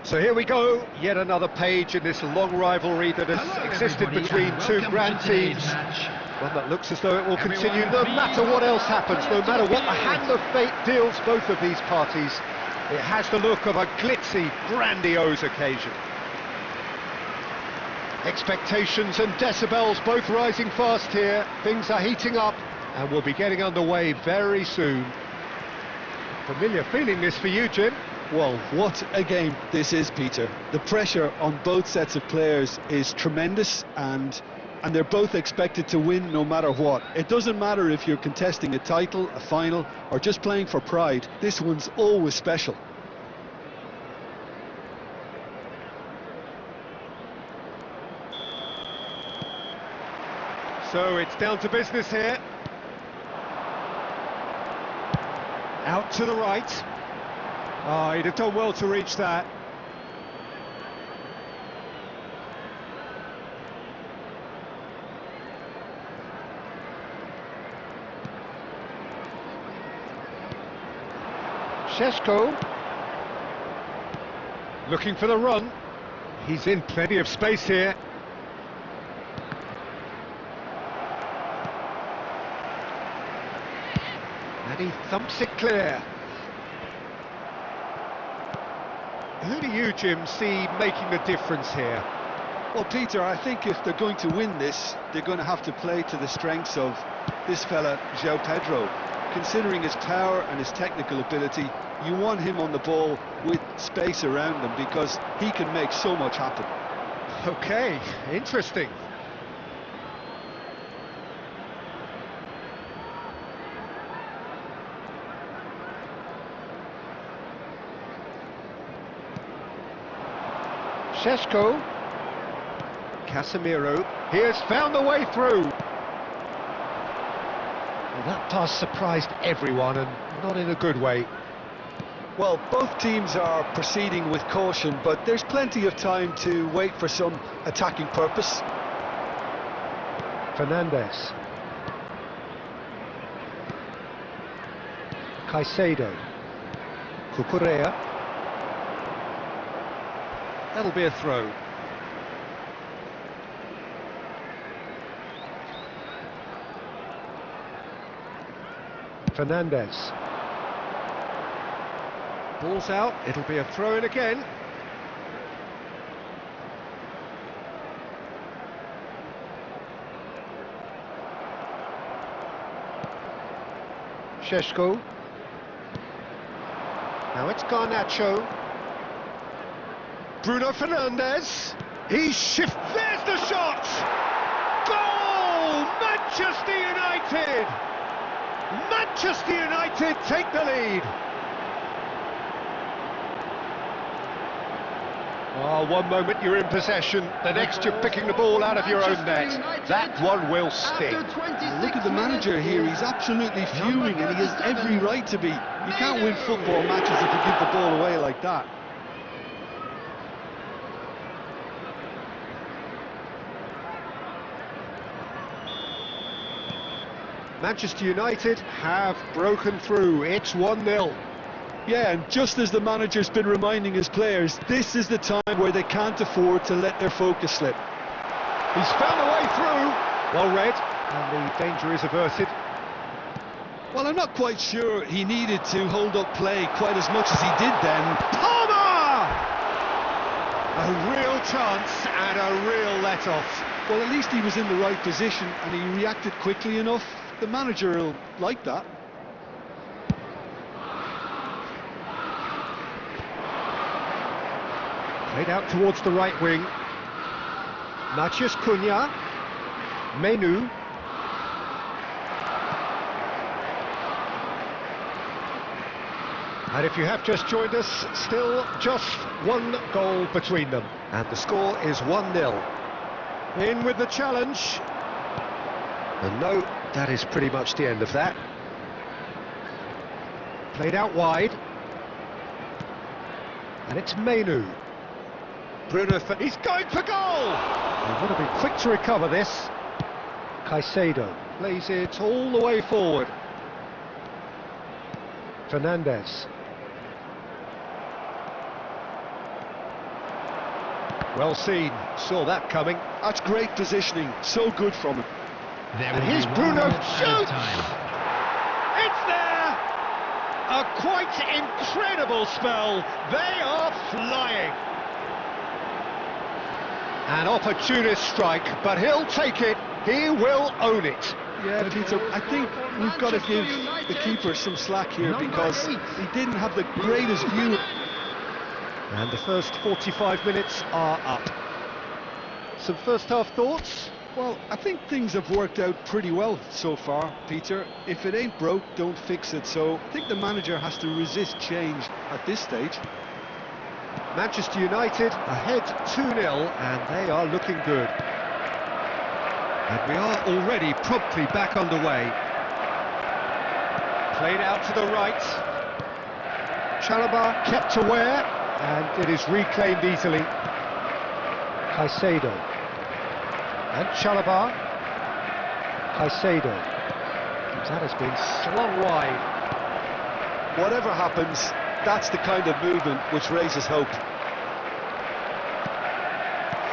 So here we go, yet another page in this long rivalry that has existed between two grand teams. One that looks as though it will continue no matter what else happens, no matter what the hand of fate deals both of these parties. It has the look of a glitzy, grandiose occasion. Expectations and decibels both rising fast here. Things are heating up and we'll be getting underway very soon. Familiar feeling this for you, Jim? Well, what a game this is, Peter. The pressure on both sets of players is tremendous, and they're both expected to win no matter what. It doesn't matter if you're contesting a title, a final, or just playing for pride. This one's always special. So it's down to business here. Out to the right. Oh, he'd have done well to reach that. Šeško. Looking for the run. He's in plenty of space here. And he thumps it clear. Who do you, Jim, see making the difference here? Well, Peter, I think if they're going to win this, they're going to have to play to the strengths of this fella, João Pedro. Considering his power and his technical ability, you want him on the ball with space around him because he can make so much happen. Okay, interesting. Šeško. Casemiro. He has found the way through. Well, that pass surprised everyone, and not in a good way. Well, both teams are proceeding with caution, but there's plenty of time to wait for some attacking purpose. Fernandes. Caicedo. Cucurella. That'll be a throw. Fernandes. Ball's out, it'll be a throw-in again. Šeško. Now it's Garnacho. Bruno Fernandes. He shifts. There's the shot! Goal! Manchester United! Manchester United take the lead. Oh, one moment you're in possession, the next you're picking the ball out of your own net. That one will sting. Look at the manager here, he's absolutely fuming and he has every right to be. You can't win football matches if you give the ball away like that. Manchester United have broken through. It's 1-0. Yeah, and just as the manager's been reminding his players, this is the time where they can't afford to let their focus slip. He's found a way through. Well read, and the danger is averted. Well, I'm not quite sure he needed to hold up play quite as much as he did then. Palmer! A real chance and a real let-off. Well, at least he was in the right position and he reacted quickly enough. The manager will like that. Played out towards the right wing. Matheus Cunha. ManU. And if you have just joined us, still just one goal between them. And the score is 1-0. In with the challenge. And no, that is pretty much the end of that. Played out wide. And it's ManU. Bruno, he's going for goal! They've got to be quick to recover this. Caicedo plays it all the way forward. Fernandes. Well seen, saw that coming. That's great positioning, so good from him. And here's Bruno, shoots! It's there! A quite incredible spell. They are flying. An opportunist strike, but he'll take it. He will own it. Yeah, Peter, I think we've got to give the keeper some slack here because he didn't have the greatest view. And the first 45 minutes are up. Some first half thoughts? Well, I think things have worked out pretty well so far, Peter. If it ain't broke, don't fix it. So I think the manager has to resist change at this stage. Manchester United ahead 2-0, and they are looking good. And we are already promptly back underway. Played out to the right. Chalobah kept aware, and it is reclaimed easily. Caicedo. And Chalobah. Caicedo. That has been slung wide. Whatever happens, that's the kind of movement which raises hope.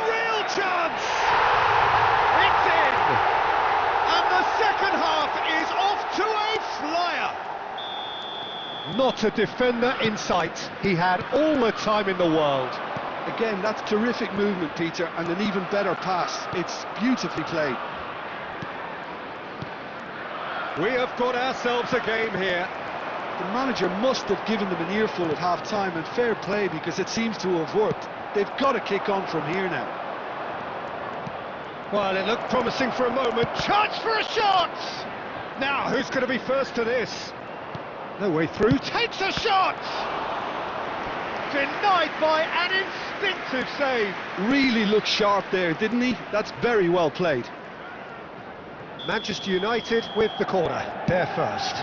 Real chance! It's in! And the second half is off to a flyer! Not a defender in sight. He had all the time in the world. Again, that's terrific movement, Peter, and an even better pass. It's beautifully played. We have got ourselves a game here. The manager must have given them an earful at half-time, and fair play because it seems to have worked. They've got to kick on from here now. Well, it looked promising for a moment. Chance for a shot! Now, who's going to be first to this? No way through. Takes a shot! Denied by an instinctive save. Really looked sharp there, didn't he? That's very well played. Manchester United with the corner. They're first.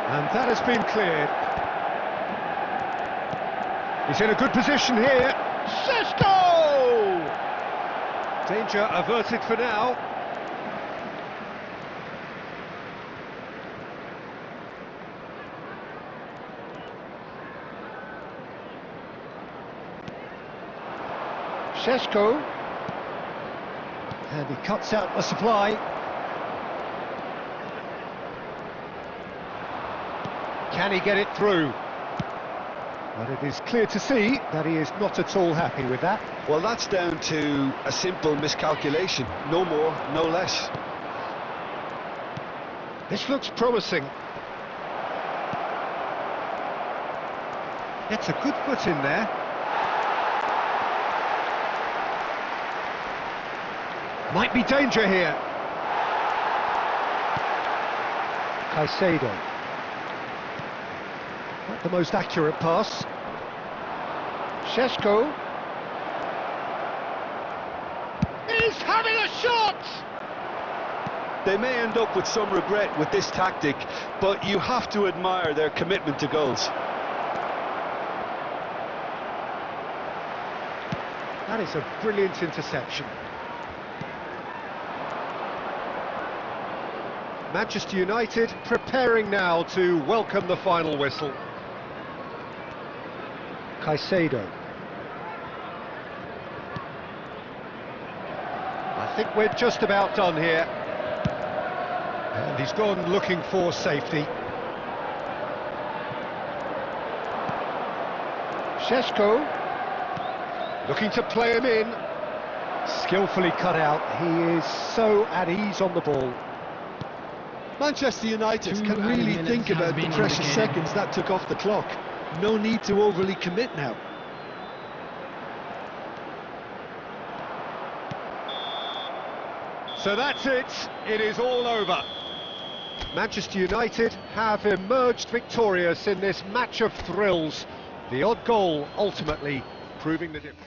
And that has been cleared. He's in a good position here. Šeško! Danger averted for now. Šeško. And he cuts out the supply. Can he get it through? But it is clear to see that he is not at all happy with that. Well, that's down to a simple miscalculation. No more, no less. This looks promising. Gets a good foot in there. Might be danger here. Caicedo. Not the most accurate pass. Šeško. He's having a shot! They may end up with some regret with this tactic, but you have to admire their commitment to goals. That is a brilliant interception. Manchester United preparing now to welcome the final whistle. Caicedo. I think we're just about done here. And he's gone looking for safety. Šeško. Looking to play him in. Skillfully cut out. He is so at ease on the ball. Manchester United can really think about the precious seconds that took off the clock. No need to overly commit now. So that's it. It is all over. Manchester United have emerged victorious in this match of thrills. The odd goal ultimately proving the difference.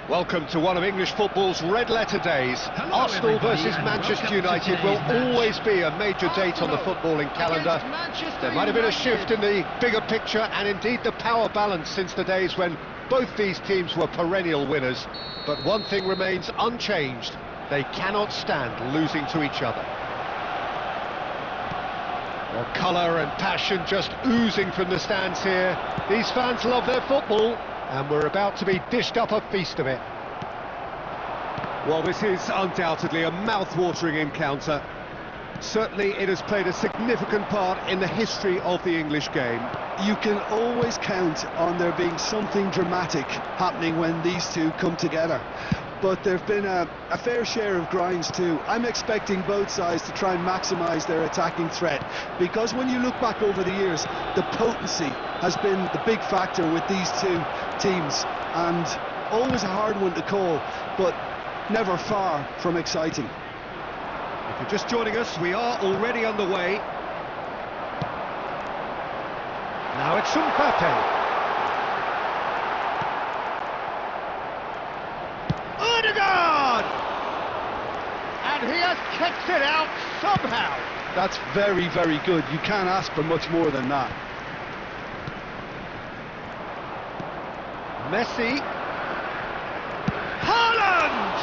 Welcome to one of English football's red-letter days. Arsenal versus Manchester United will always be a major date on the footballing calendar. There might have been a shift in the bigger picture and indeed the power balance since the days when both these teams were perennial winners. But one thing remains unchanged: they cannot stand losing to each other. Well, colour and passion just oozing from the stands here. These fans love their football, and we're about to be dished up a feast of it. Well, this is undoubtedly a mouth-watering encounter. Certainly it has played a significant part in the history of the English game. You can always count on there being something dramatic happening when these two come together. But there have been a fair share of grinds too. I'm expecting both sides to try and maximise their attacking threat, because when you look back over the years, the potency has been the big factor with these two teams, and always a hard one to call, but never far from exciting. If you're just joining us, we are already underway. Now it's Mbappe. And he has kicked it out somehow. That's very, very good. You can't ask for much more than that. Messi. Haaland!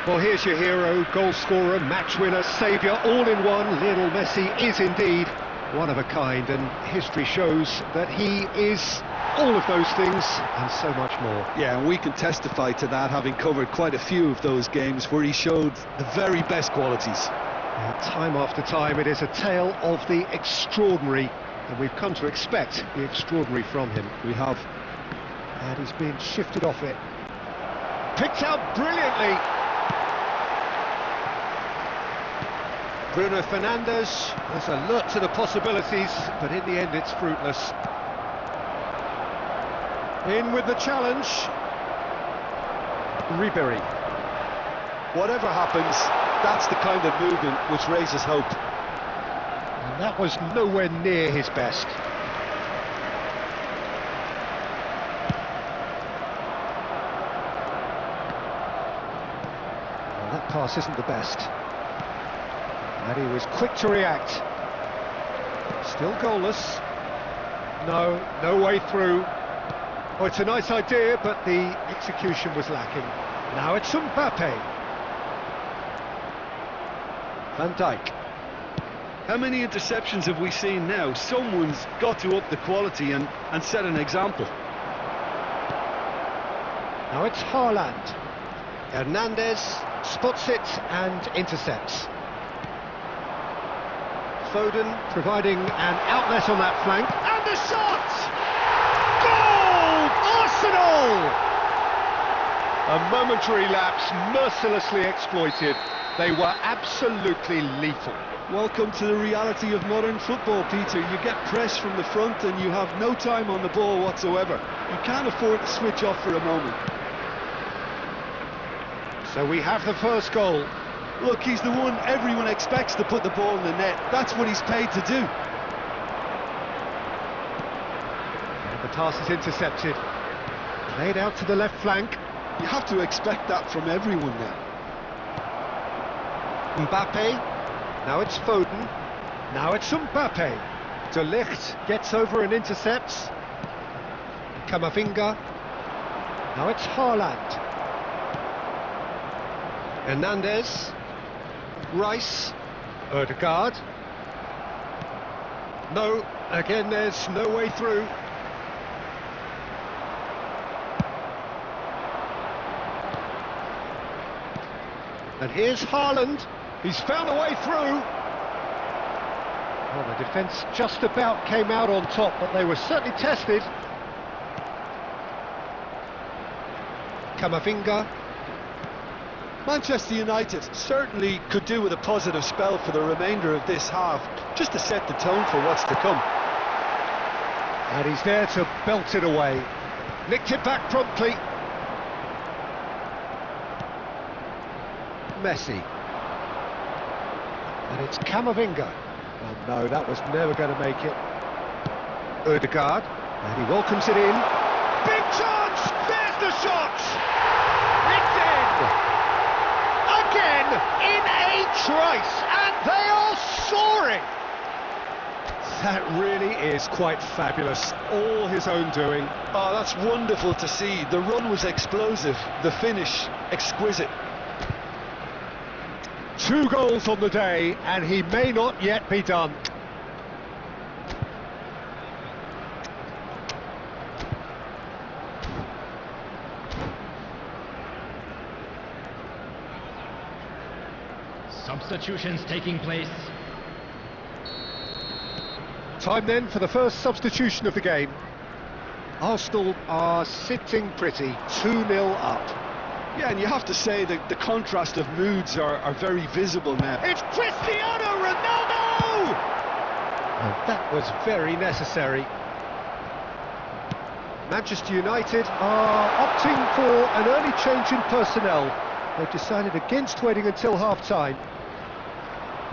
Well, here's your hero, goal scorer, match winner, saviour, all in one. Lionel Messi is indeed one of a kind, and history shows that he is all of those things and so much more. Yeah, and we can testify to that, having covered quite a few of those games where he showed the very best qualities. Time after time, it is a tale of the extraordinary, and we've come to expect the extraordinary from him. We have. And he's been shifted off it. Picked out brilliantly. Bruno Fernandes is alert to the possibilities, but in the end it's fruitless. In with the challenge. Ribery. Whatever happens, that's the kind of movement which raises hope. And that was nowhere near his best. Well, that pass isn't the best. And he was quick to react. Still goalless. No way through. Oh, it's a nice idea, but the execution was lacking. Now it's Mbappe. Van Dijk. How many interceptions have we seen now? Someone's got to up the quality and set an example. Now it's Haaland. Hernandez spots it and intercepts. Foden providing an outlet on that flank. And the shot! Goal! Arsenal! A momentary lapse, mercilessly exploited. They were absolutely lethal. Welcome to the reality of modern football, Peter. You get pressed from the front and you have no time on the ball whatsoever. You can't afford to switch off for a moment. So we have the first goal. Look, he's the one everyone expects to put the ball in the net. That's what he's paid to do. And the pass is intercepted. Played out to the left flank. You have to expect that from everyone now. Mbappe. Now it's Foden. Now it's Mbappe. De Ligt gets over and intercepts. Camavinga. Now it's Haaland. Hernandez. Rice. Ødegaard. No, again there's no way through. And here's Haaland. He's found a way through. Well, the defence just about came out on top, but they were certainly tested. Camavinga. Manchester United certainly could do with a positive spell for the remainder of this half, just to set the tone for what's to come. And he's there to belt it away. Nicked it back promptly. Messi. And it's Camavinga. Oh no, that was never going to make it. Ødegaard, and he welcomes it in. Big chance! There's the shot! It's in! Again, in a trice, and they are soaring! That really is quite fabulous, all his own doing. Oh, that's wonderful to see. The run was explosive, the finish exquisite. 2 goals on the day, and he may not yet be done. Substitutions taking place. Time then for the first substitution of the game. Arsenal are sitting pretty, 2-0 up. Yeah, and you have to say that the contrast of moods are very visible now. It's Cristiano Ronaldo! And that was very necessary. Manchester United are opting for an early change in personnel. They've decided against waiting until half-time.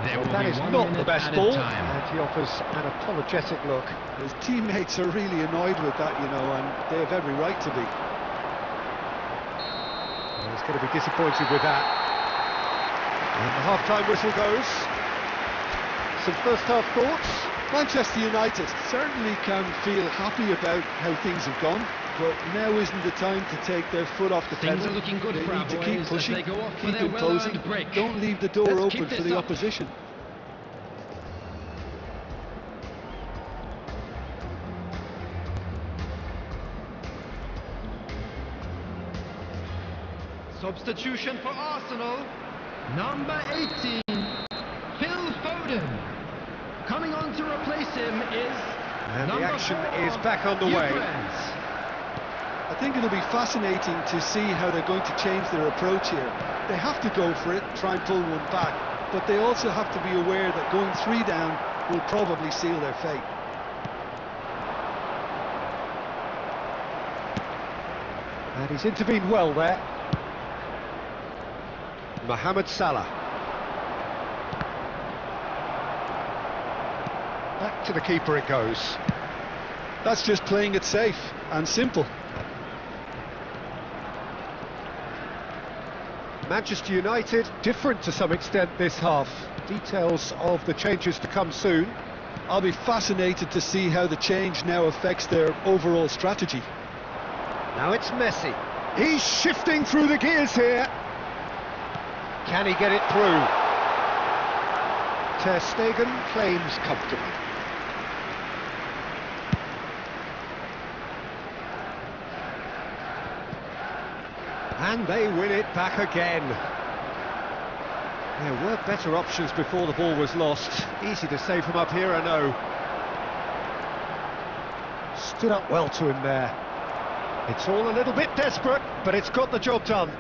Well, that is not the best ball, and he offers an apologetic look. His teammates are really annoyed with that, you know, and they have every right to be. Well, he's going to be disappointed with that. And the half-time whistle goes. Some first-half thoughts? Manchester United certainly can feel happy about how things have gone, but now isn't the time to take their foot off the pedal. Things are looking good for our They need to keep boys pushing, as they go off for keep their imposing. well-earned break. Don't leave the door Let's open keep for this the up. opposition. Substitution for Arsenal. Number 18, Phil Foden. Coming on to replace him is And the number action 4, is back underway. Gyökeres. I think it'll be fascinating to see how they're going to change their approach here. They have to go for it, try and pull one back, but they also have to be aware that going 3 down will probably seal their fate. And he's intervened well there. Mohamed Salah. Back to the keeper it goes. That's just playing it safe and simple. Manchester United different to some extent this half. Details of the changes to come soon. I'll be fascinated to see how the change now affects their overall strategy. Now it's Messi. He's shifting through the gears here. Can he get it through? Ter Stegen claims comfortably. And they win it back again. There were better options before the ball was lost. Easy to save from up here, I know. Stood up well to him there. It's all a little bit desperate, but it's got the job done.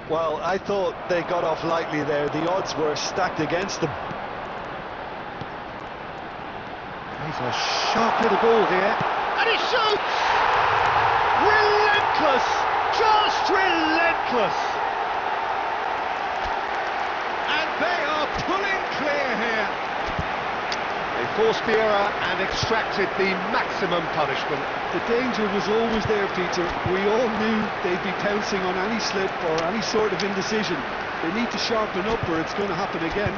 Well, I thought they got off lightly there. The odds were stacked against them. He's a sharp little ball here. And he shoots! Relentless! Just relentless! And they are pulling clear here. They forced the error and extracted the maximum punishment. The danger was always there, Peter. We all knew they'd be pouncing on any slip or any sort of indecision. They need to sharpen up or it's going to happen again.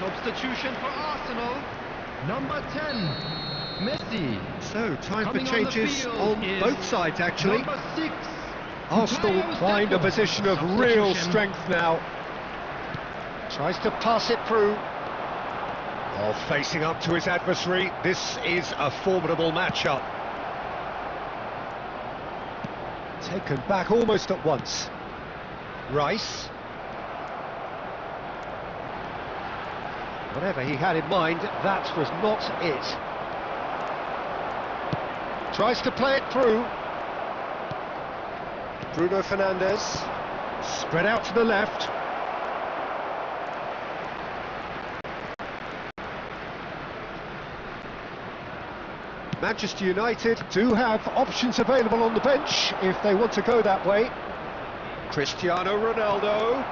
Substitution for Arsenal. Number 10, Messi. So, time Coming for changes on is both sides, actually. Number 6, Arsenal find a position of real Substitution. strength now. Tries to pass it through. Oh, facing up to his adversary. This is a formidable matchup. Taken back almost at once. Rice. Whatever he had in mind, that was not it. Tries to play it through. Bruno Fernandes. Spread out to the left. Manchester United do have options available on the bench if they want to go that way. Cristiano Ronaldo.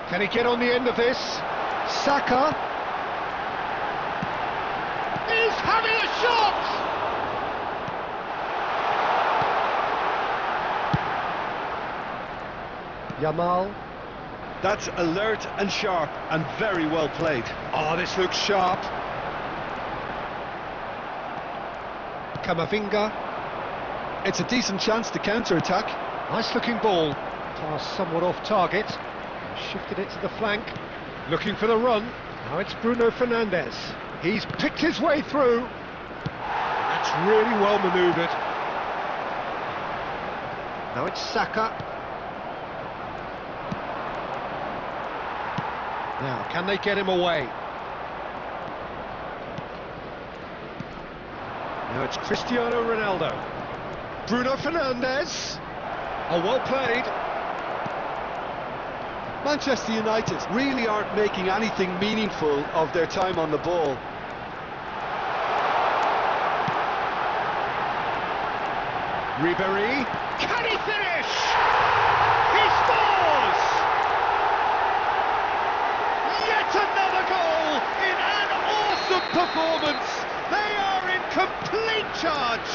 Can he get on the end of this? Saka. He's having a shot! Yamal. That's alert and sharp and very well played. Oh, this looks sharp. Camavinga. It's a decent chance to counter-attack. Nice looking ball. Pass somewhat off target. Shifted it to the flank. Looking for the run. Now it's Bruno Fernandes. He's picked his way through. That's really well manoeuvred. Now it's Saka. Now, can they get him away? Now it's Cristiano Ronaldo. Bruno Fernandes. Oh, well played. Manchester United really aren't making anything meaningful of their time on the ball. Ribéry. Can he finish? He scores! Yet another goal in an awesome performance. They are in complete charge.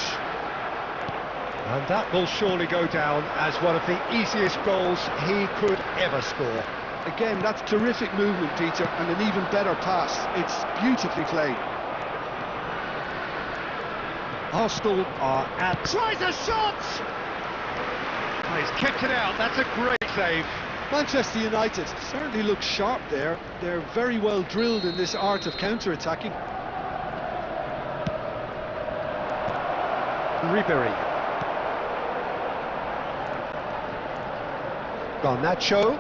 And that will surely go down as one of the easiest goals he could ever score. Again, that's terrific movement, Peter, and an even better pass. It's beautifully played. Arsenal are at... Tries a shot! Oh, he's kicked it out. That's a great save. Manchester United certainly look sharp there. They're very well drilled in this art of counter-attacking. Ribéry. Garnacho.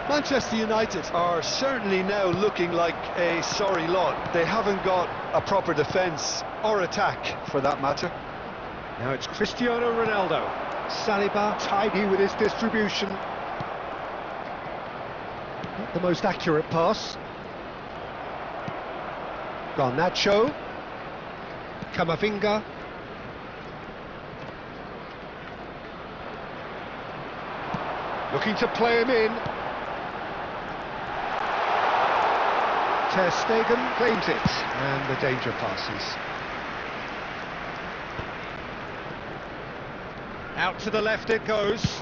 Manchester United are certainly now looking like a sorry lot. They haven't got a proper defence or attack, for that matter. Now it's Cristiano Ronaldo. Saliba tidy with his distribution. Not the most accurate pass. Garnacho. Camavinga. Looking to play him in. Ter Stegen claims it, and the danger passes. Out to the left it goes.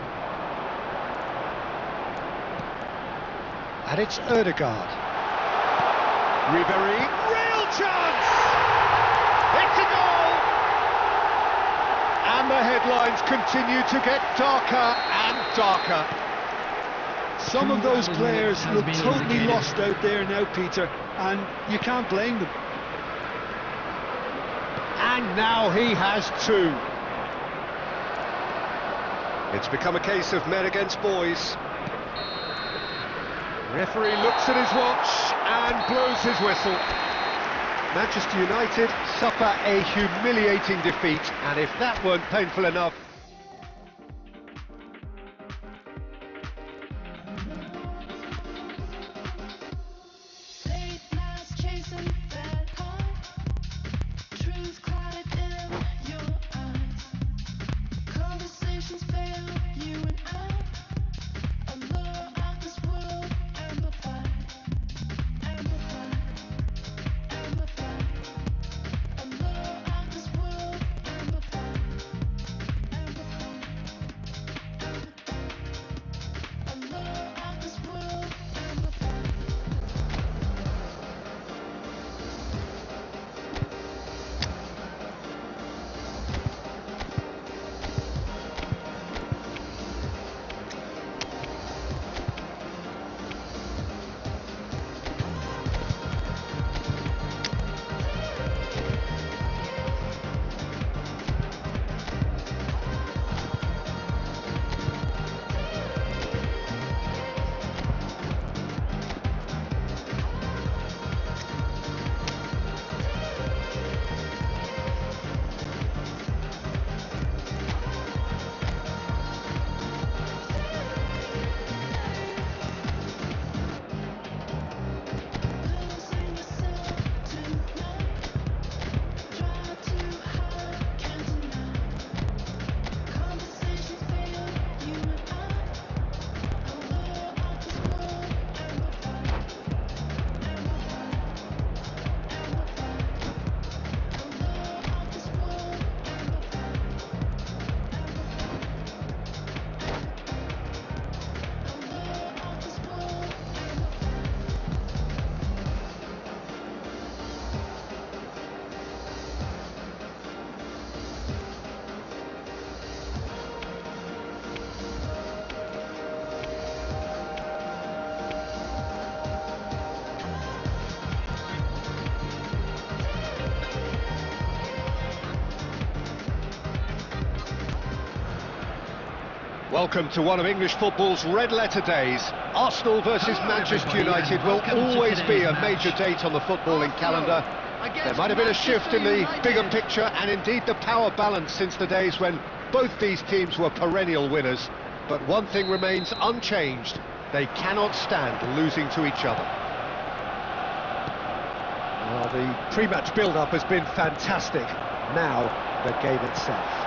And it's Ødegaard. Ribéry, real chance! It's a goal! And the headlines continue to get darker and darker. Some of those players look totally lost out there now, Peter, and you can't blame them. And now he has two. It's become a case of men against boys. Referee looks at his watch and blows his whistle. Manchester United suffer a humiliating defeat, and if that weren't painful enough, Welcome to one of English football's red-letter days. Arsenal versus Manchester United will always be a major date on the footballing calendar. There might have been a shift in the bigger picture and indeed the power balance since the days when both these teams were perennial winners. But one thing remains unchanged: they cannot stand losing to each other. Well, the pre-match build-up has been fantastic. Now, the game itself.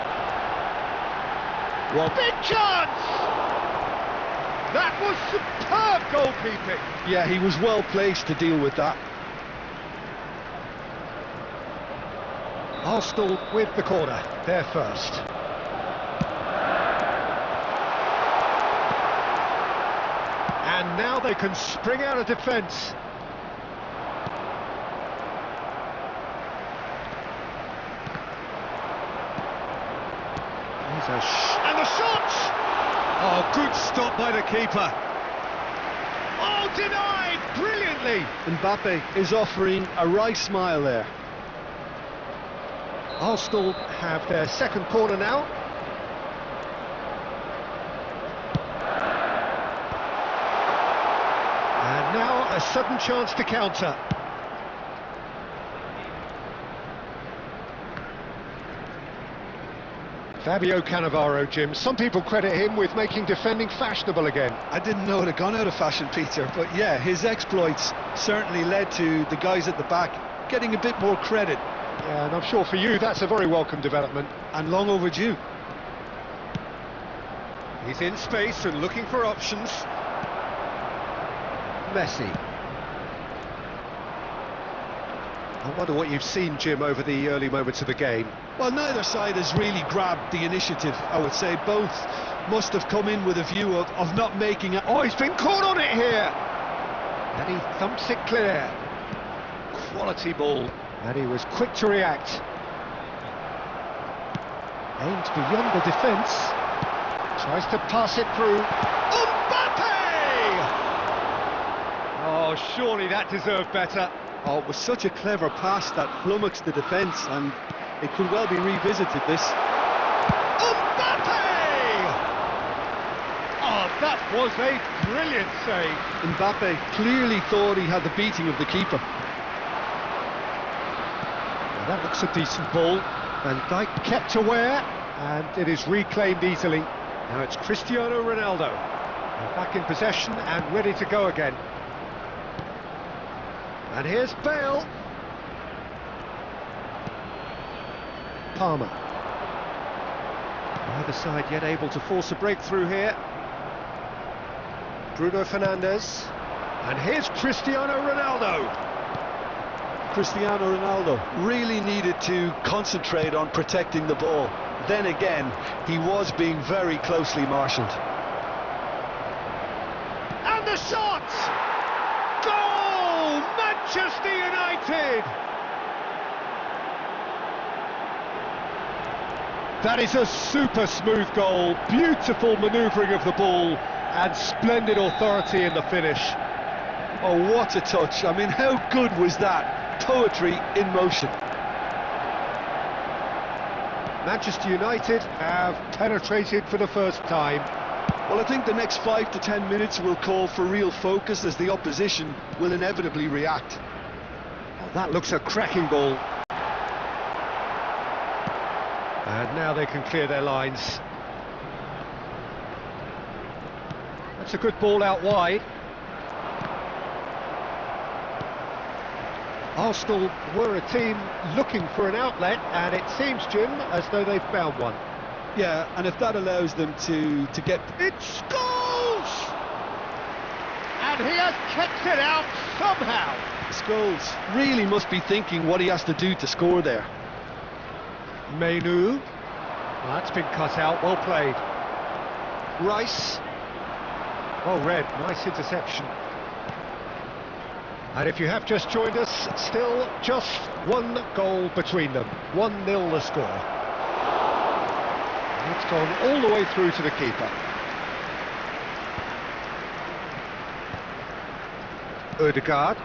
Well, big chance! That was superb goalkeeping. Yeah, he was well placed to deal with that. Arsenal with the corner, they're first. And now they can spring out of defence. And the shot! Oh, good stop by the keeper. Oh, denied brilliantly. Mbappe is offering a right smile there. Arsenal have their second corner now. And now a sudden chance to counter. Fabio Cannavaro, Jim. Some people credit him with making defending fashionable again. I didn't know it had gone out of fashion, Peter, but yeah, his exploits certainly led to the guys at the back getting a bit more credit. Yeah, and I'm sure for you that's a very welcome development. And long overdue. He's in space and looking for options. Messi. I wonder what you've seen, Jim, over the early moments of the game. Well, neither side has really grabbed the initiative, I would say. Both must have come in with a view of not making it. Oh, he's been caught on it here! And he thumps it clear. Quality ball. And he was quick to react. Aimed beyond the defence. Tries to pass it through. Mbappe! Oh, surely that deserved better. Oh, it was such a clever pass that flummoxed the defence, and it could well be revisited, this. Mbappe! Oh, that was a brilliant save. Mbappe clearly thought he had the beating of the keeper. Well, that looks a decent ball. Van Dijk kept aware, and it is reclaimed easily. Now it's Cristiano Ronaldo. They're back in possession and ready to go again. And here's Bale. Palmer. Neither side yet able to force a breakthrough here. Bruno Fernandes. And here's Cristiano Ronaldo. Cristiano Ronaldo really needed to concentrate on protecting the ball. Then again, he was being very closely marshalled. And the shot! Goal! Manchester United! That is a super smooth goal, beautiful manoeuvring of the ball, and splendid authority in the finish. Oh, what a touch. I mean, how good was that? Poetry in motion. Manchester United have penetrated for the first time. Well, I think the next 5 to 10 minutes will call for real focus, as the opposition will inevitably react. Oh, that looks a cracking ball. And now they can clear their lines. That's a good ball out wide. Arsenal were a team looking for an outlet, and it seems, Jim, as though they've found one. Yeah, and if that allows them to get... It scores! And he has kept it out somehow. Scholes really must be thinking what he has to do to score there. ManU. Well, that's been cut out, well played. Rice. Oh, Red, nice interception. And if you have just joined us, still just one goal between them. 1-0 the score. And it's gone all the way through to the keeper. Odegaard.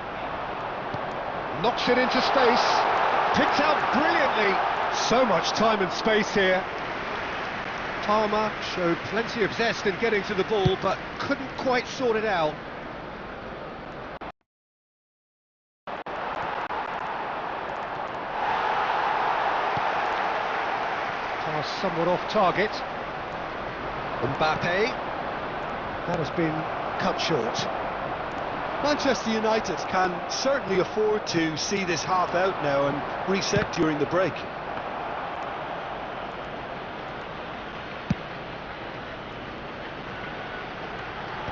Knocks it into space. Picked out brilliantly. So much time and space here. Palmer showed plenty of zest in getting to the ball, but couldn't quite sort it out. Pass somewhat off target. Mbappe. That has been cut short. Manchester United can certainly afford to see this half out now and reset during the break.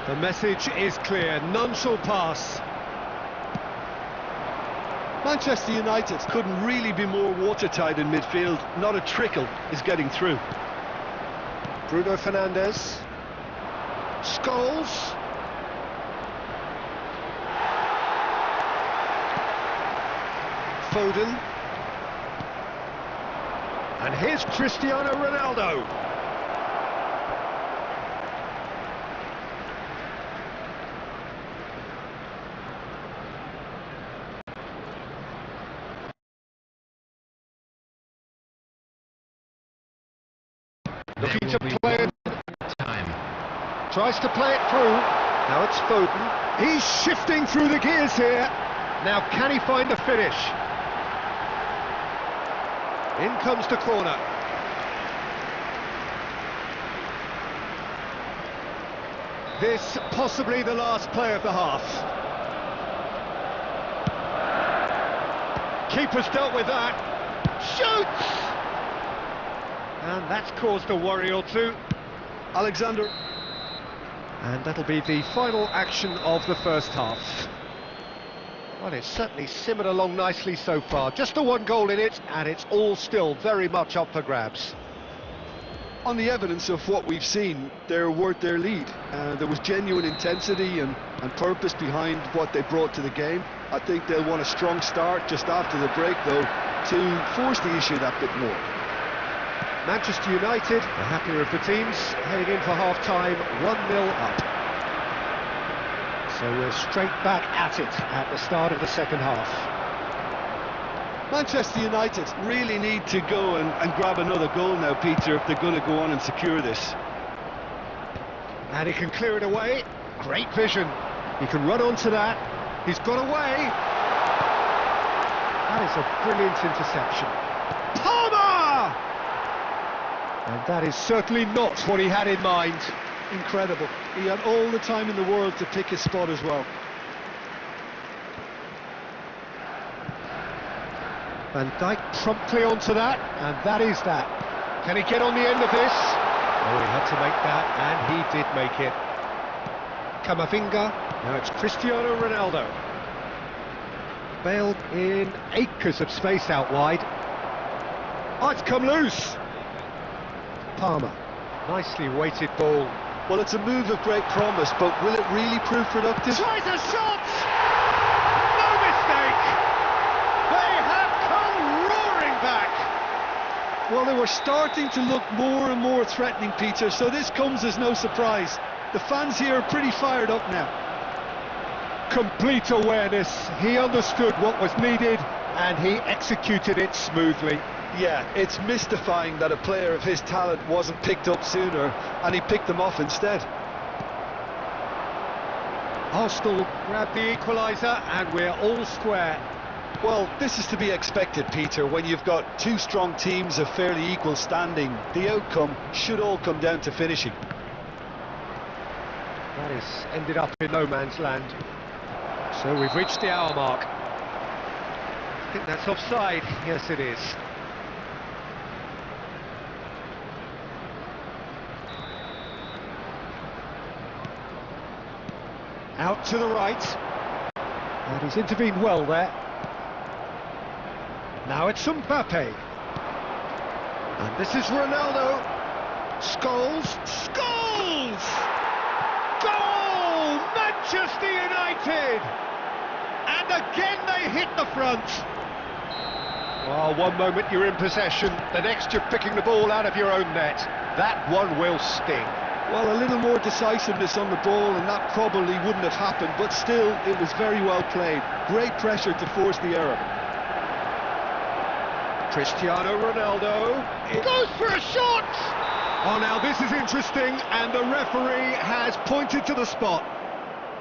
The message is clear, none shall pass. Manchester United couldn't really be more watertight in midfield. Not a trickle is getting through. Bruno Fernandes. Scholes. Foden. And here's Cristiano Ronaldo. Looking to play it. Tries to play it through. Now it's Foden. He's shifting through the gears here. Now can he find the finish? In comes the corner. This possibly the last play of the half. Keeper's dealt with that. Shoots! And that's caused a worry or two. Alexander. And that'll be the final action of the first half. Well, it's certainly simmered along nicely so far. Just the one goal in it, and it's all still very much up for grabs. On the evidence of what we've seen, they're worth their lead. There was genuine intensity and purpose behind what they brought to the game. I think they'll want a strong start just after the break, though, to force the issue that bit more. Manchester United, the happier of the teams, heading in for half-time, 1-0 up. So we're straight back at it at the start of the second half. Manchester United really need to go and grab another goal now, Peter, if they're going to go on and secure this. And he can clear it away. Great vision. He can run onto that. He's got away. That is a brilliant interception. Palmer! And that is certainly not what he had in mind. Incredible. He had all the time in the world to pick his spot as well. Van Dijk promptly onto that, and that is that. Can he get on the end of this? Oh, he had to make that, and he did make it. Camavinga, now it's Cristiano Ronaldo. Bale in acres of space out wide. Oh, it's come loose. Palmer, nicely weighted ball. Well, it's a move of great promise, but will it really prove productive? Tries a shot! No mistake! They have come roaring back! Well, they were starting to look more and more threatening, Peter, so this comes as no surprise. The fans here are pretty fired up now. Complete awareness. He understood what was needed, and he executed it smoothly. Yeah, it's mystifying that a player of his talent wasn't picked up sooner, and he picked them off instead. Arsenal grabbed the equaliser, and we're all square. Well, this is to be expected, Peter, when you've got two strong teams of fairly equal standing. The outcome should all come down to finishing. That has ended up in no man's land. So we've reached the hour mark. I think that's offside. Yes, it is. Out to the right. And he's intervened well there. Now it's Mbappe. And this is Ronaldo. Scholes. Scholes! Goal! Manchester United! And again they hit the front. Well, one moment you're in possession, the next you're picking the ball out of your own net. That one will sting. Well, a little more decisiveness on the ball and that probably wouldn't have happened, but still, it was very well played. Great pressure to force the error. Cristiano Ronaldo. He goes for a shot! Oh, now this is interesting, and the referee has pointed to the spot.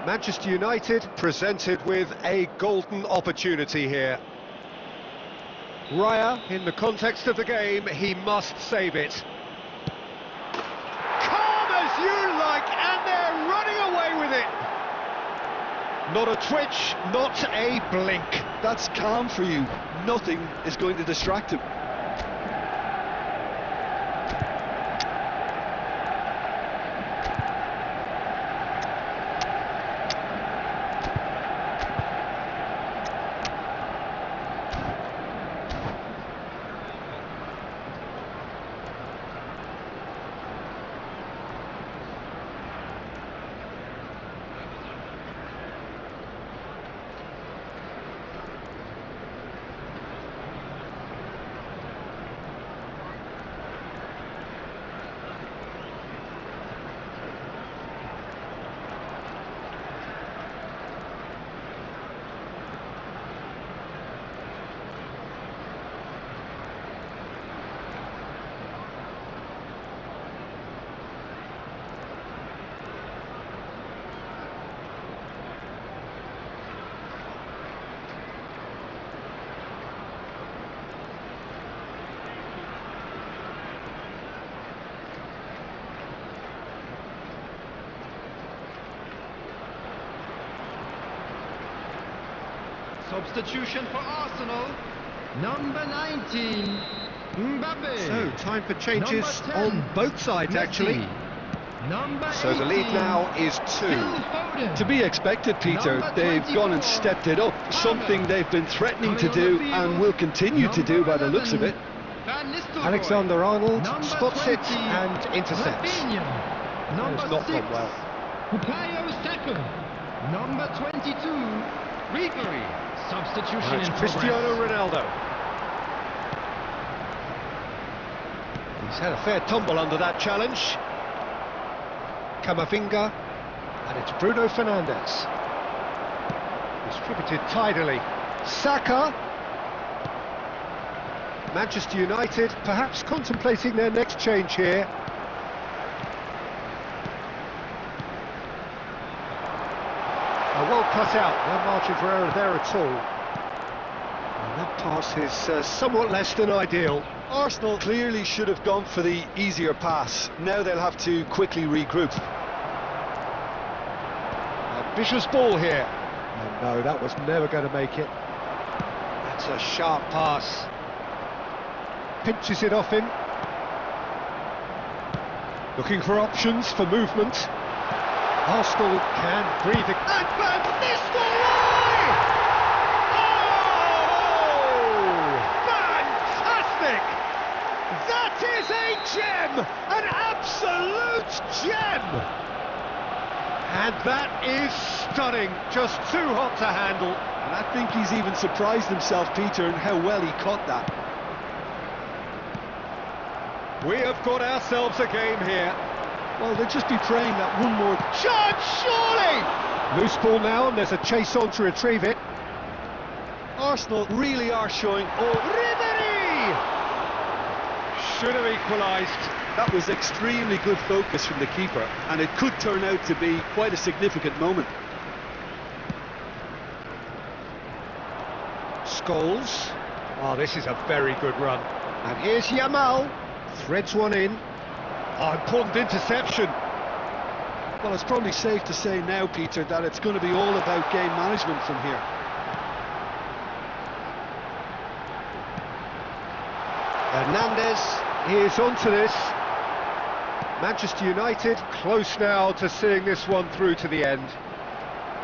Manchester United presented with a golden opportunity here. Raya, in the context of the game, he must save it. Calm as you like, and they're running away with it. Not a twitch, not a blink. That's calm for you. Nothing is going to distract him. Substitution for Arsenal, number 19, Mbappe. So, time for changes Number 10, on both sides, Messi. actually. Number So the lead 18, now is 2. Phil Foden. To be expected, Peter. Number They've gone and 24, stepped it up, something they've been threatening to Coming on do the and field, will continue to do by the looks of it. Van Nistelrooy. Alexander-Arnold Number spots it 20, and intercepts. Rafinha. Number It's not 6, gone well. Bukayo Saka. Number 22, Ribery. Substitution And it's in Cristiano progress. Ronaldo. He's had a fair tumble under that challenge. Camavinga, and it's Bruno Fernandes. Distributed tidily. Saka. Manchester United perhaps contemplating their next change here. Well cut out, no margin for error there at all. And that pass is somewhat less than ideal. Arsenal clearly should have gone for the easier pass. Now they'll have to quickly regroup. A vicious ball here. And no, that was never going to make it. That's a sharp pass. Pinches it off him. Looking for options for movement. Arsenal can breathe. And Van Nistelrooy! Oh! Fantastic! That is a gem! An absolute gem! And that is stunning. Just too hot to handle. And I think he's even surprised himself, Peter, in how well he caught that. We have got ourselves a game here. Well, they'll just be praying that one more Chance, surely! Loose ball now, and there's a chase on to retrieve it. Arsenal really are showing Ribery! Should have equalised. that was extremely good focus from the keeper, and it could turn out to be quite a significant moment. Scholes. Oh, this is a very good run. And here's Yamal. Threads one in. Oh, important interception. Well, it's probably safe to say now, Peter, that it's going to be all about game management from here. Hernandez is onto this. Manchester United close now to seeing this one through to the end.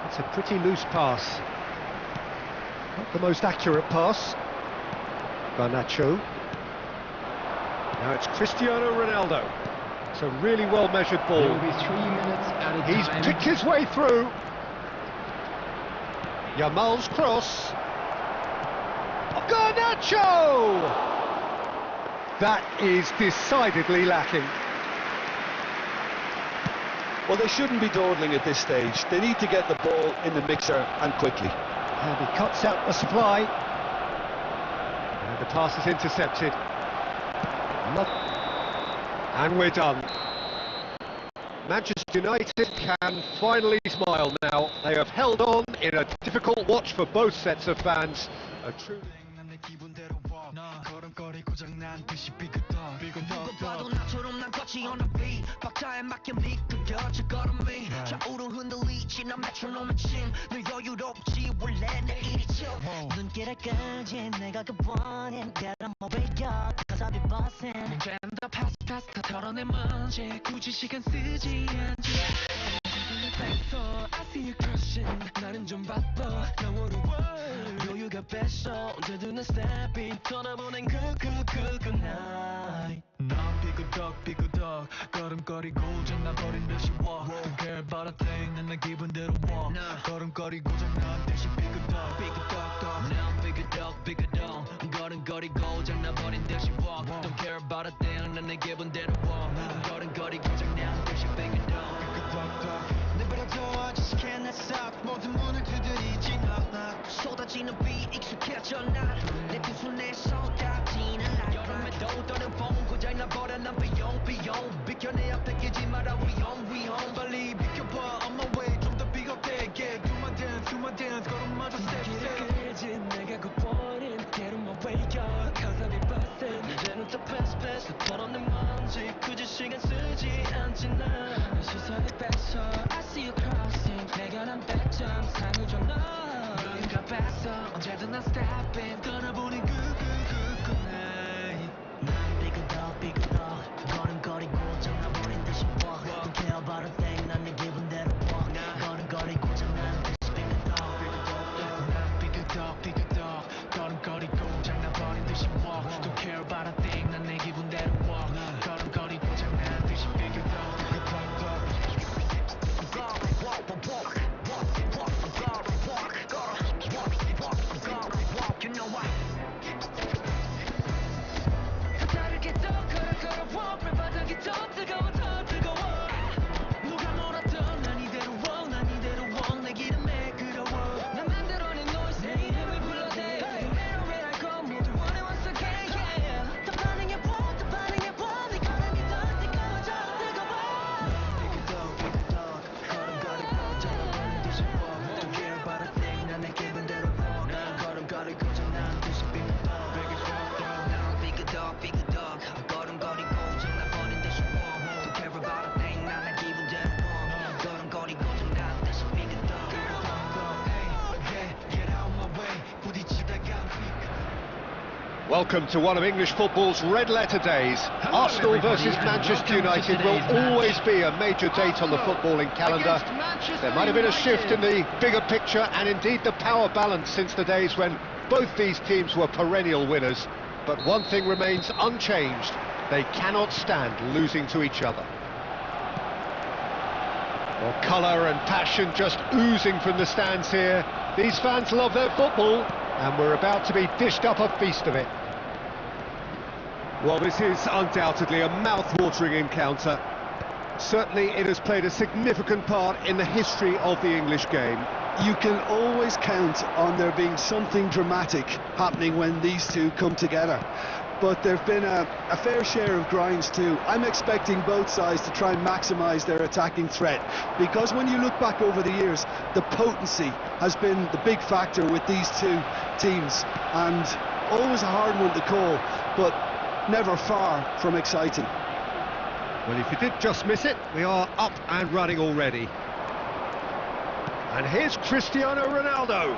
It's a pretty loose pass. Not the most accurate pass. Garnacho. Now it's Cristiano Ronaldo. It's a really well-measured ball. There will be 3 minutes at a He's time. picked his way through. Yamal's cross. Garnacho! That is decidedly lacking. Well, they shouldn't be dawdling at this stage. They need to get the ball in the mixer and quickly. And he cuts out the supply. And the pass is intercepted. And we're done. Manchester United can finally smile now. They have held on in a difficult watch for both sets of fans. A true... I see you crushing 나는 좀 바빠 너무로 여유가 뺐어 언제든 난 stepping 떠나보낸 good night 난 삐그덕 걸음거리고 장난버린 듯이 walk Don't care about a thing 난 내 기분대로 walk 걸음거리고 장난 듯이 삐그덕 난 삐그덕 걸음거리고 장난버린 듯이 walk Don't care about a thing 난 내 기분대로 walk 걸음거리고 장난 듯이 삐그덕 내버려둬 just can't stop 모든 문을 두드리지 knock 쏟아지는 비 익숙해져 난내 두 손에 쏟아지는 light 여름에도 떠는 봄 고장이 나버려 난 비용 비켜 내 앞에 끼지 마라 위험 빨리 비켜봐 on my way 좀 더 비겁되게 do my dance 걸음마저 step 끌지 내가 걷버린 get on my way up cause I'll be bustin' 이제는 또 pass 털어낸 먼지 굳이 시간 쓰지 않지 난 시선을 뺏어 I see you crossing 내가 난 100점 상을 줘 너 너희가 뺐어 언제든 난 stepping 떠나보낸 good night 난 삐그덕 걸음거리고 장난버린 듯이 walk Don't care about a thing 난 내 기분대로 walk 걸음거리고 장난 듯이 삐그덕 난 삐그덕 걸음거리고 장난버린 듯이 walk Don't care about a thing 난 내 기분대로 walk 걸음거리고 장난 듯이 삐그덕 You know what? 다르게 더 걸어와 발바닥이 더 뜨거워 누가 몰았던 난 이대로 내 기름에 그려워 난 만들어낸 noise 내 이름을 불러대 Where I go 모두 원해 once again yeah 더 반응해봐 네 걸음이 더 뜨거워져 걸음거리고 장난버린 듯이 walk Don't care about a thing 난 내 기분대로 walk 걸음거리고 장난 듯이 삐그덕 난 삐그덕 걸음거리고 장난버린 듯이 walk Don't care about a thing 난 내 기분대로 walk 걸음거리고 장난 듯이 삐그덕 Get out my way 부딪히다가 Welcome to one of English football's red-letter days. Arsenal versus Manchester United will always be a major date on the footballing calendar. There might have been a shift in the bigger picture and indeed the power balance since the days when both these teams were perennial winners. But one thing remains unchanged. They cannot stand losing to each other. Well, colour and passion just oozing from the stands here. These fans love their football, and we're about to be dished up a feast of it. Well, this is undoubtedly a mouth-watering encounter. Certainly it has played a significant part in the history of the English game. You can always count on there being something dramatic happening when these two come together. But there have been a fair share of grinds too. I'm expecting both sides to try and maximise their attacking threat, because when you look back over the years, the potency has been the big factor with these two teams, and always a hard one to call, but never far from exciting. Well, if you did just miss it, we are up and running already. And here's Cristiano Ronaldo.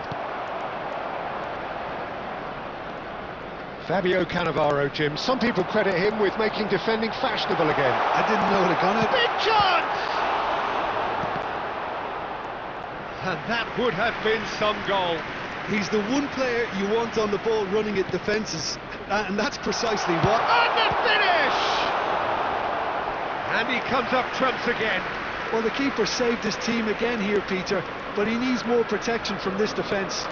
Fabio Cannavaro, Jim. Some people credit him with making defending fashionable again. I didn't know it had gone. Big chance! And that would have been some goal. He's the one player you want on the ball running at defences, and that's precisely what... And the finish! And he comes up trumps again. Well, the keeper saved his team again here, Peter, but he needs more protection from this defence.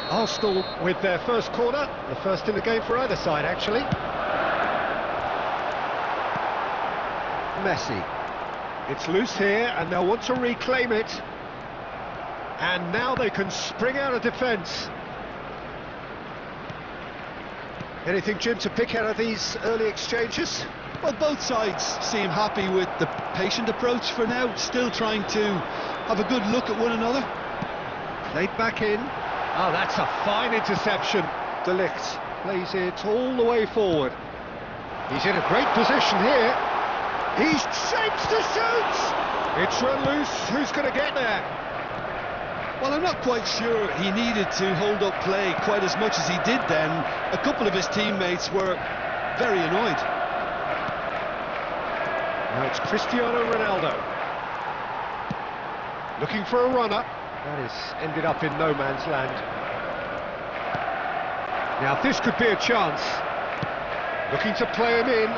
Arsenal with their first corner, the first in the game for either side, actually. Messi. It's loose here, and they'll want to reclaim it. And now they can spring out of defence. Anything, Jim, to pick out of these early exchanges? Well, both sides seem happy with the patient approach for now, still trying to have a good look at one another. Played back in. Oh, that's a fine interception. De Ligt plays it all the way forward. He's in a great position here. He shapes to shoot. It's run loose. Who's going to get there? Well, I'm not quite sure he needed to hold up play quite as much as he did then. A couple of his teammates were very annoyed. Now it's Cristiano Ronaldo. Looking for a runner. That has ended up in no man's land. Now this could be a chance. Looking to play him in.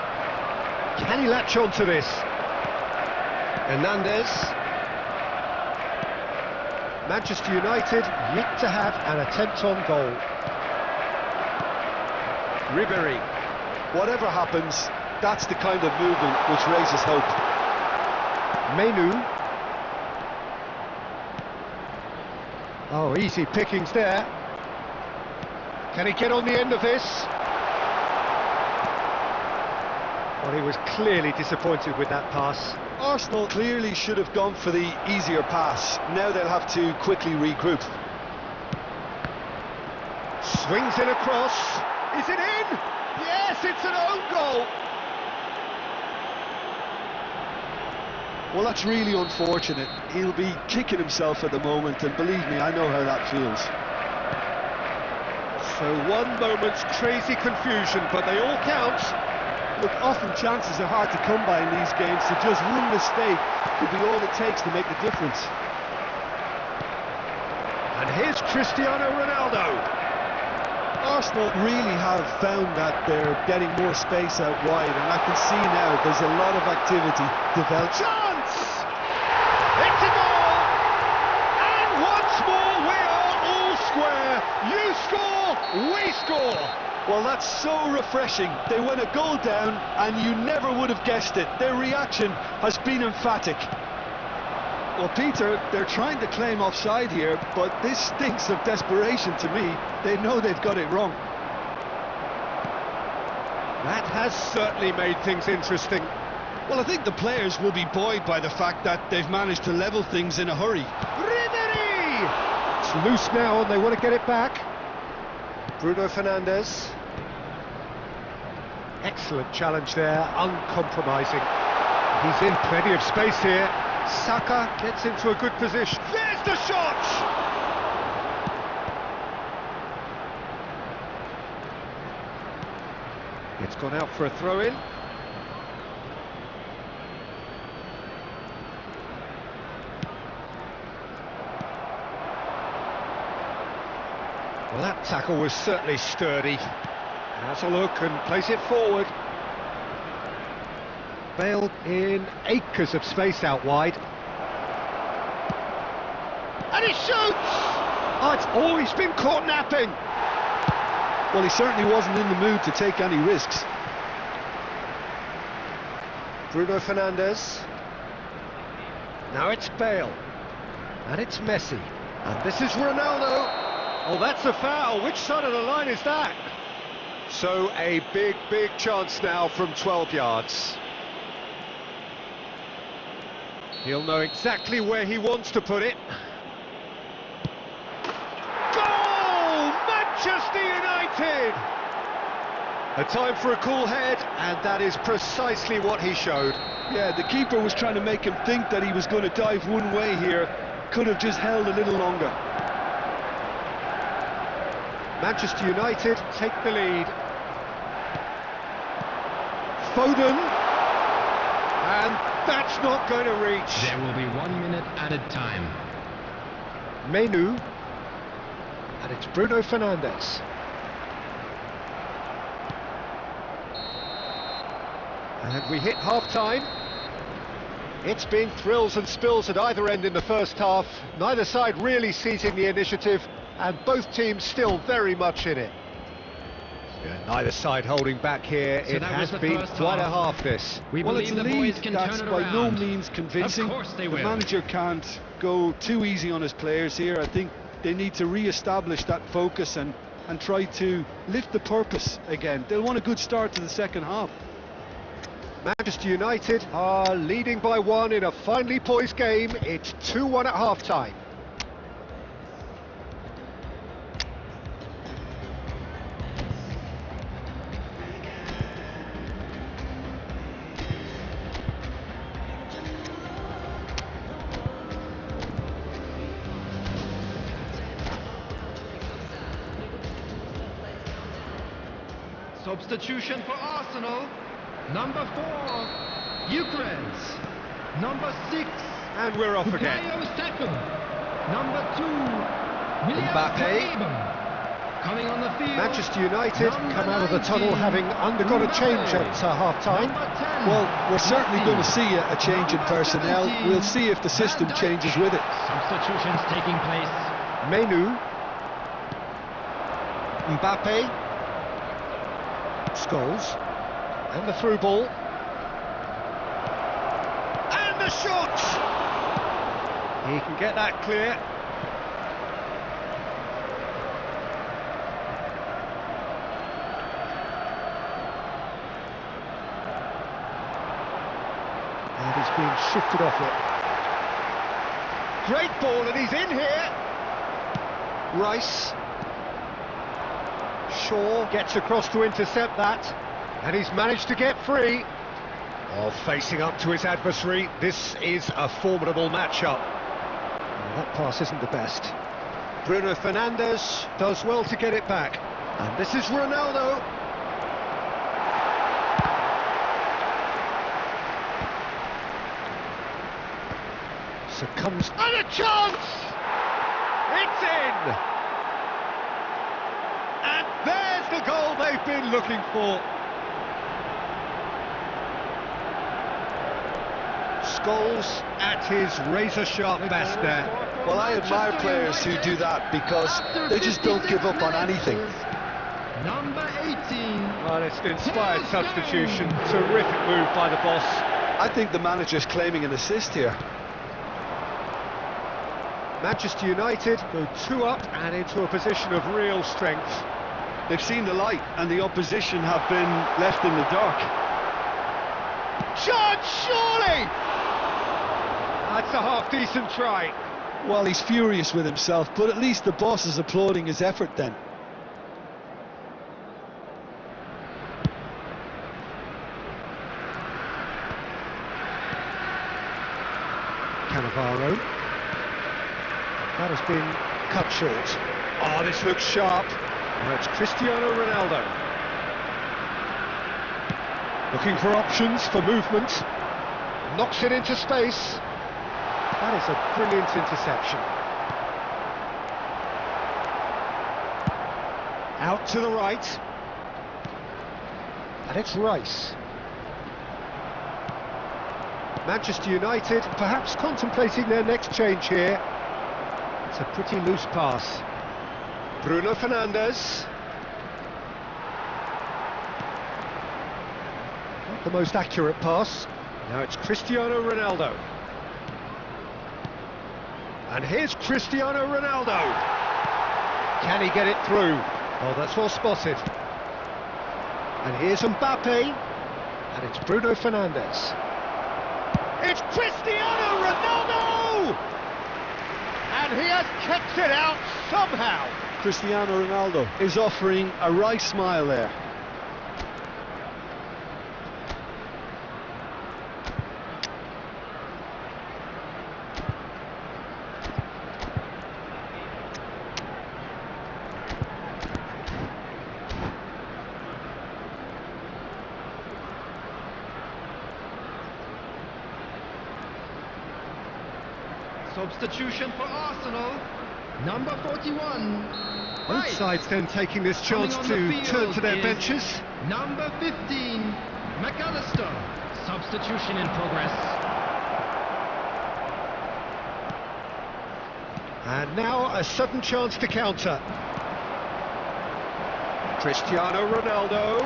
Can he latch on to this? Hernandez. Manchester United yet to have an attempt on goal. Ribery. Whatever happens, that's the kind of movement which raises hope. ManU. Oh, easy pickings there. Can he get on the end of this? Well, he was clearly disappointed with that pass. Arsenal clearly should have gone for the easier pass. Now they'll have to quickly regroup. Swings it across. Is it in? Yes, it's an own goal. Well, that's really unfortunate. He'll be kicking himself at the moment, and believe me, I know how that feels. So one moment's crazy confusion, but they all count. Look, often chances are hard to come by in these games, so just one mistake could be all it takes to make the difference. And here's Cristiano Ronaldo. Arsenal really have found that they're getting more space out wide, and I can see now there's a lot of activity developing. Chance! It's a goal! And once more we are all square. You score, we score. Well, that's so refreshing. They went a goal down and you never would have guessed it. Their reaction has been emphatic. Well, Peter, they're trying to claim offside here, but this stinks of desperation to me. They know they've got it wrong. That has certainly made things interesting. Well, I think the players will be buoyed by the fact that they've managed to level things in a hurry. Ribery! It's loose now and they want to get it back. Bruno Fernandes. Excellent challenge there, uncompromising. He's in plenty of space here. Saka gets into a good position. There's the shot! It's gone out for a throw-in. Well, that tackle was certainly sturdy. Has a look and plays it forward. Bale in acres of space out wide. And he shoots! Oh, he's been caught napping. Well, he certainly wasn't in the mood to take any risks. Bruno Fernandes. Now it's Bale. And it's Messi. And this is Ronaldo. Oh, that's a foul. Which side of the line is that? So a big, big chance now from 12 yards. He'll know exactly where he wants to put it. Goal! Manchester United! A time for a cool head, and that is precisely what he showed. Yeah, the keeper was trying to make him think that he was going to dive one way here. Could have just held a little longer. Manchester United take the lead. Foden, and that's not going to reach. There will be 1 minute added time. ManU, and it's Bruno Fernandes. And we hit half-time. It's been thrills and spills at either end in the first half. Neither side really seizing the initiative, and both teams still very much in it. Yeah, neither side holding back here. So it has been quite a half, this. We Well, believe it's a the lead boys can that's turn it by no around. means convincing. Of course they will. The manager can't go too easy on his players here. I think they need to re-establish that focus and try to lift the purpose again. They'll want a good start to the second half. Manchester United are leading by 1 in a finely poised game. It's 2-1 at half-time. Substitution for Arsenal. Number 4, Ukraine's. Number 6, And we're off again. Number 2, Mbappe. Coming on the field. Manchester United come out of the tunnel having undergone a change at half-time. Well, we're certainly going to see a change in personnel. We'll see if the system changes with it. Substitutions taking place. ManU. Mbappe. Scholes. And the through ball. And the shot! He can get that clear. And he's being shifted off it. Great ball, and he's in here. Rice. Shaw gets across to intercept that, and he's managed to get free. Oh, facing up to his adversary, this is a formidable matchup. Well, that pass isn't the best. Bruno Fernandes does well to get it back, and this is Ronaldo. Succumbs, and a chance! It's in! And there's the goal they've been looking for. Scholes at his razor-sharp best there. Well, I admire players who do that because they just don't give up on anything. Number 18. Well, it's an inspired substitution. Terrific move by the boss. I think the manager's claiming an assist here. Manchester United go 2 up and into a position of real strength. They've seen the light and the opposition have been left in the dark. Chance, surely! That's a half-decent try. Well, he's furious with himself, but at least the boss is applauding his effort then. Cannavaro. That has been cut short. Oh, this looks sharp. Now it's Cristiano Ronaldo. Looking for options for movement. Knocks it into space. That is a brilliant interception. Out to the right. And it's Rice. Manchester United perhaps contemplating their next change here. It's a pretty loose pass. Bruno Fernandes. Not the most accurate pass. Now it's Cristiano Ronaldo. And here's Cristiano Ronaldo. Can he get it through? Oh, that's well spotted. And here's Mbappe. And it's Bruno Fernandes. It's Cristiano Ronaldo! And he has kept it out somehow. Cristiano Ronaldo is offering a wry smile there. Substitution for Arsenal. Number 41. Both sides then taking this chance to turn to their benches. Number 15, McAllister. Substitution in progress. And now a sudden chance to counter. Cristiano Ronaldo.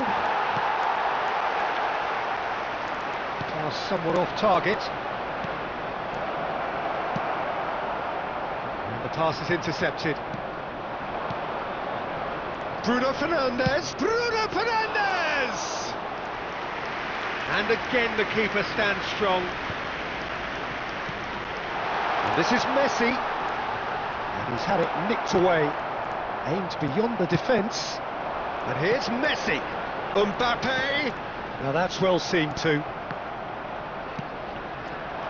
Pass somewhat off target. And the pass is intercepted. Bruno Fernandes! Bruno Fernandes! And again the keeper stands strong. And this is Messi. And he's had it nicked away. Aimed beyond the defence. And here's Messi. Mbappe. Now that's well seen too.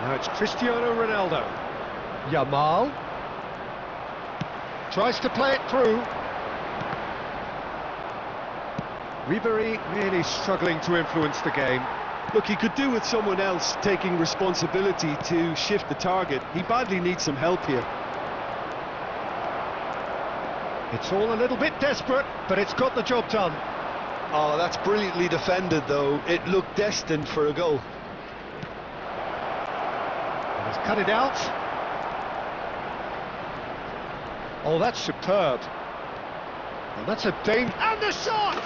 Now it's Cristiano Ronaldo. Yamal. Tries to play it through. Ribery really struggling to influence the game. Look, he could do with someone else taking responsibility to shift the target. He badly needs some help here. It's all a little bit desperate, but it's got the job done. Oh, that's brilliantly defended, though. It looked destined for a goal. And he's cut it out. Oh, that's superb. And that's a danger. And the shot!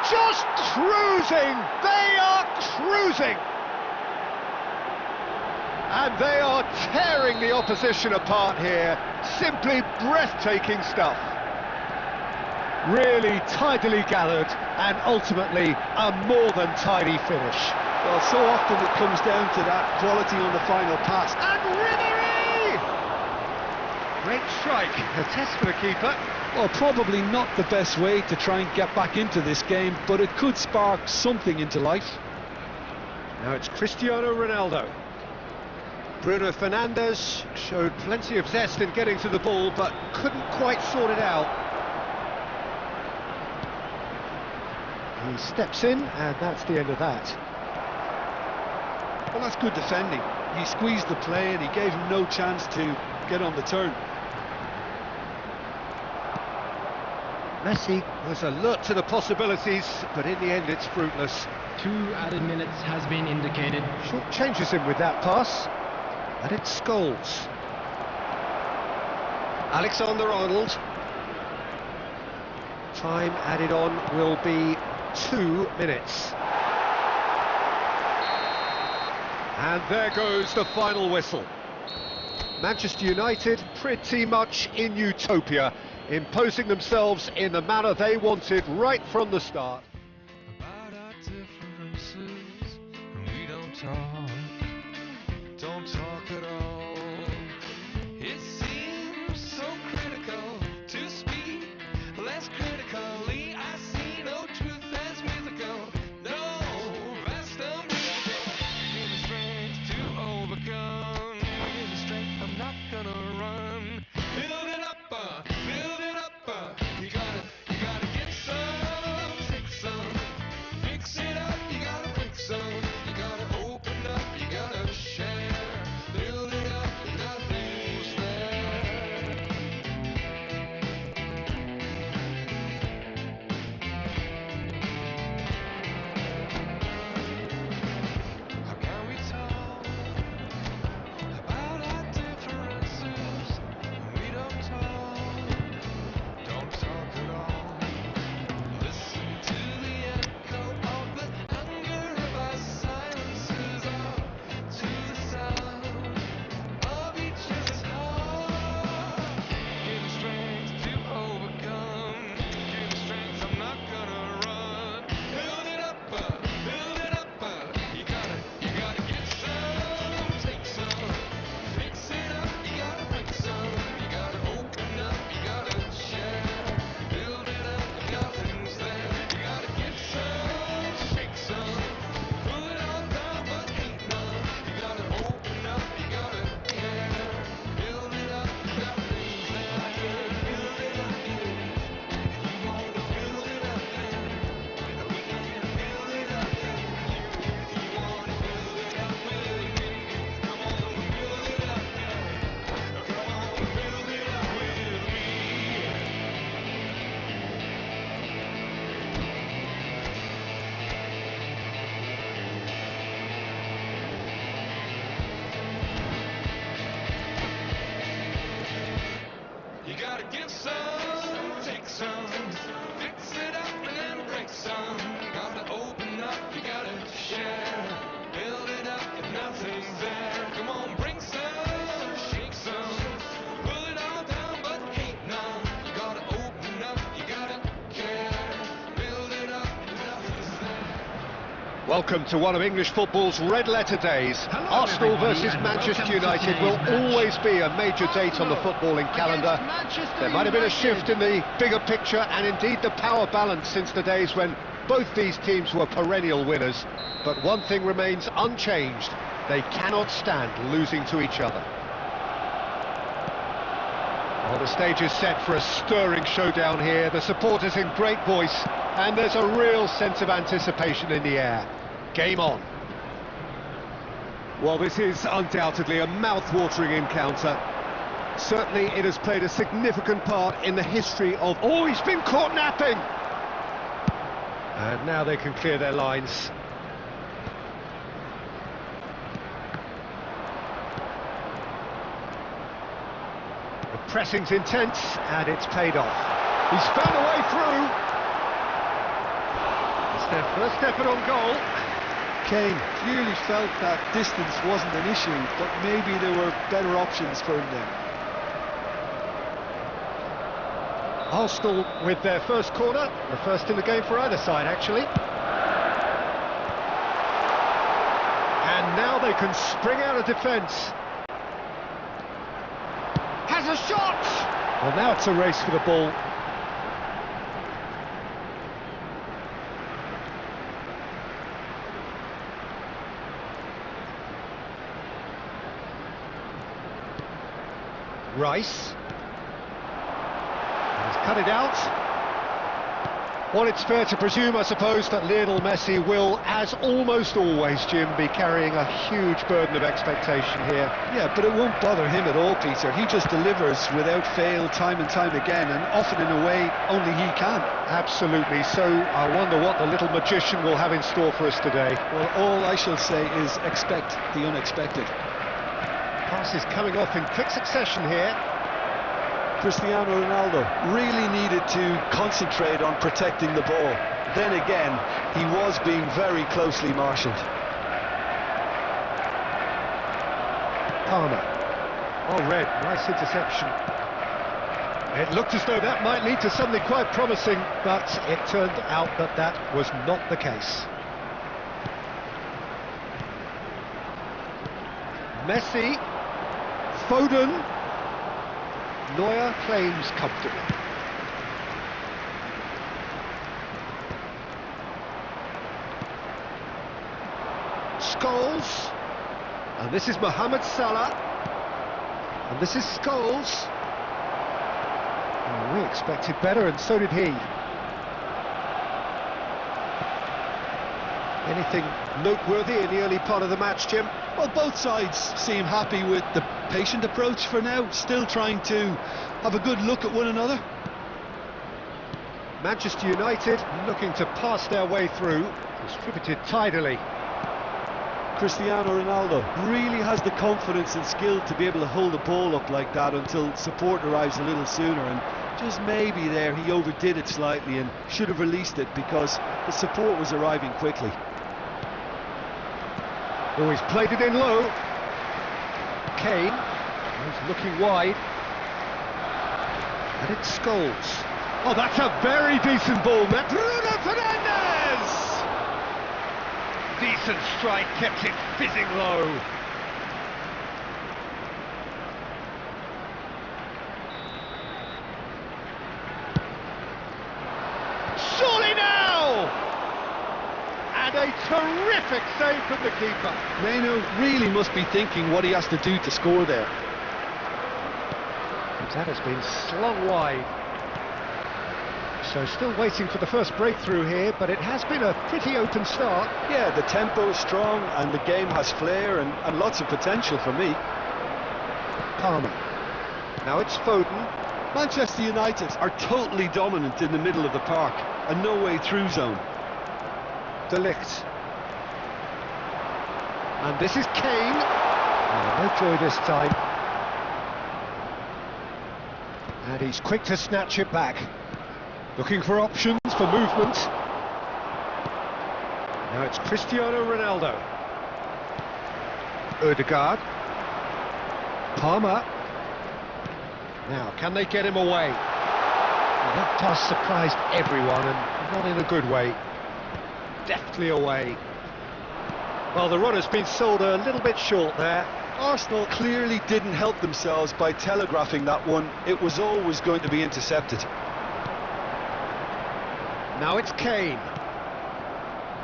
Just cruising! They are cruising! And they are tearing the opposition apart here. Simply breathtaking stuff. Really tidily gathered, and ultimately a more than tidy finish. Well, so often it comes down to that quality on the final pass. And Ribery! Great strike, a test for the keeper. Well, probably not the best way to try and get back into this game, but it could spark something into life. Now it's Cristiano Ronaldo. Bruno Fernandes showed plenty of zest in getting to the ball, but couldn't quite sort it out. He steps in, and that's the end of that. Well, that's good defending. He squeezed the play and he gave him no chance to get on the turn. Messi was alert to the possibilities, but in the end it's fruitless. 2 added minutes has been indicated. Short changes him with that pass, and it's Scholes. Alexander-Arnold. Time added on will be 2 minutes. And there goes the final whistle. Manchester United pretty much in utopia, imposing themselves in the manner they wanted right from the start. About our differences, we don't talk at all. It seems so critical to speak less critically. I see no truth as mythical. No, vast unbeatable. Give me strength to overcome. Give me strength, I'm not gonna run. Build it up. You gotta get some, take some, fix it up. You gotta break some, you gotta open up. Welcome to one of English football's red-letter days. Hello, Arsenal everybody, versus and Manchester welcome to United will today's match. always be a major date on the footballing calendar. There might have been a shift in the bigger picture and indeed the power balance since the days when both these teams were perennial winners. But one thing remains unchanged: they cannot stand losing to each other. Well, the stage is set for a stirring showdown here. The supporters in great voice, and there's a real sense of anticipation in the air. Game on. Well, this is undoubtedly a mouth-watering encounter. Certainly it has played a significant part in the history of... Oh, he's been caught napping! And now they can clear their lines. The pressing's intense, and it's paid off. He's found a way through. It's their first effort on goal. Kane clearly felt that distance wasn't an issue, but maybe there were better options for him there. Arsenal with their first corner, the first in the game for either side, actually. And now they can spring out of defence. Has a shot! Well, now it's a race for the ball. Rice. He's cut it out. Well, it's fair to presume, I suppose, that Lionel Messi will, as almost always, Jim, be carrying a huge burden of expectation here. Yeah, but it won't bother him at all, Peter. He just delivers without fail time and time again, and often in a way only he can. Absolutely. So I wonder what the little magician will have in store for us today. Well, all I shall say is expect the unexpected. Passes coming off in quick succession here. Cristiano Ronaldo really needed to concentrate on protecting the ball. Then again, he was being very closely marshalled. Palmer. Oh, red. Nice interception. It looked as though that might lead to something quite promising, but it turned out that that was not the case. Messi. Foden. Neuer claims comfortably. Scholes. And this is Mohamed Salah. And this is Scholes. Oh, we expected better, and so did he. Anything noteworthy in the early part of the match, Jim? Well, both sides seem happy with the patient approach for now, still trying to have a good look at one another. Manchester United looking to pass their way through, distributed tidily. Cristiano Ronaldo really has the confidence and skill to be able to hold the ball up like that until support arrives a little sooner, and just maybe there he overdid it slightly and should have released it because the support was arriving quickly. Oh, he's played it in low. Kane, he's looking wide. And it's Scholes. Oh, that's a very decent ball, man. Bruno Fernandes! Decent strike, kept it fizzing low. Surely now! And a terrific save from the keeper. Manu really must be thinking what he has to do to score there. That has been slung wide. So still waiting for the first breakthrough here, but it has been a pretty open start. Yeah, the tempo is strong and the game has flair and lots of potential for me. Palmer. Now it's Foden. Manchester United are totally dominant in the middle of the park, a no-way through zone. De Ligt. And this is Kane. Oh, no joy this time. And he's quick to snatch it back. Looking for options for movement. Now it's Cristiano Ronaldo. Ødegaard. Palmer. Now, can they get him away? Well, that pass surprised everyone, and not in a good way. Deftly away. Well, the run has been sold a little bit short there. Arsenal clearly didn't help themselves by telegraphing that one. It was always going to be intercepted. Now it's Kane.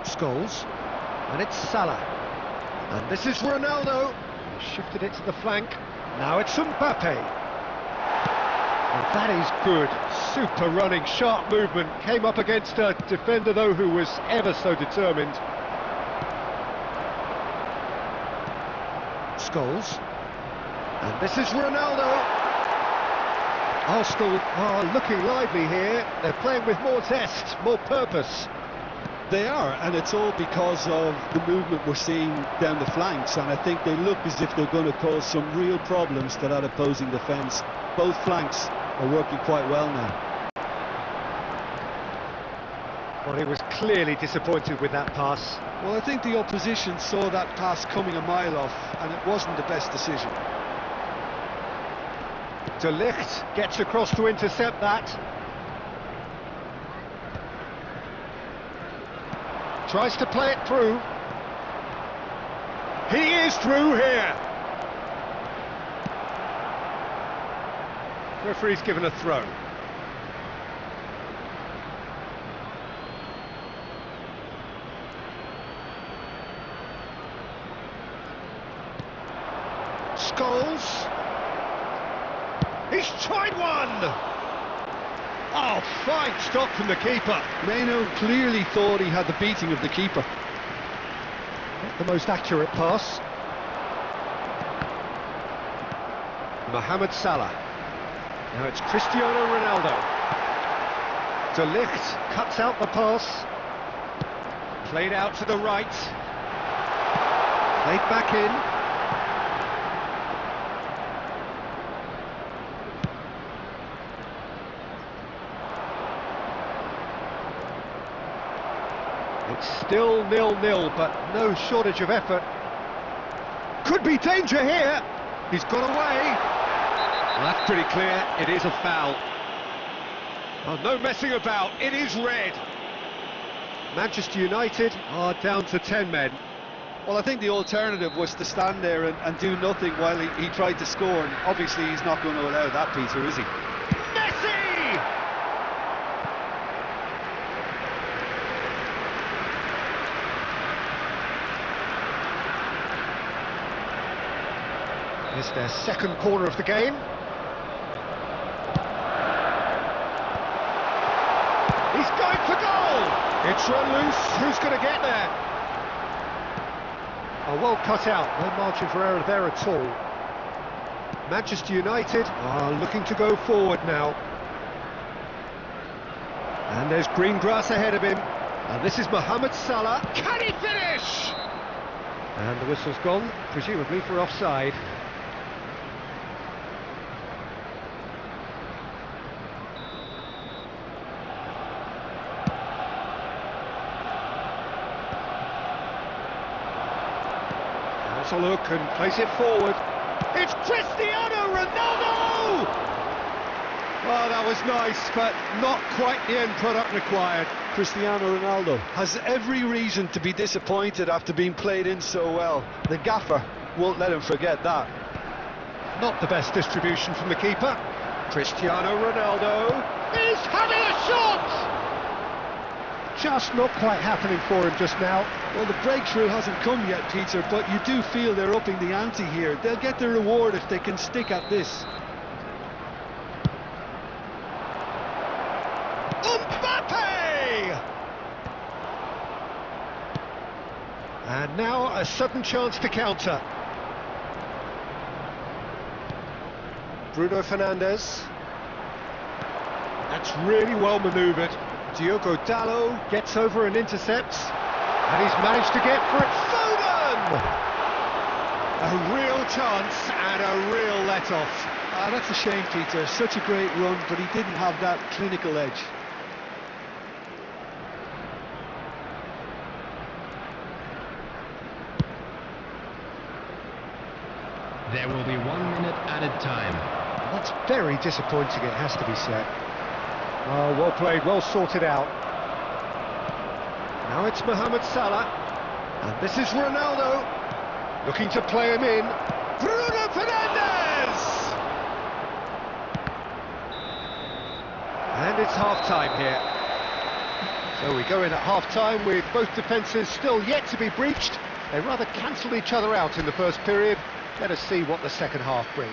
Scholes. And it's Salah. And this is Ronaldo. He shifted it to the flank. Now it's Mbappe. And that is good. Super running, sharp movement. Came up against a defender, though, who was ever so determined. Scholes. And this is Ronaldo. Arsenal are looking lively here. They're playing with more zest, more purpose. They are, and it's all because of the movement we're seeing down the flanks, and I think they look as if they're going to cause some real problems to that opposing defence. Both flanks are working quite well now. Well, he was clearly disappointed with that pass. Well, I think the opposition saw that pass coming a mile off, and it wasn't the best decision. De Ligt gets across to intercept that. Tries to play it through. He is through here. Referee's given a throw. Scholes. He's tried one! Oh, fine stop from the keeper. ManU clearly thought he had the beating of the keeper. Not the most accurate pass. Mohamed Salah. Now it's Cristiano Ronaldo. De Ligt cuts out the pass. Played out to the right. Played back in. It's still 0-0, but no shortage of effort. Could be danger here. He's got away. Well, that's pretty clear. It is a foul. Oh, no messing about. It is red. Manchester United are down to 10 men. Well, I think the alternative was to stand there and do nothing while he tried to score, and obviously he's not going to allow that, Peter, is he? Messi! It's their second corner of the game. He's going for goal! It's run loose. Who's going to get there? Oh, well cut out. No margin for error there at all. Manchester United are looking to go forward now. And there's green grass ahead of him. And this is Mohamed Salah. Can he finish? And the whistle's gone, presumably for offside. A look and place it forward. It's Cristiano Ronaldo! Well, that was nice, but not quite the end product required. Cristiano Ronaldo has every reason to be disappointed after being played in so well. The gaffer won't let him forget that. Not the best distribution from the keeper. Cristiano Ronaldo is having a shot! Just not quite happening for him just now. Well, the breakthrough hasn't come yet, Peter, but you do feel they're upping the ante here. They'll get their reward if they can stick at this. Mbappe! And now a sudden chance to counter. Bruno Fernandes. That's really well manoeuvred. Diogo Dalot gets over and intercepts, and he's managed to get for it. Foden! A real chance and a real let-off. Ah, that's a shame, Peter. Such a great run, but he didn't have that clinical edge. There will be 1 minute added time. That's very disappointing, it has to be said. Oh, well played, well sorted out. Now it's Mohamed Salah. And this is Ronaldo, looking to play him in. Bruno Fernandes! And it's half-time here. So we go in at half-time with both defences still yet to be breached. They rather cancelled each other out in the first period. Let us see what the second half brings.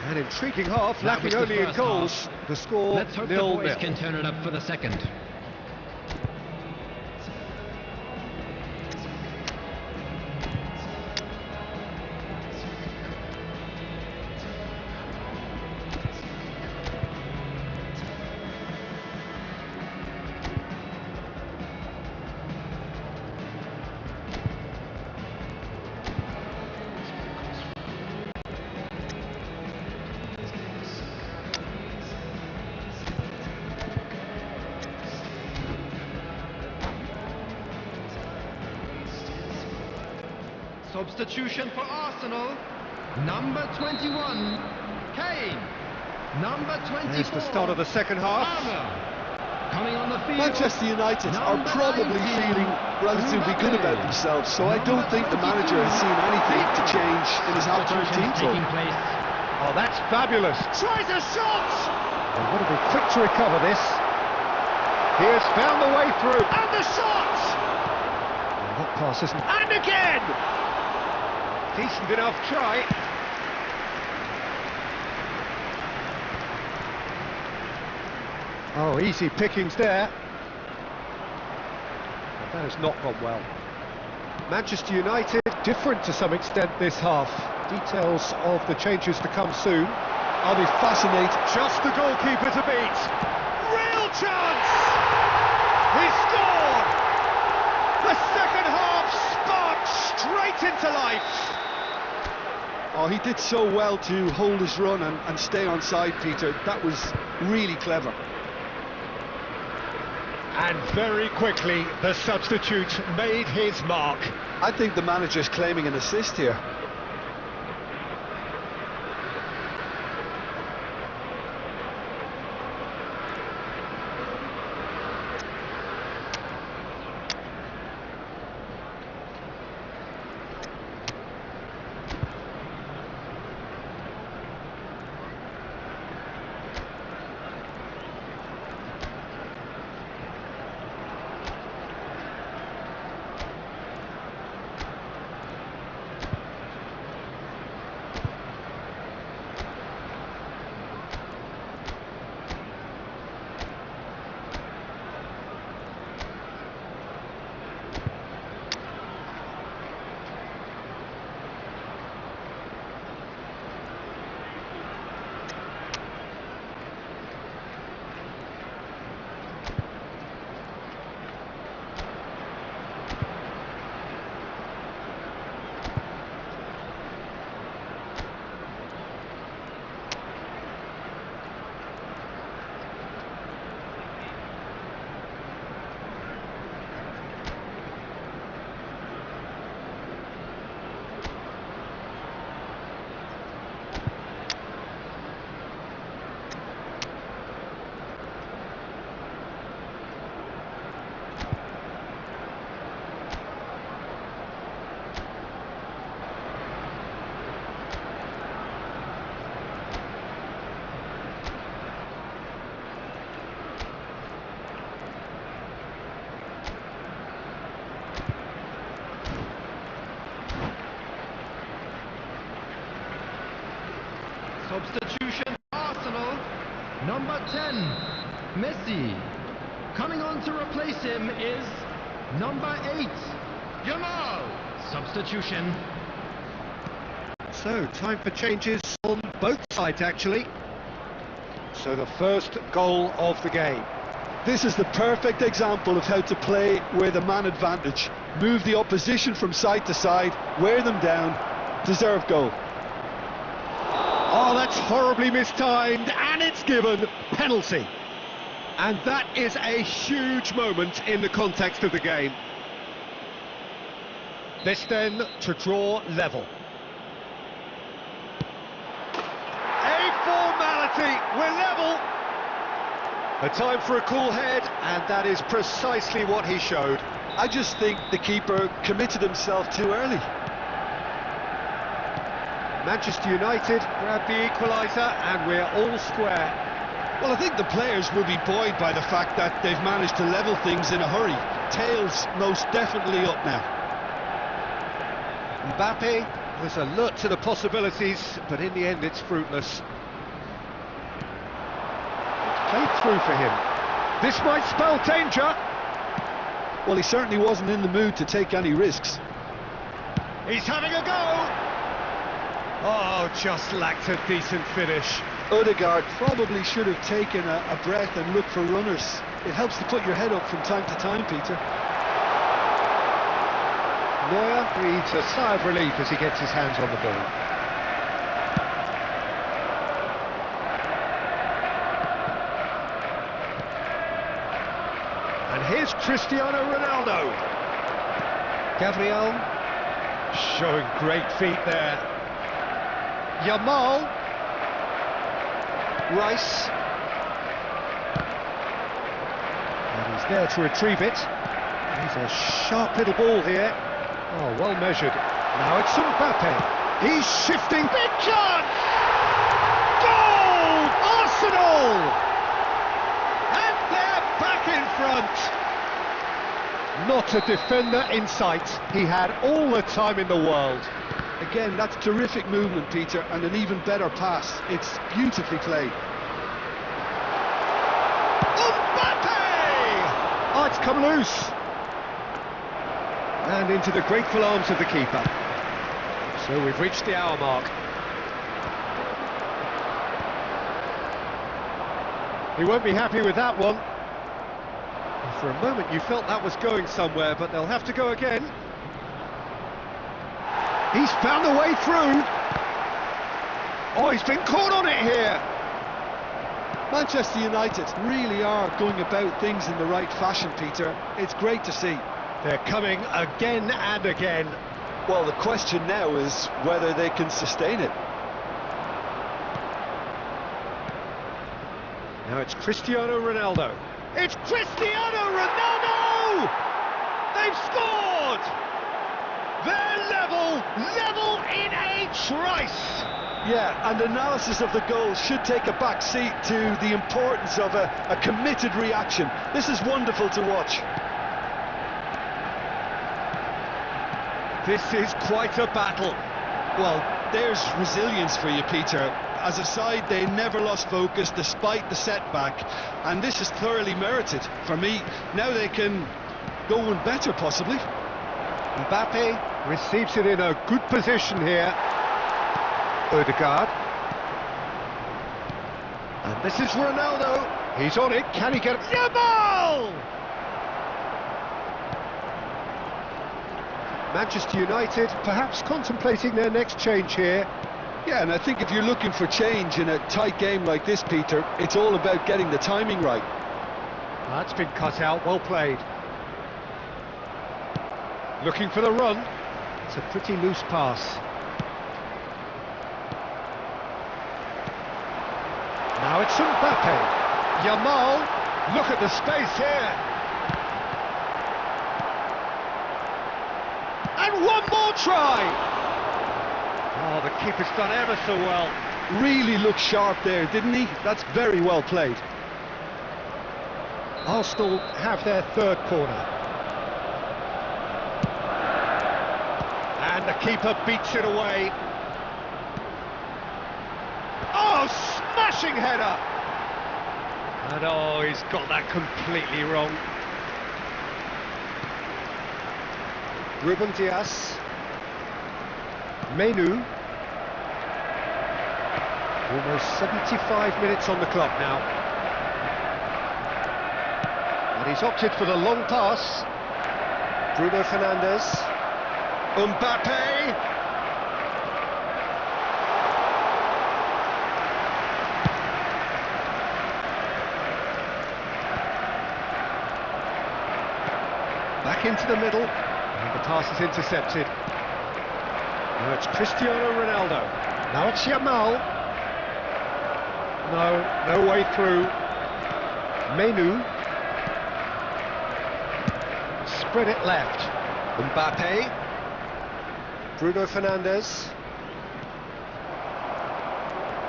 An intriguing half, lacking only in goals. The score 0-0. Let's hope the boys can turn it up for the second. Substitution for Arsenal, number 21, Kane, number 24. There's the start of the second half. Coming on the field. Manchester United are probably feeling relatively good about themselves, so I don't think the manager has seen anything to change in his half-time team talk. Oh, that's fabulous. Tries a shot! They've got to be quick to recover this. He has found the way through. And the shot! Oh, that pass isn't... And again! Decent enough try. Oh, easy pickings there. But that has not gone well. Manchester United different to some extent this half. Details of the changes to come soon. I'll be fascinated. Just the goalkeeper to beat. Real chance! He scored! The second half sparked straight into life. Oh, he did so well to hold his run and stay on side, Peter. That was really clever. And very quickly, the substitute made his mark. I think the manager's claiming an assist here. Substitution Arsenal, number 10, Messi. Coming on to replace him is number 8, Yamal. Substitution. So, time for changes on both sides, actually. So, the first goal of the game. This is the perfect example of how to play with a man advantage. Move the opposition from side to side, wear them down, deserve goal. Oh, that's horribly mistimed, and it's given penalty. And that is a huge moment in the context of the game. This then to draw level. A formality, we're level. A time for a cool head, and that is precisely what he showed. I just think the keeper committed himself too early. Manchester United grab the equaliser and we're all square. Well, I think the players will be buoyed by the fact that they've managed to level things in a hurry. Tails most definitely up now. Mbappe was alert to the possibilities, but in the end it's fruitless. It's played through for him. This might spell danger. Well, he certainly wasn't in the mood to take any risks. He's having a go. Oh, just lacked a decent finish. Odegaard probably should have taken a breath and looked for runners. It helps to put your head up from time to time, Peter. Neuer breathes a sigh of relief as he gets his hands on the ball. And here's Cristiano Ronaldo. Gabriel showing great feet there. Yamal. Rice. And he's there to retrieve it. He's a sharp little ball here. Oh, well measured. Now it's Mbappe. He's shifting. Big chance! Goal! Arsenal! And they're back in front. Not a defender in sight. He had all the time in the world. Again, that's terrific movement, Peter, and an even better pass. It's beautifully played. Mbappe! Oh, it's come loose. And into the grateful arms of the keeper. So we've reached the hour mark. He won't be happy with that one. For a moment you felt that was going somewhere, but they'll have to go again. He's found a way through. Oh, he's been caught on it here. Manchester United really are going about things in the right fashion, Peter. It's great to see. They're coming again and again. Well, the question now is whether they can sustain it. Now it's Cristiano Ronaldo. It's Cristiano Ronaldo! They've scored! They're level in a trice! Yeah, and analysis of the goal should take a back seat to the importance of a committed reaction. This is wonderful to watch. This is quite a battle. Well, there's resilience for you, Peter. As a side, they never lost focus despite the setback, and this is thoroughly merited. For me, now they can go one better, possibly. Mbappe receives it in a good position here. Odegaard. And this is Ronaldo. He's on it. Can he get it? Yamal! Manchester United perhaps contemplating their next change here. Yeah, and I think if you're looking for change in a tight game like this, Peter, it's all about getting the timing right. That's been cut out, well played. Looking for the run. It's a pretty loose pass. Now it's Mbappe. Yamal, look at the space here. And one more try. Oh, the keeper's done ever so well. Really looked sharp there, didn't he? That's very well played. Arsenal have their third corner. And the keeper beats it away. Oh, smashing header! And oh, he's got that completely wrong. Ruben Dias. ManU. Almost 75 minutes on the clock now. And he's opted for the long pass. Bruno Fernandes. Mbappe. Back into the middle. And the pass is intercepted. Now it's Cristiano Ronaldo. Now it's Yamal. No way through. ManU. spread it left. Mbappe. Bruno Fernandes.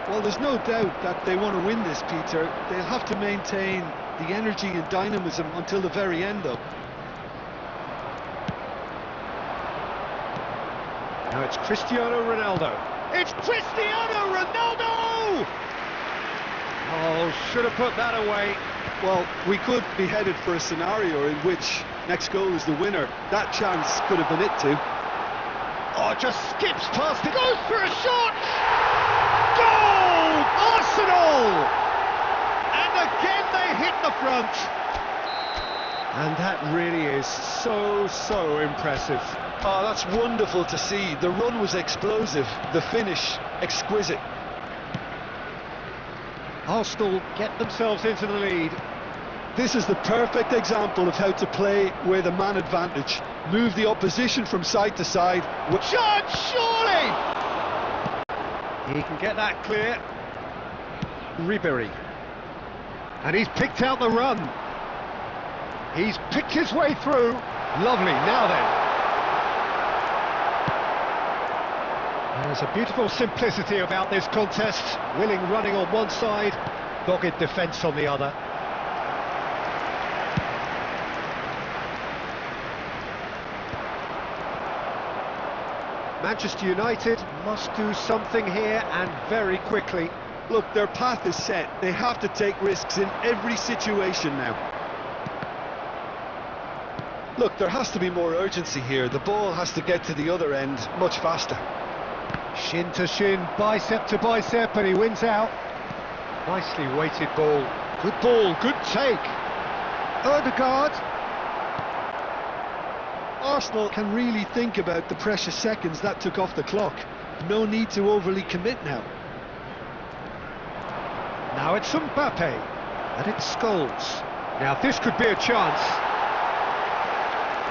Well, there's no doubt that they want to win this, Peter. They'll have to maintain the energy and dynamism until the very end, though. Now it's Cristiano Ronaldo. It's Cristiano Ronaldo! Oh, should have put that away. Well, we could be headed for a scenario in which next goal is the winner. That chance could have been it too. Oh, just skips past it, goes for a shot! Goal! Arsenal! And again they hit the front. And that really is so impressive. Oh, that's wonderful to see. The run was explosive, the finish exquisite. Arsenal get themselves into the lead. This is the perfect example of how to play with a man advantage. Move the opposition from side to side. Shot, surely! He can get that clear. Ribery. And he's picked out the run. He's picked his way through. Lovely, now then. There's a beautiful simplicity about this contest. Willing running on one side, dogged defence on the other. Manchester United must do something here, and very quickly. Look, their path is set. They have to take risks in every situation now. Look, there has to be more urgency here. The ball has to get to the other end much faster. Shin to shin, bicep to bicep, and he wins out. Nicely weighted ball. Good good take. Odegaard. Arsenal can really think about the precious seconds that took off the clock. No need to overly commit now. Now it's Mbappe, and it's Scholes. Now this could be a chance.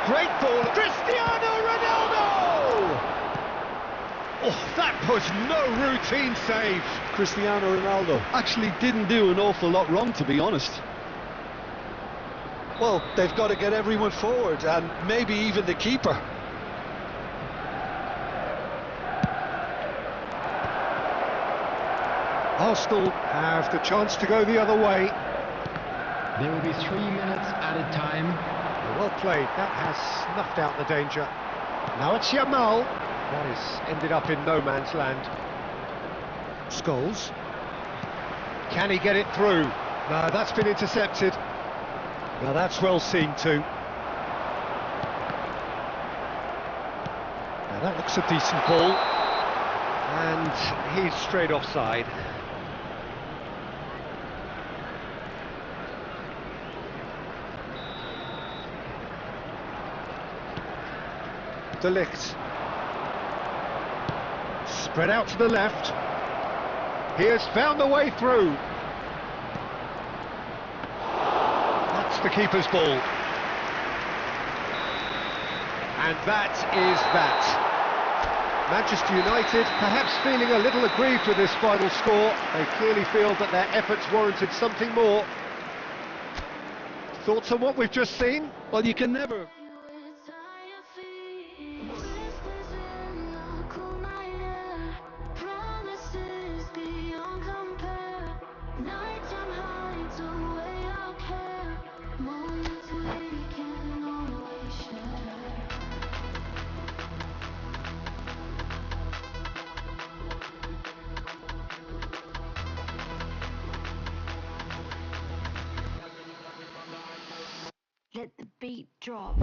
Great ball, Cristiano Ronaldo! Oh, that was no routine save. Cristiano Ronaldo actually didn't do an awful lot wrong, to be honest. Well, they've got to get everyone forward, and maybe even the keeper. Arsenal have the chance to go the other way. There will be 3 minutes added time. Well played, that has snuffed out the danger. Now it's Yamal. That has ended up in no man's land. Scholes. Can he get it through? No, that's been intercepted. Now that's well seen too. Now that looks a decent ball. And he's straight offside. De Ligt. Spread out to the left. He has found the way through. That's the keeper's ball. And that is that. Manchester United perhaps feeling a little aggrieved with this final score. They clearly feel that their efforts warranted something more. Thoughts on what we've just seen? Well, you can never... Let the beat drop.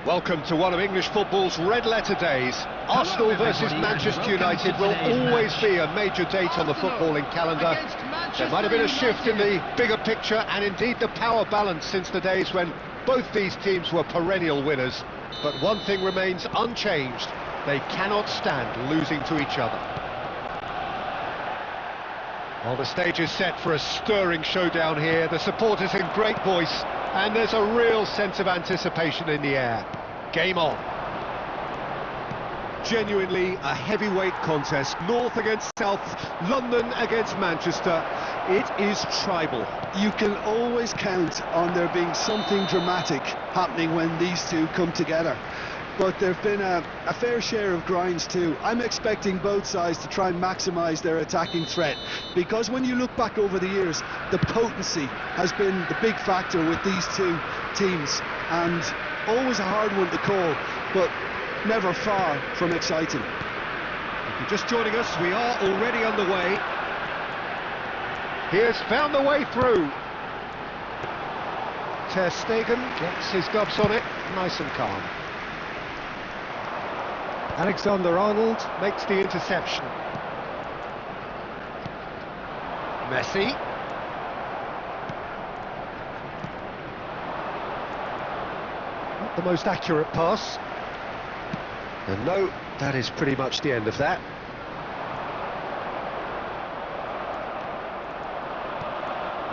Welcome to one of English football's red-letter days. Arsenal versus Manchester United will always be a major date on the footballing calendar. There might have been a shift in the bigger picture and indeed the power balance since the days when both these teams were perennial winners. But one thing remains unchanged: they cannot stand losing to each other. Well, the stage is set for a stirring showdown here. The supporters in great voice, and there's a real sense of anticipation in the air. Game on. Genuinely a heavyweight contest. North against South, London against Manchester. It is tribal. You can always count on there being something dramatic happening when these two come together. But there have been a fair share of grinds too. I'm expecting both sides to try and maximise their attacking threat, because when you look back over the years, the potency has been the big factor with these two teams, and always a hard one to call, but never far from exciting. If you're just joining us, we are already underway. He has found the way through. Ter Stegen gets his gloves on it, nice and calm. Alexander-Arnold makes the interception. Messi. Not the most accurate pass. And no, that is pretty much the end of that.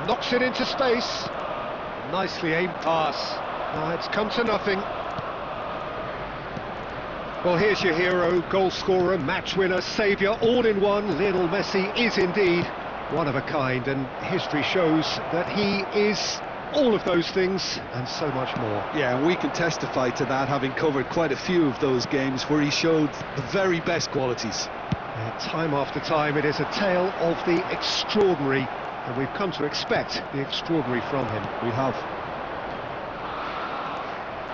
Knocks it into space. Nicely aimed pass. It's come to nothing. Well, here's your hero, goal scorer, match winner, saviour, all in one. Lionel Messi is indeed one of a kind, and history shows that he is all of those things and so much more. Yeah, and we can testify to that, having covered quite a few of those games where he showed the very best qualities. Time after time, it is a tale of the extraordinary, and we've come to expect the extraordinary from him. We have.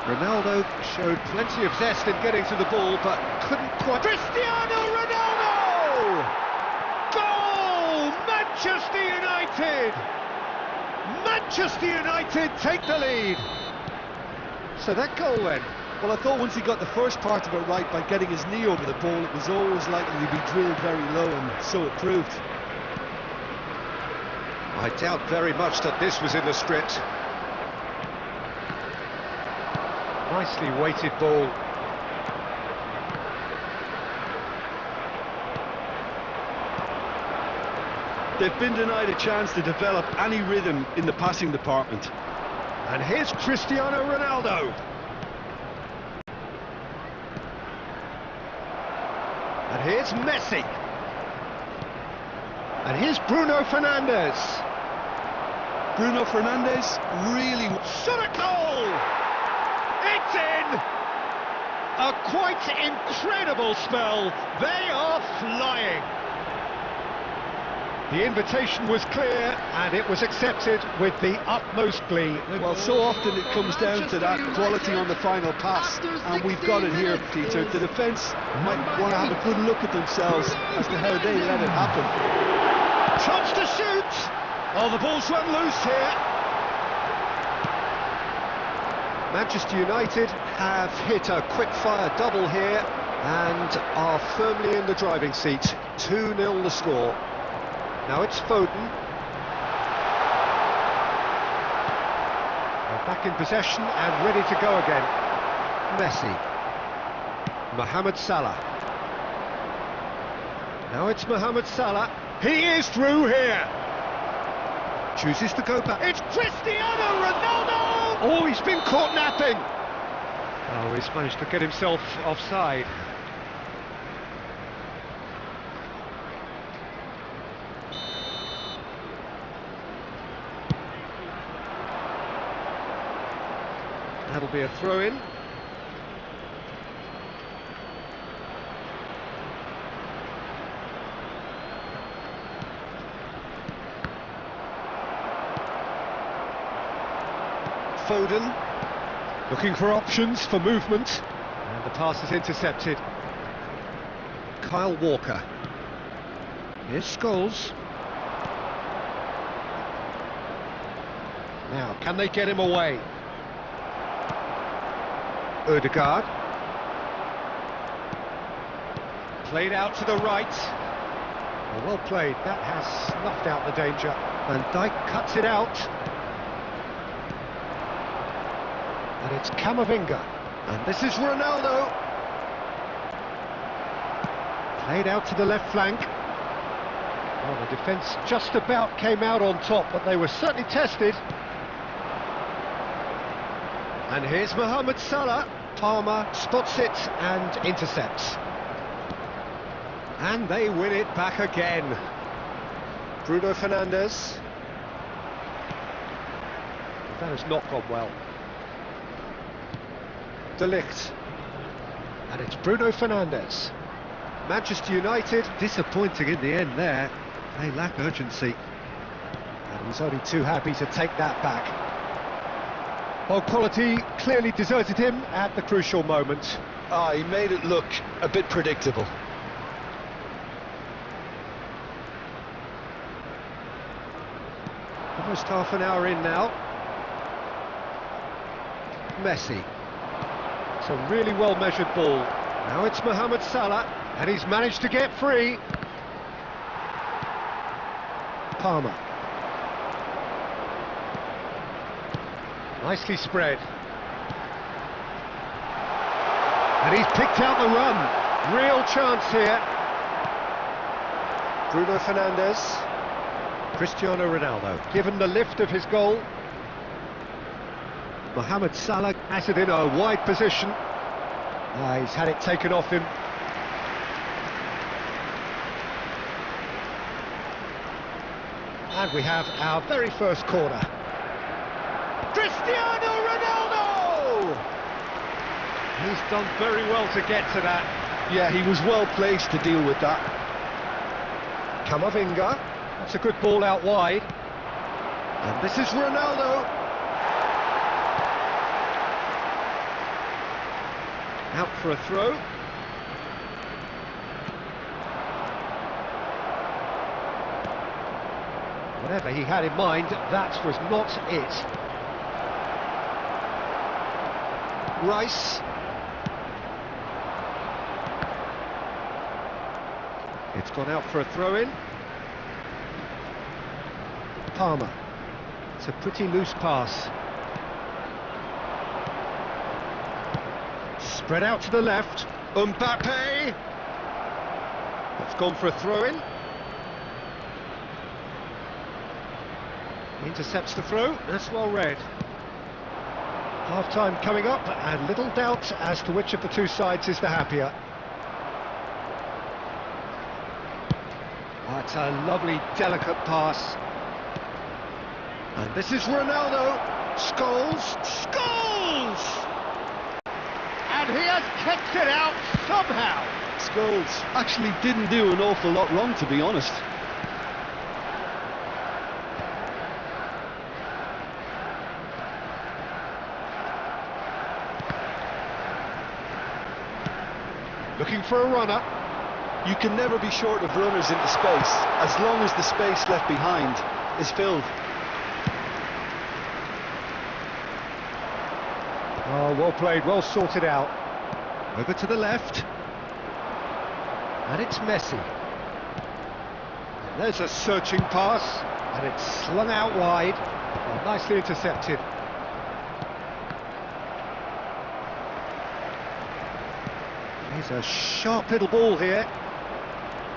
Ronaldo showed plenty of zest in getting to the ball, but couldn't quite... Cristiano Ronaldo! Goal! Manchester United! Manchester United take the lead. So that goal then? Well, I thought once he got the first part of it right by getting his knee over the ball, it was always likely to be drilled very low, and so it proved. I doubt very much that this was in the script. Nicely weighted ball. They've been denied a chance to develop any rhythm in the passing department. And here's Cristiano Ronaldo. And here's Messi. And here's Bruno Fernandes. Bruno Fernandes really... Shot a goal! It's in! A quite incredible spell. They are flying. The invitation was clear and it was accepted with the utmost glee. Well, so often it comes down to that quality on the final pass, and we've got it here, Peter. The defence might want to have a good look at themselves as to how they let it happen. Chance to shoot! Oh, the ball's run loose here. Manchester United have hit a quick-fire double here and are firmly in the driving seat. 2-0 the score. Now it's Foden. They're back in possession and ready to go again. Messi. Mohamed Salah. Now it's Mohamed Salah. He is through here. Chooses to go back. It's Cristiano Ronaldo! Oh, he's been caught napping. Oh, he's managed to get himself offside. That'll be a throw-in. Foden, looking for options for movement, and the pass is intercepted. Kyle Walker. Here's Scholes. Now, can they get him away? Ødegaard. Played out to the right. Well played, that has snuffed out the danger. Van Dijk cuts it out. And it's Camavinga. And this is Ronaldo. Played out to the left flank. Well, the defence just about came out on top, but they were certainly tested. And here's Mohamed Salah. Palmer spots it and intercepts. And they win it back again. Bruno Fernandes. That has not gone well. De Ligt. And it's Bruno Fernandes. Manchester United disappointing in the end there. They lack urgency. And he's only too happy to take that back. Well, quality clearly deserted him at the crucial moment. He made it look a bit predictable. Almost half an hour in now. Messi. It's a really well-measured ball. Now it's Mohamed Salah, and he's managed to get free. Palmer. Nicely spread. And he's picked out the run. Real chance here. Bruno Fernandes. Cristiano Ronaldo, given the lift of his goal. Mohamed Salah has it in a wide position. He's had it taken off him. And we have our very first corner. Cristiano Ronaldo! He's done very well to get to that. Yeah, he was well placed to deal with that. Camavinga. That's a good ball out wide. And this is Ronaldo. Out for a throw. Whatever he had in mind, that was not it. Rice. It's gone out for a throw-in. Palmer. It's a pretty loose pass. Spread out to the left. Mbappe. It's gone for a throw-in. Intercepts the throw. That's well read. Half-time coming up, and little doubt as to which of the two sides is the happier. That's a lovely, delicate pass. And this is Ronaldo. Scholes. Scholes! And he has kept it out somehow. Scholes actually didn't do an awful lot wrong, to be honest. Looking for a runner. You can never be short of runners into space, as long as the space left behind is filled. Oh, well played, well sorted out. Over to the left. And it's Messi. And there's a searching pass, and it's slung out wide. Oh, nicely intercepted. Here's a sharp little ball here.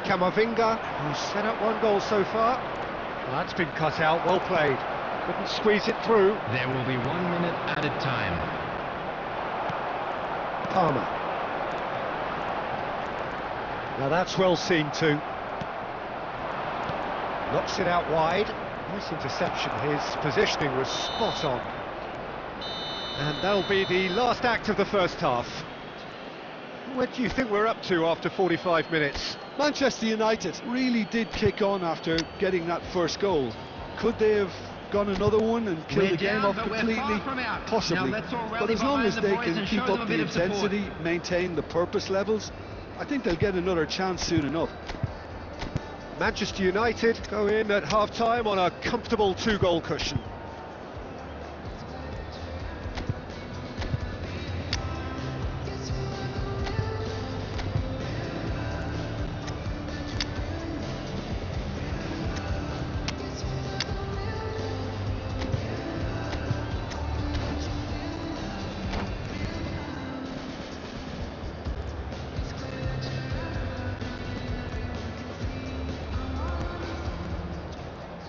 Camavinga, who's set up one goal so far. Well, that's been cut out, well played. Couldn't squeeze it through. There will be 1 minute added time. Palmer. Now that's well seen too. Knocks it out wide. Nice interception. His positioning was spot on. And that'll be the last act of the first half. What do you think we're up to after 45 minutes? Manchester United really did kick on after getting that first goal. Could they have gone another one and killed the game off completely? Possibly. But as long as they can keep up the intensity, maintain the purpose levels, I think they'll get another chance soon enough. Manchester United go in at half-time on a comfortable 2-goal cushion.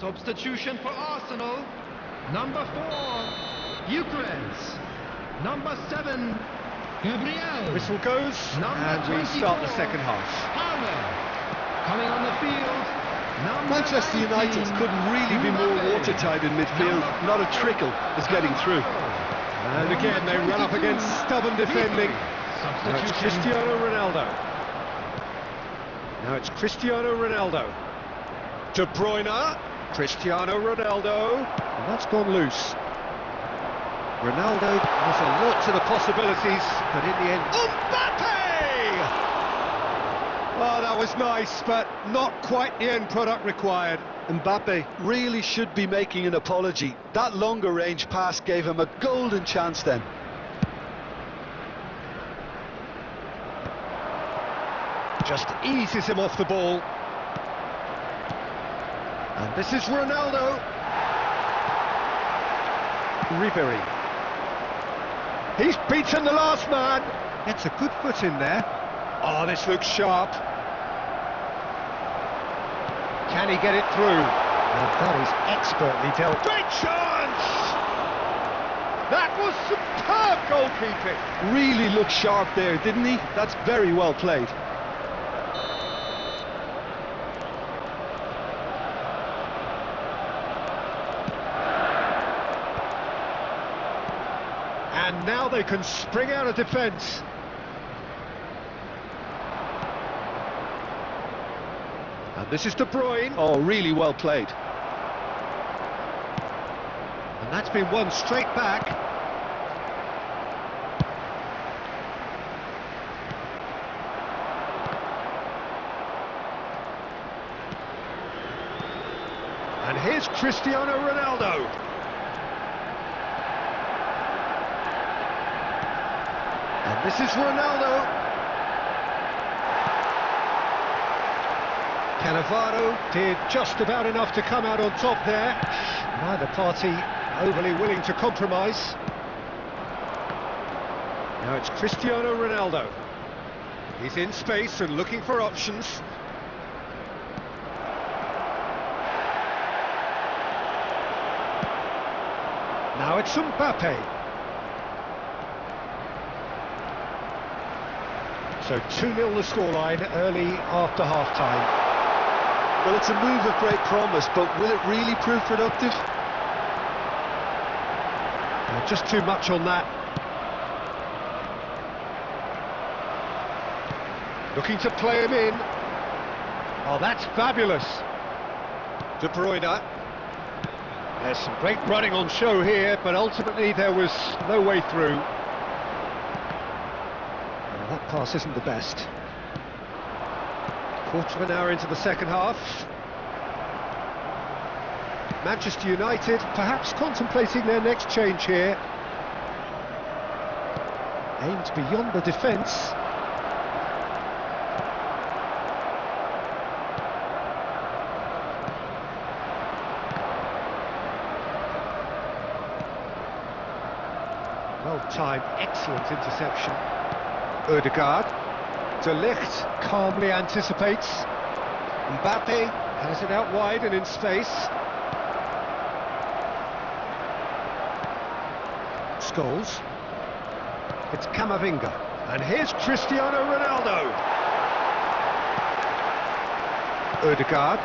Substitution for Arsenal. Number 4, Eucharist. Number 7, Gabriel. Whistle goes, and we start the second half. Coming on the field. Manchester United couldn't really be more watertight in midfield. Not a trickle is getting through. And again, they run up against stubborn defending. Now it's Cristiano Ronaldo. Now it's Cristiano Ronaldo. De Bruyne. Cristiano Ronaldo. And that's gone loose. Ronaldo has a lot to the possibilities, but in the end... Mbappe! Oh, that was nice, but not quite the end product required. Mbappe really should be making an apology. That longer range pass gave him a golden chance then. Just eases him off the ball. And this is Ronaldo. Ribery. He's beaten the last man. Gets a good foot in there. Oh, this looks sharp. Can he get it through? And that is expertly dealt. Great chance! That was superb goalkeeping. Really looked sharp there, didn't he? That's very well played. And now they can spring out of defence. And this is De Bruyne. Oh, really well played. And that's been won straight back. And here's Cristiano Ronaldo. And this is Ronaldo. Cannavaro did just about enough to come out on top there. Neither party overly willing to compromise. Now it's Cristiano Ronaldo. He's in space and looking for options. Now it's Mbappe. So 2-0 the scoreline early after half-time. Well, it's a move of great promise, but will it really prove productive? Just too much on that. Looking to play him in. Oh, that's fabulous. De Bruyne. There's some great running on show here, but ultimately there was no way through. Well, that pass isn't the best. Quarter of an hour into the second half. Manchester United perhaps contemplating their next change here. Aimed beyond the defence. Well-timed, excellent interception. Odegaard. De Ligt calmly anticipates. Mbappe has it out wide and in space. Scholes. It's Camavinga. And here's Cristiano Ronaldo. Odegaard.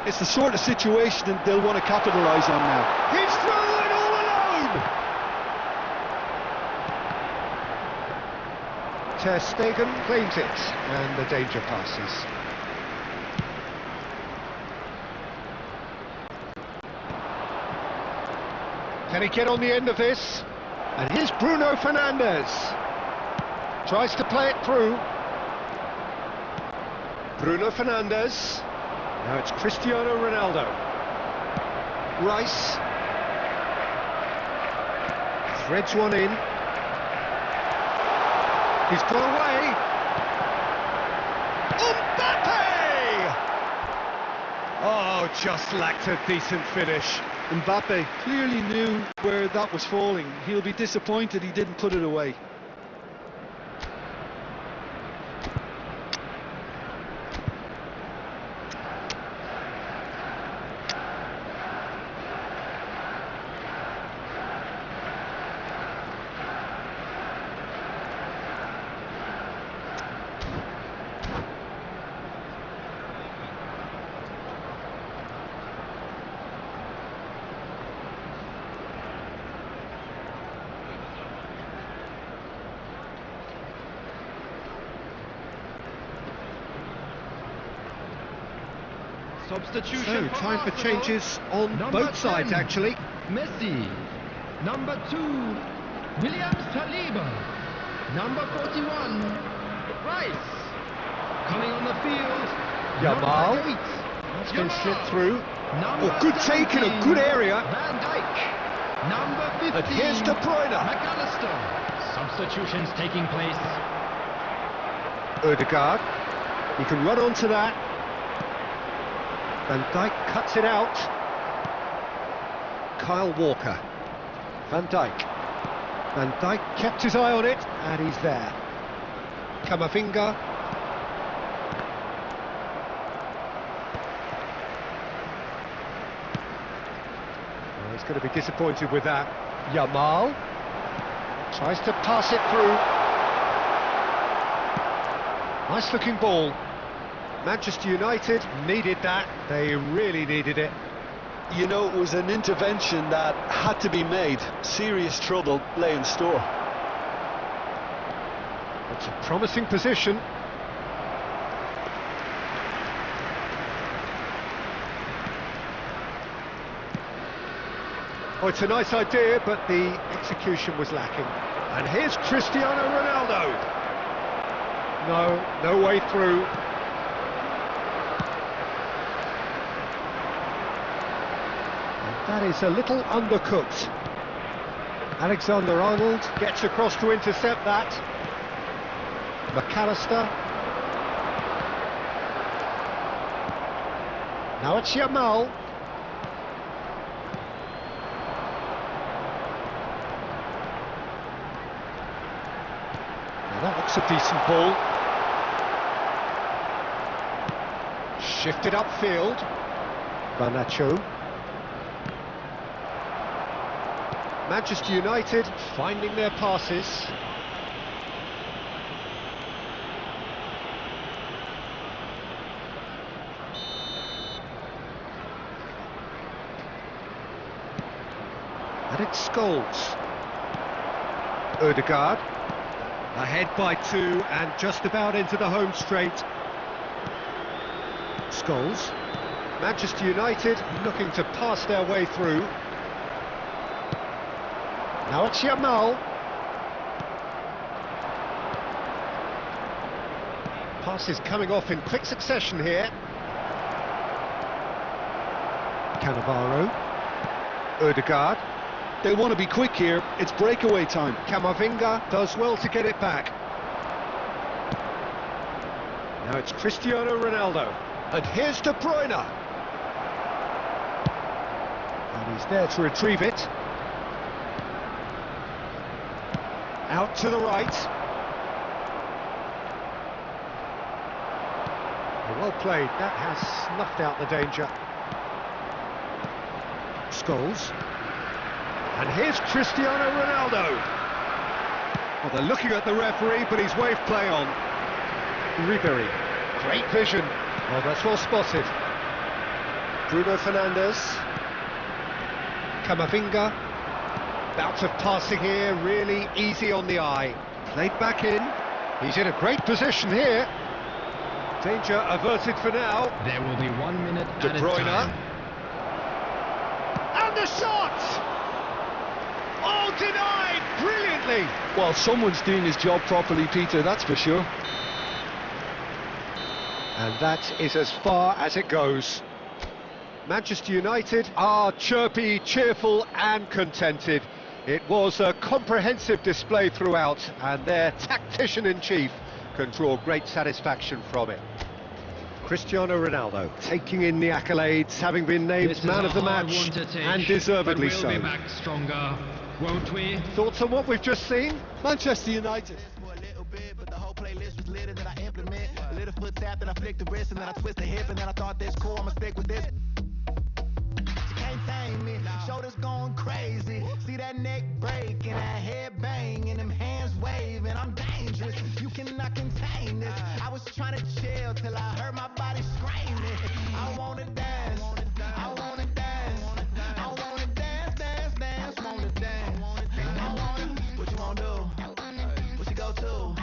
It's the sort of situation that they'll want to capitalise on now. He's through and all alone! Ter Stegen claims it, and the danger passes. Can he get on the end of this? And here's Bruno Fernandes. Tries to play it through. Bruno Fernandes. Now it's Cristiano Ronaldo. Rice. Threads one in. He's gone away. Mbappe! Oh, just lacked a decent finish. Mbappe clearly knew where that was falling. He'll be disappointed he didn't put it away. Substitution. So, time for changes on both sides, actually. Messi. Number 2, William Saliba. Number 41, Rice. Coming on the field, Yamal. number 8. That's been slipped through. Number Oh, good take in a 17, good area. Van Dijk. Number 15, And here's De Bruyne. McAllister. Substitutions taking place. Odegaard. He can run onto that. Van Dijk cuts it out. Kyle Walker. Van Dijk. Van Dijk kept his eye on it, and he's there. Camavinga. Well, he's going to be disappointed with that. Yamal tries to pass it through. Nice looking ball. Manchester United needed that. They really needed it. You know, it was an intervention that had to be made. Serious trouble lay in store. It's a promising position. Oh, it's a nice idea, but the execution was lacking. And here's Cristiano Ronaldo. No way through. That is a little undercooked. Alexander-Arnold gets across to intercept that. McAllister. Now it's Yamal. Now that looks a decent ball. Shifted upfield. Garnacho. Manchester United finding their passes. And it's Scholes. Odegaard. Ahead by 2 and just about into the home straight. Scholes. Manchester United looking to pass their way through. Now it's Yamal. Passes coming off in quick succession here. Cannavaro. Odegaard. They want to be quick here. It's breakaway time. Camavinga does well to get it back. Now it's Cristiano Ronaldo. And here's De Bruyne. And he's there to retrieve it. Out to the right. Well played. That has snuffed out the danger. Scholes. And here's Cristiano Ronaldo. Well, they're looking at the referee, but he's waved play on. Ribéry. Great vision. Oh, that's well spotted. Bruno Fernandes. Camavinga. Bout of passing here, really easy on the eye. Played back in. He's in a great position here. Danger averted for now. There will be 1 minute De at a Bruyne. time. And the shot! Oh, denied brilliantly. Well, someone's doing his job properly, Peter, that's for sure. And that is as far as it goes. Manchester United are chirpy, cheerful and contented. It was a comprehensive display throughout, and their tactician-in-chief can draw great satisfaction from it. Cristiano Ronaldo taking in the accolades, having been named man of the match, and deservedly so. We'll be back stronger, won't we? Thoughts on what we've just seen? Manchester United. Foot tap, then I flick the wrist, and then I twist the hip, and then I thought this cool, I'ma stick with this. She can't tame me, shoulders going crazy. See that neck break and that head bang and them hands waving. I'm dangerous, you cannot contain this. I was trying to chill till I heard my body screaming. I wanna dance, I wanna dance, I wanna dance, dance, dance, wanna dance. I wanna, what you wanna do? What you go to?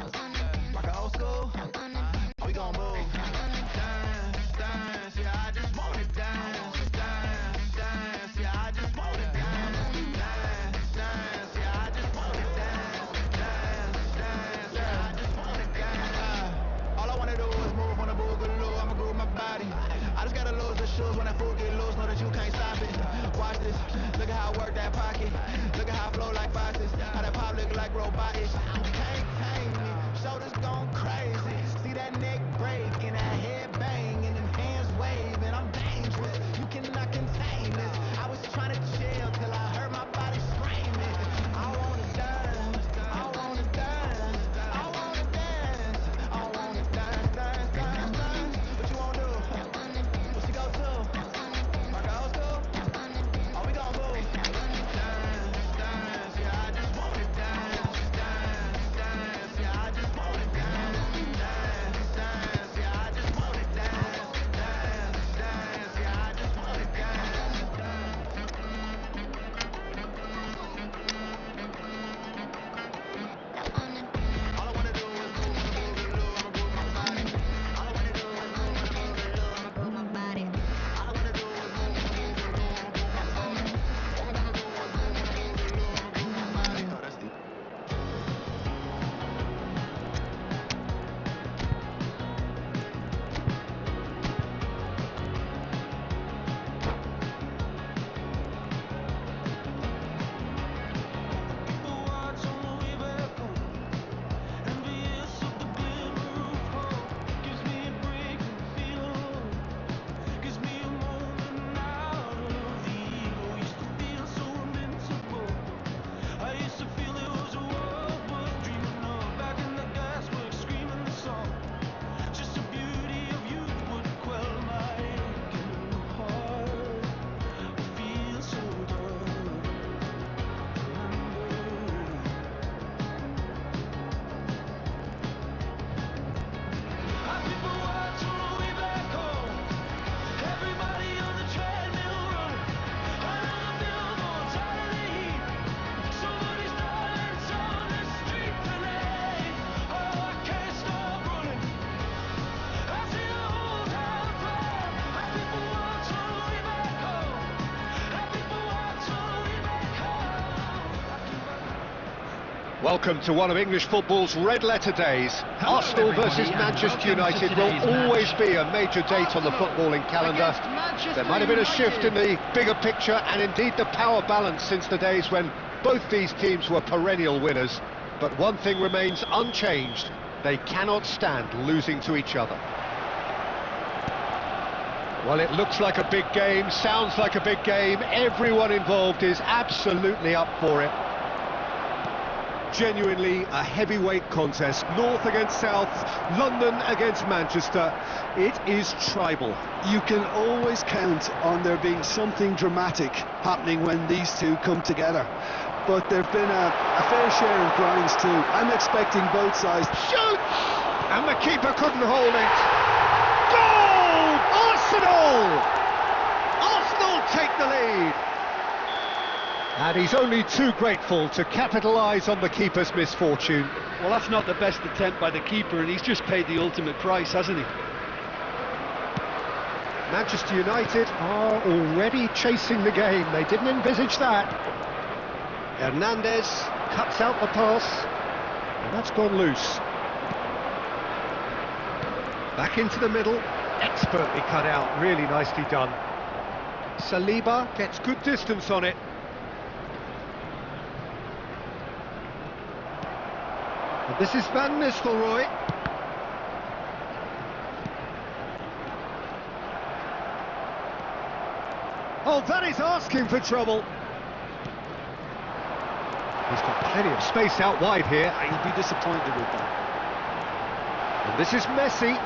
Rock a old school? We gon' move. Dance, dance, yeah, I just wanna Welcome to one of English football's red-letter days. Hello, Arsenal versus everybody, and Manchester welcome to United will today's always match. be a major date on the footballing calendar. There might have been a shift in the bigger picture and indeed the power balance since the days when both these teams were perennial winners. But one thing remains unchanged: they cannot stand losing to each other. Well, it looks like a big game, sounds like a big game. Everyone involved is absolutely up for it. Genuinely a heavyweight contest, North against South, London against Manchester. It is tribal. You can always count on there being something dramatic happening when these two come together. But there've been a fair share of grinds too. I'm expecting both sides. Shoots! And the keeper couldn't hold it. Goal! Arsenal! Arsenal take the lead. And he's only too grateful to capitalise on the keeper's misfortune. Well, that's not the best attempt by the keeper, and he's just paid the ultimate price, hasn't he? Manchester United are already chasing the game. They didn't envisage that. Hernandez cuts out the pass, and that's gone loose. Back into the middle, expertly cut out, really nicely done. Saliba gets good distance on it. And this is Van Nistelrooy. Oh, that is asking for trouble. He's got plenty of space out wide here. He'll be disappointed with that. And this is Messi.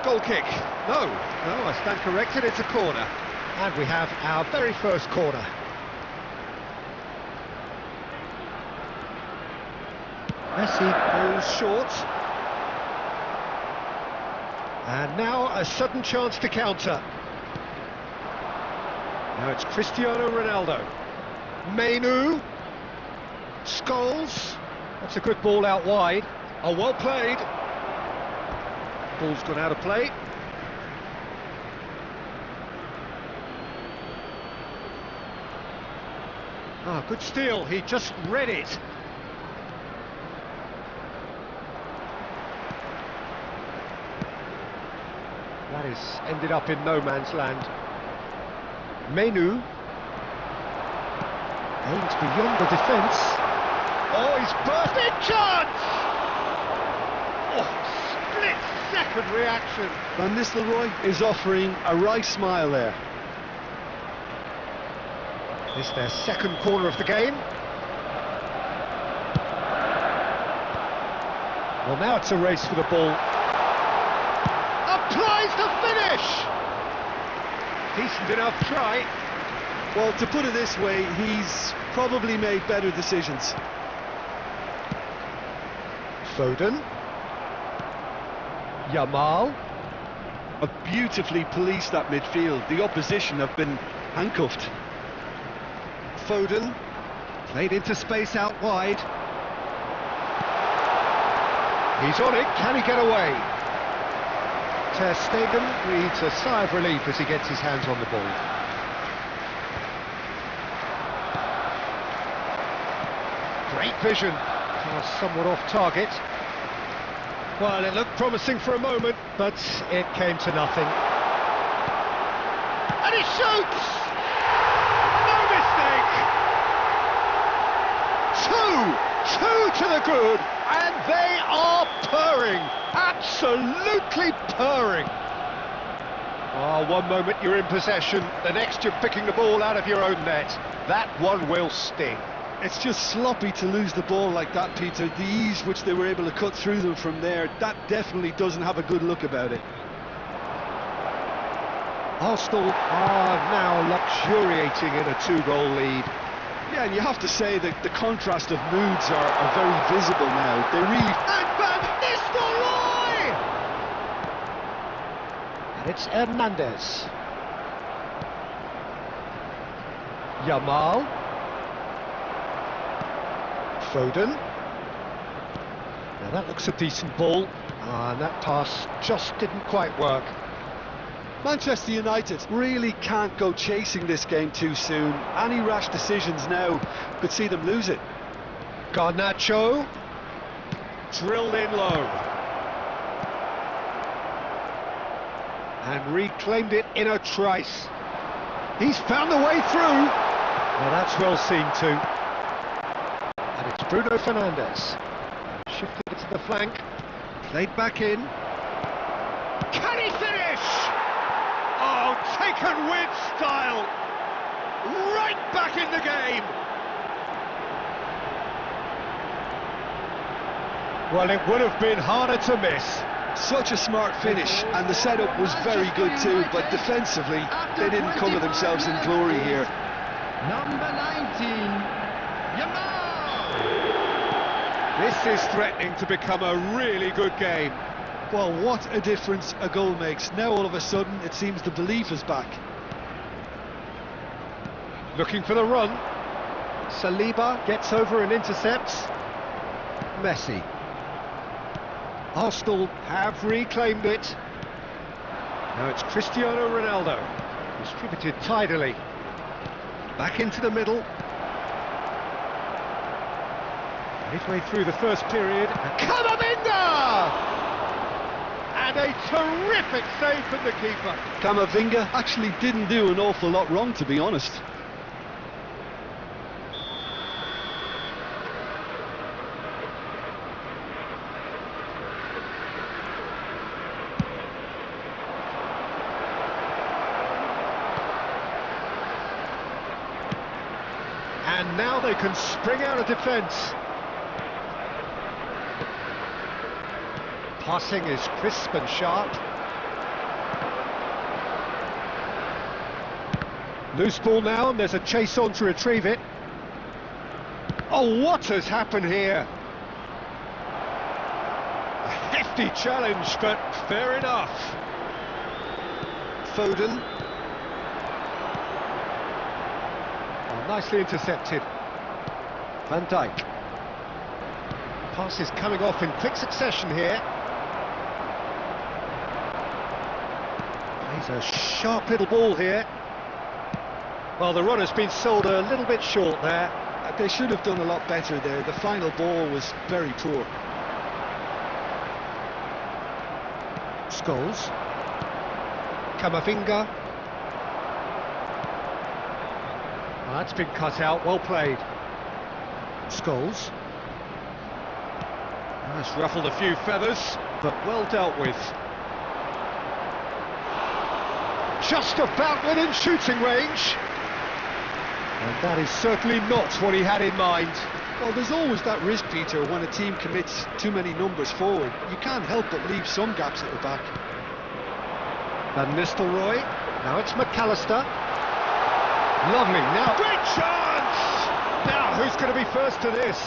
Goal kick. No, I stand corrected, it's a corner. And we have our very first corner. Messi goes short. And now a sudden chance to counter. Now it's Cristiano Ronaldo. ManU. Scholes. That's a good ball out wide. Oh, well played. Ball's gone out of play. Ah, good steal. He just read it. That is ended up in no man's land. ManU aims beyond the defence. Oh, he's bursting chance! Oh, split-second reaction. Van Nistelrooy is offering a right smile there. This their second corner of the game. Well, now it's a race for the ball. Applies the finish! Decent enough try. Well, to put it this way, he's probably made better decisions. Foden. Yamal. Have beautifully policed that midfield. The opposition have been handcuffed. Foden. Played into space out wide. He's on it. Can he get away? Ter Stegen breathes a sigh of relief as he gets his hands on the ball. Great vision. Pass somewhat off target. Well, it looked promising for a moment, but it came to nothing. And he shoots! No mistake! Two to the good, and they are purring. Absolutely purring. Oh, one moment you're in possession, the next you're picking the ball out of your own net. That one will sting. It's just sloppy to lose the ball like that, Peter. The ease which they were able to cut through them from there, that definitely doesn't have a good look about it. Arsenal are now luxuriating in a 2-goal lead. Yeah, and you have to say that the contrast of moods are very visible now. They really... And Van Nistelrooy! And it's Hernandez. Yamal. Foden. Now that looks a decent ball. And that pass just didn't quite work. Manchester United really can't go chasing this game too soon. Any rash decisions now could see them lose it. Garnacho, drilled in low. And reclaimed it in a trice. He's found the way through. Well, that's well seen too. And it's Bruno Fernandes. Shifted it to the flank. Played back in. Can he finish? Oh, taken with style. Right back in the game. Well, it would have been harder to miss. Such a smart finish, and the setup was very good too, but defensively, they didn't cover themselves in glory here. Number 19, Yamal! This is threatening to become a really good game. Well, what a difference a goal makes. Now all of a sudden, it seems the belief is back. Looking for the run. Saliba gets over and intercepts. Messi. Arsenal have reclaimed it. Now it's Cristiano Ronaldo. Distributed tidily. Back into the middle. Midway through the first period. Camavinga! And a terrific save from the keeper. Camavinga actually didn't do an awful lot wrong, to be honest. And now they can spring out of defence. Passing is crisp and sharp. Loose ball now, and there's a chase on to retrieve it. Oh, what has happened here? A hefty challenge, but fair enough. Foden. Nicely intercepted. Van Dijk. Pass is coming off in quick succession here. Plays a sharp little ball here. Well, the run has been sold a little bit short there. They should have done a lot better there. The final ball was very poor. Scholes. Camavinga. That's been cut out, well played. Scholes. That's ruffled a few feathers, but well dealt with. Just about within shooting range. And that is certainly not what he had in mind. Well, there's always that risk, Peter, when a team commits too many numbers forward. You can't help but leave some gaps at the back. Van Nistelrooy. Now it's McAllister. Lovely, now great chance! Now who's going to be first to this?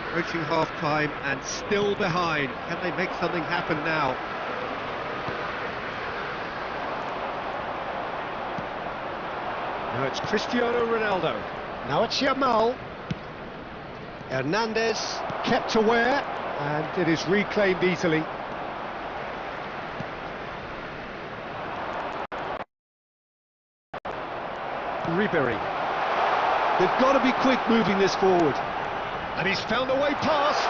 Approaching half-time and still behind. Can they make something happen now? Now it's Cristiano Ronaldo. Now it's Yamal. Hernandez kept aware, and it is reclaimed easily. Ribery. They've got to be quick moving this forward. And he's found a way past.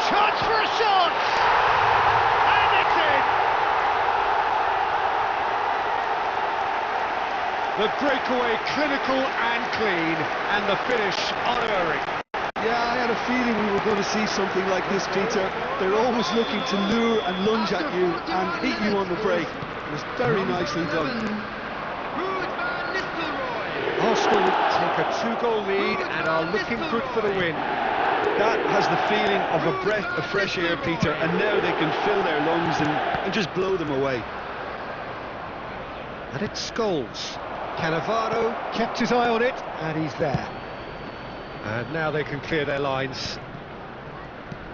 Chance for a shot! And it's in! The breakaway clinical and clean, and the finish unerring. Yeah, I had a feeling we were going to see something like this, Peter. They're always looking to lure and lunge at you and hit you on the break. It was very nicely done. Arsenal take a 2-goal lead and are looking good for the win. That has the feeling of a breath of fresh air, Peter, and now they can fill their lungs and just blow them away. And it's Scholes. Cannavaro kept his eye on it, and he's there. And now they can clear their lines.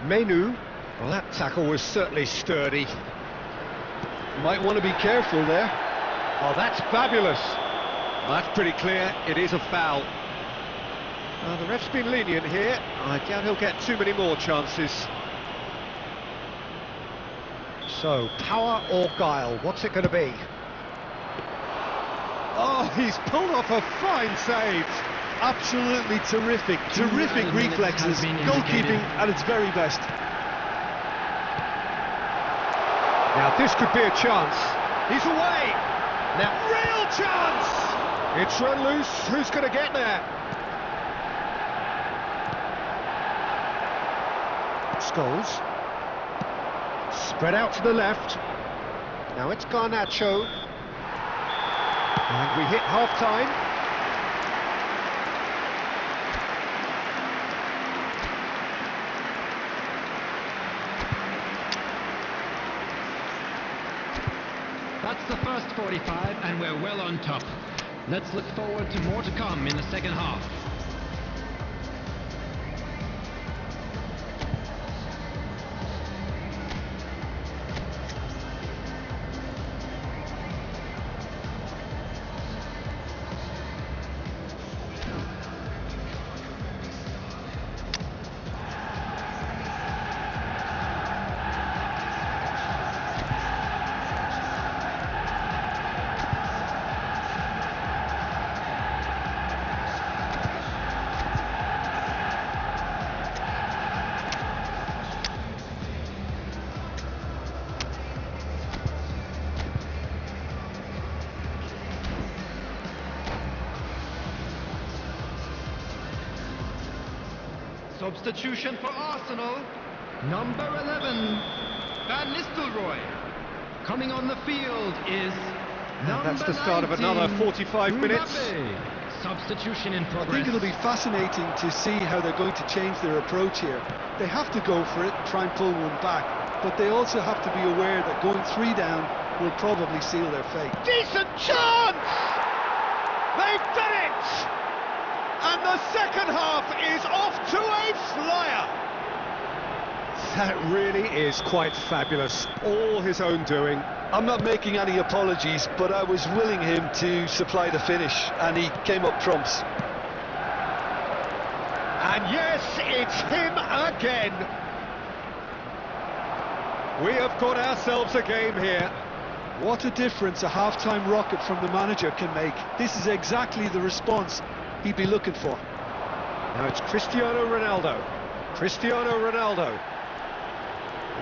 ManU, well, that tackle was certainly sturdy. Might want to be careful there. Oh, that's fabulous. Well, that's pretty clear, it is a foul. The ref's been lenient here. I doubt he'll get too many more chances. So, power or guile, what's it going to be? Oh, he's pulled off a fine save. Absolutely terrific reflexes, goalkeeping at its very best. Now this could be a chance. He's away. Now real chance. It's run loose. Who's going to get there? Scholes. Spread out to the left. Now it's Garnacho. And we hit half-time. That's the first 45, and we're well on top. Let's look forward to more to come in the second half. Substitution for Arsenal, number 11, Van Nistelrooy. Coming on the field is number That's the start of another 45 minutes. Substitution in progress. I think it'll be fascinating to see how they're going to change their approach here. They have to go for it, try and pull one back, but they also have to be aware that going 3 down will probably seal their fate. Decent chance! They've done it! And the second half is off to a flyer! That really is quite fabulous. All his own doing. I'm not making any apologies, but I was willing him to supply the finish, and he came up trumps. And yes, it's him again. We have got ourselves a game here. What a difference a half-time rocket from the manager can make. This is exactly the response he'd be looking for. Now it's Cristiano Ronaldo. Cristiano Ronaldo.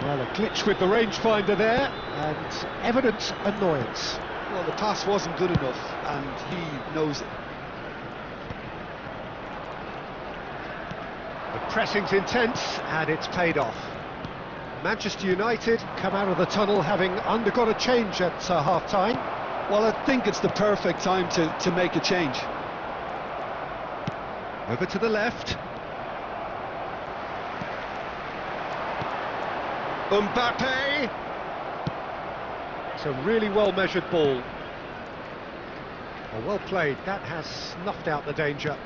Well, a glitch with the rangefinder there, and evident annoyance. Well, the pass wasn't good enough, and he knows it. The pressing's intense, and it's paid off. Manchester United come out of the tunnel having undergone a change at half-time. Well, I think it's the perfect time to make a change. Over to the left. Mbappe! It's a really well-measured ball. Well played, that has snuffed out the danger.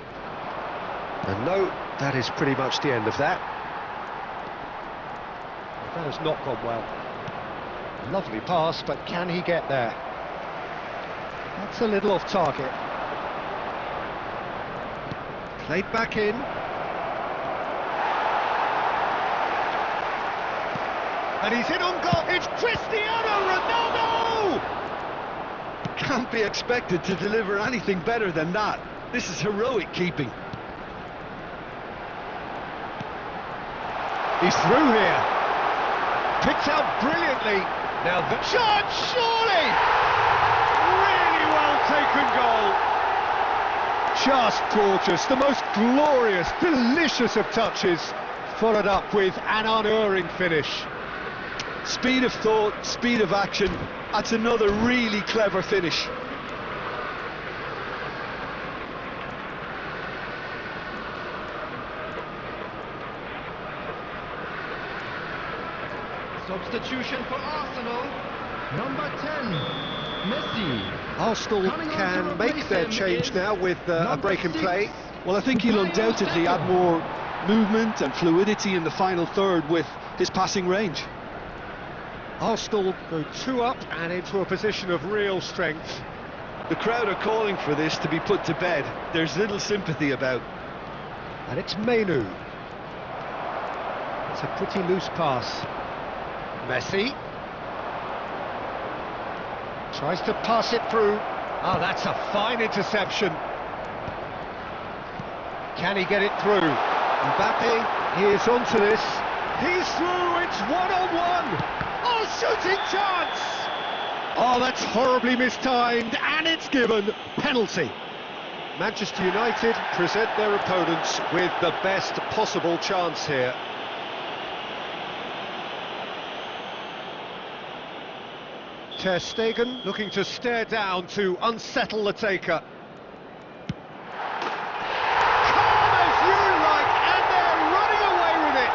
And no, that is pretty much the end of that. That has not gone well. Lovely pass, but can he get there? That's a little off target. Played back in. And he's in on goal. It's Cristiano Ronaldo! Can't be expected to deliver anything better than that. This is heroic keeping. He's through here. Picked out brilliantly. Now the chance, surely! Really well taken goal. Just gorgeous. The most glorious, delicious of touches. Followed up with an unerring finish. Speed of thought, speed of action. That's another really clever finish. Substitution for Arsenal, number 10, Messi. Arsenal can make their change now with a break in play. Well, I think he'll undoubtedly add more movement and fluidity in the final third with his passing range. Arsenal go 2 up and into a position of real strength. The crowd are calling for this to be put to bed. There's little sympathy about. And it's ManU. It's a pretty loose pass. Messi. Tries to pass it through. Oh, that's a fine interception. Can he get it through? Mbappe is onto this. He's through, it's one-on-one! Oh, shooting chance! Oh, that's horribly mistimed, and it's given. Penalty. Manchester United present their opponents with the best possible chance here. Ter Stegen looking to stare down to unsettle the taker. Calm as you like, and they're running away with it.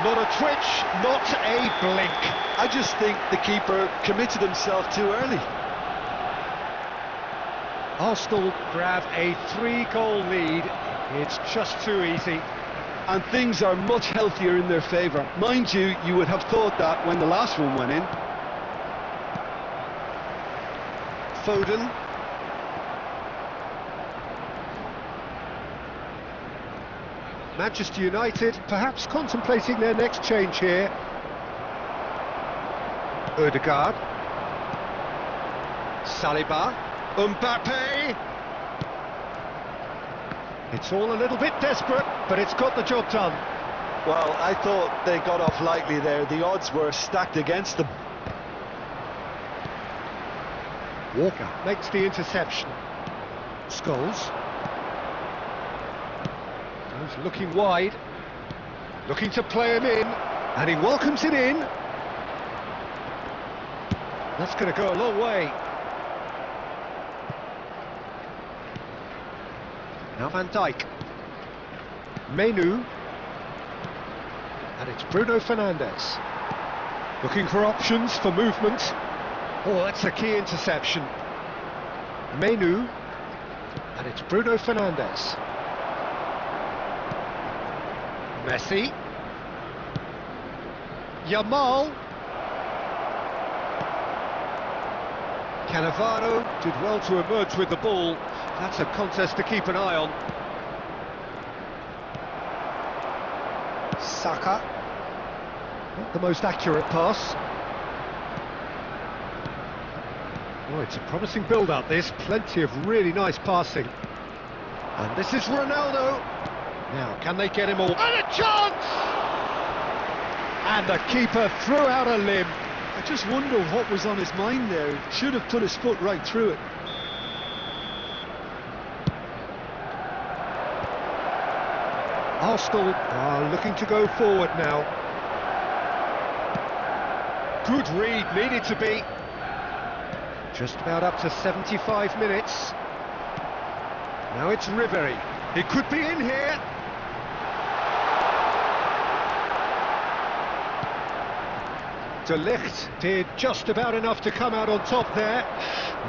Not a twitch, not a blink. I just think the keeper committed himself too early. Arsenal grab a 3-goal lead. It's just too easy. And things are much healthier in their favour. Mind you, you would have thought that when the last one went in. Foden. Manchester United perhaps contemplating their next change here. Odegaard. Saliba. Mbappe. It's all a little bit desperate, but it's got the job done. Well, I thought they got off lightly there. The odds were stacked against them. Walker makes the interception. Scholes. He's looking wide. Looking to play him in. And he welcomes it in. That's going to go a long way. Now Van Dijk. ManU. And it's Bruno Fernandes. Looking for options for movement. Oh, that's a key interception. ManU. And it's Bruno Fernandes. Messi. Yamal. Cannavaro did well to emerge with the ball. That's a contest to keep an eye on. Saka. Not the most accurate pass. Oh, it's a promising build-up, this. Plenty of really nice passing. And this is Ronaldo. Now, can they get him all? And a chance! And the keeper threw out a limb. I just wonder what was on his mind there. Should have put his foot right through it. Arsenal are looking to go forward now. Good read, needed to be. Just about up to 75 minutes. Now it's Ribery. He could be in here. De Ligt did just about enough to come out on top there.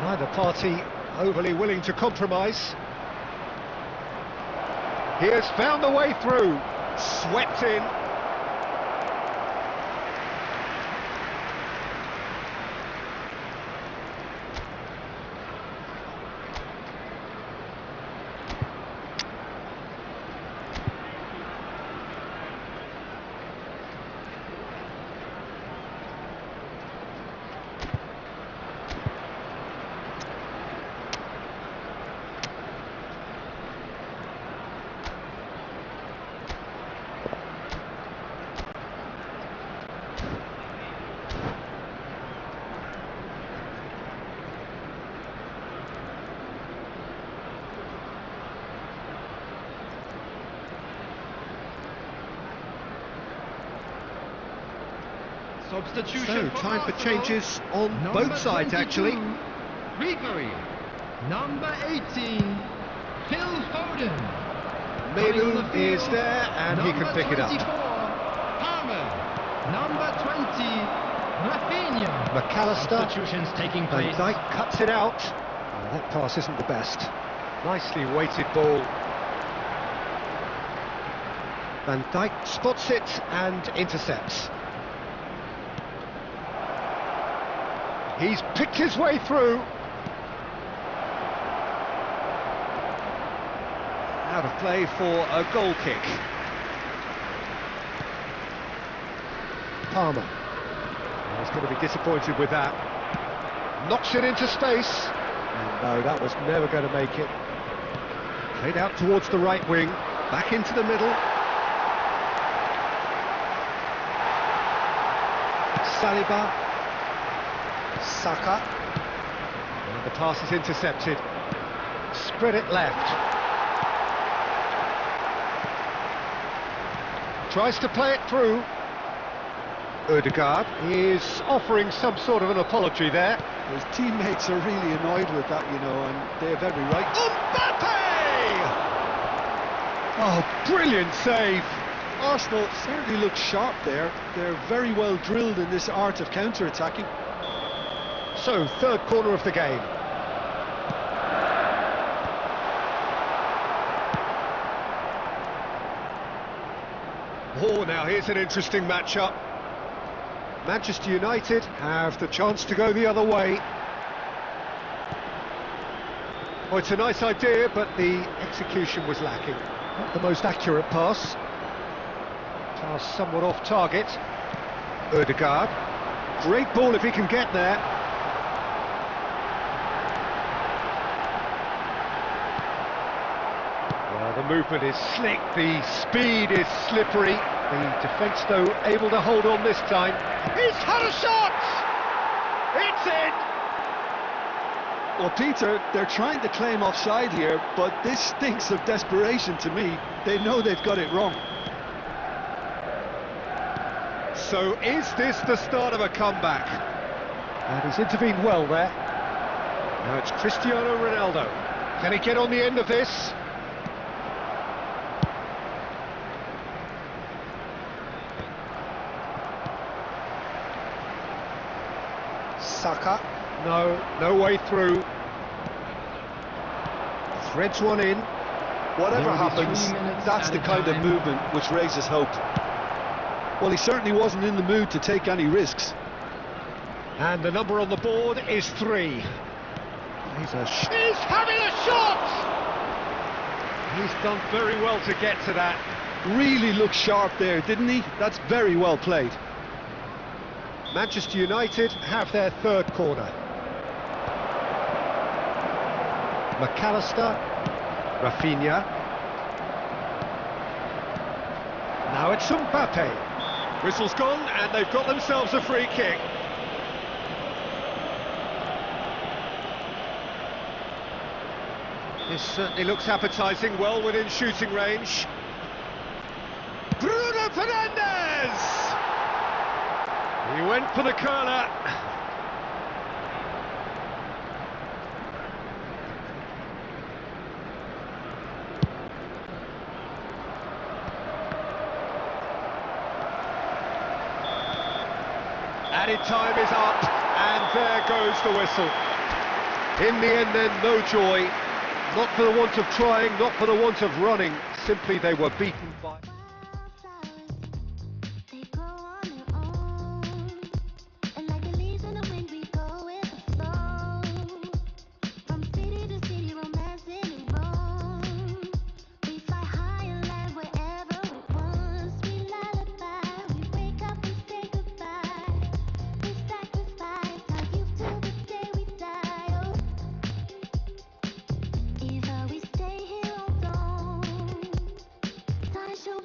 Neither party overly willing to compromise. He has found the way through. Swept in. Substitution So, time for Arsenal. changes on Number both sides, 22, actually. Ribery. Number 18, Phil Foden. ManU is there, and he can pick it up. Palmer. Number 20, Rafinha. McAllister. Substitutions taking Van place. Dijk cuts it out. Oh, that pass isn't the best. Nicely weighted ball. Van Dijk spots it and intercepts. He's picked his way through. Out of play for a goal kick. Palmer. He's going to be disappointed with that. Knocks it into space. And no, that was never going to make it. Played out towards the right wing, back into the middle. Saliba. Saka. And the pass is intercepted. Spread it left. Tries to play it through. Odegaard is offering some sort of an apology there. His teammates are really annoyed with that, you know, and they have every right. Mbappe! Oh, brilliant save. Arsenal certainly look sharp there. They're very well drilled in this art of counter-attacking. So, third corner of the game. Oh, now here's an interesting matchup. Manchester United have the chance to go the other way. Oh, it's a nice idea, but the execution was lacking. Not the most accurate pass. Pass somewhat off target. Odegaard. Great ball if he can get there. Well, the movement is slick, the speed is slippery. The defence, though, able to hold on this time. He's had a shot! It's in! Well, Peter, they're trying to claim offside here, but this stinks of desperation to me. They know they've got it wrong. So is this the start of a comeback? And he's intervened well there. Now it's Cristiano Ronaldo. Can he get on the end of this? Saka. No way through. Threads one in. Whatever happens, that's the kind of movement which raises hope. Well, he certainly wasn't in the mood to take any risks. And the number on the board is 3. He's having a shot! He's done very well to get to that. Really looked sharp there, didn't he? That's very well played. Manchester United have their third corner. McAllister, Rafinha. Now it's Mbappe. Whistle's gone and they've got themselves a free kick. This certainly looks appetising, well within shooting range. Bruno Fernandes! He went for the curler. Added time is up, and there goes the whistle. In the end then, no joy. Not for the want of trying, not for the want of running. Simply they were beaten by... Show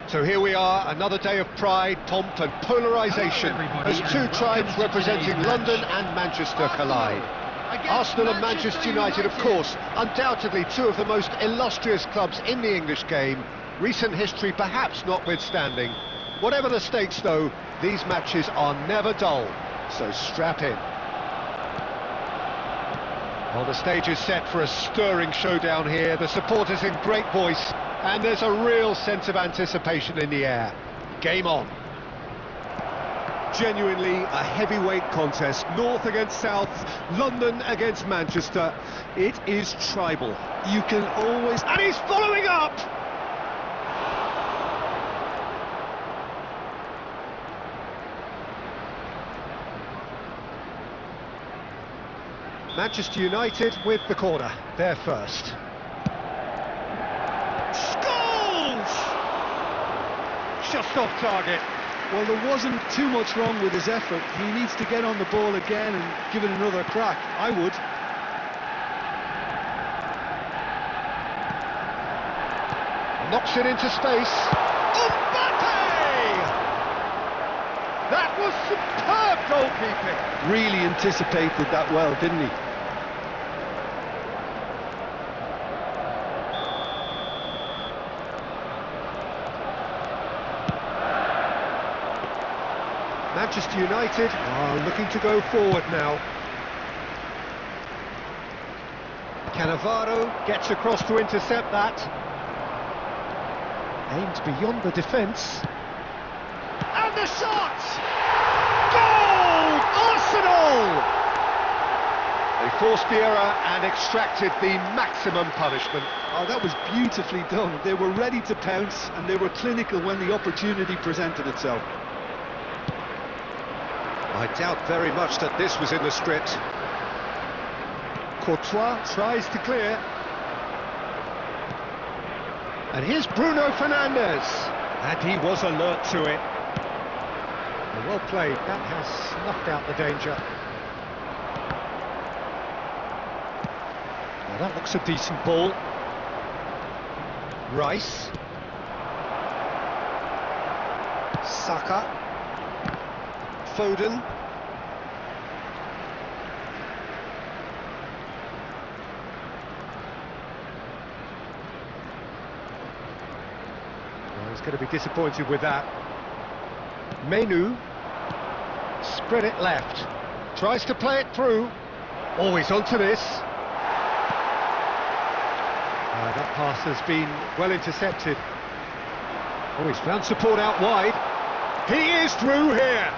So here we are, another day of pride, pomp and polarisation as two tribes representing London and Manchester collide. Arsenal and Manchester United, of course, undoubtedly two of the most illustrious clubs in the English game, recent history perhaps notwithstanding. Whatever the stakes though, these matches are never dull, so strap in. Well, the stage is set for a stirring showdown here, the supporters in great voice, and there's a real sense of anticipation in the air. Game on. Genuinely a heavyweight contest, North against South, London against Manchester. It is tribal. You can always... And he's following up! Manchester United with the corner, they're first. Just off target. Well, there wasn't too much wrong with his effort. He needs to get on the ball again and give it another crack. I would. Knocks it into space. Mbappe! That was superb goalkeeping. Really anticipated that well, didn't he? Manchester United are looking to go forward now. Cannavaro gets across to intercept that. Aimed beyond the defence. And the shot! Goal! Arsenal! They forced the error and extracted the maximum punishment. Oh, that was beautifully done. They were ready to pounce and they were clinical when the opportunity presented itself. I doubt very much that this was in the script. Courtois tries to clear. And here's Bruno Fernandes. And he was alert to it. Well played, that has snuffed out the danger. Well, that looks a decent ball. Rice. Saka. Foden. Well, he's going to be disappointed with that. ManU. Spread it left. Tries to play it through. Always onto this. That pass has been well intercepted. Oh, he's found support out wide. He is through here.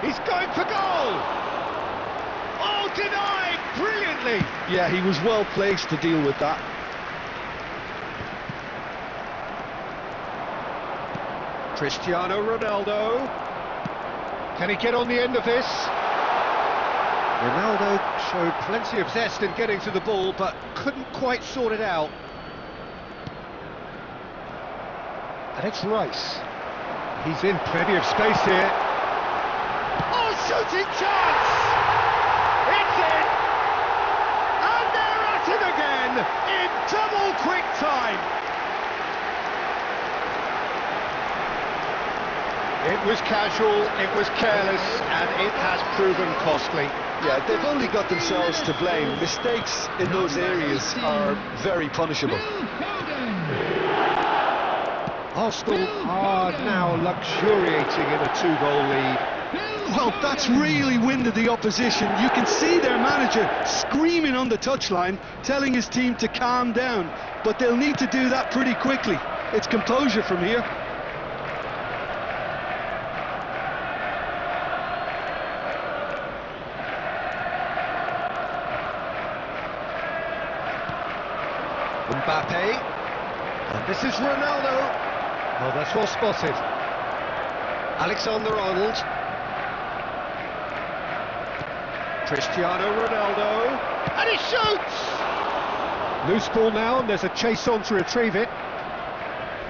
He's going for goal! Oh, denied brilliantly! Yeah, he was well placed to deal with that. Cristiano Ronaldo. Can he get on the end of this? Ronaldo showed plenty of zest in getting to the ball, but couldn't quite sort it out. And it's Rice. He's in plenty of space here. Oh, shooting chance! It's in! And they're at it again in double quick time. It was casual, it was careless, and it has proven costly. Yeah, they've only got themselves to blame. Mistakes in those areas are very punishable. Arsenal are now luxuriating in a two-goal lead. Well, that's really winded the opposition. You can see their manager screaming on the touchline, telling his team to calm down. But they'll need to do that pretty quickly. It's composure from here. Mbappe. And this is Ronaldo. Oh, that's well spotted. Alexander-Arnold. Cristiano Ronaldo. And he shoots! Loose ball now, and there's a chase on to retrieve it.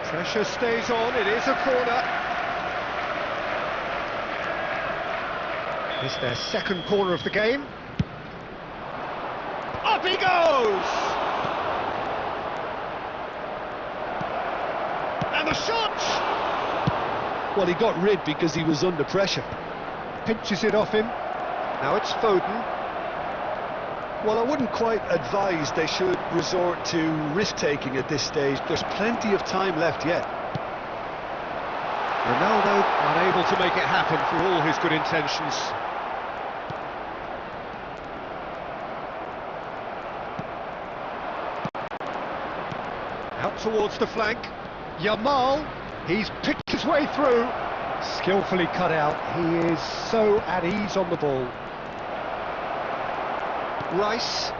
Pressure stays on, it is a corner. It's their second corner of the game. Up he goes! And the shot! Well, he got rid because he was under pressure. Pinches it off him. Now it's Foden. Well, I wouldn't quite advise they should resort to risk-taking at this stage. There's plenty of time left yet. Ronaldo unable to make it happen for all his good intentions. Out towards the flank. Yamal, he's picked his way through. Skillfully cut out. He is so at ease on the ball. Rice.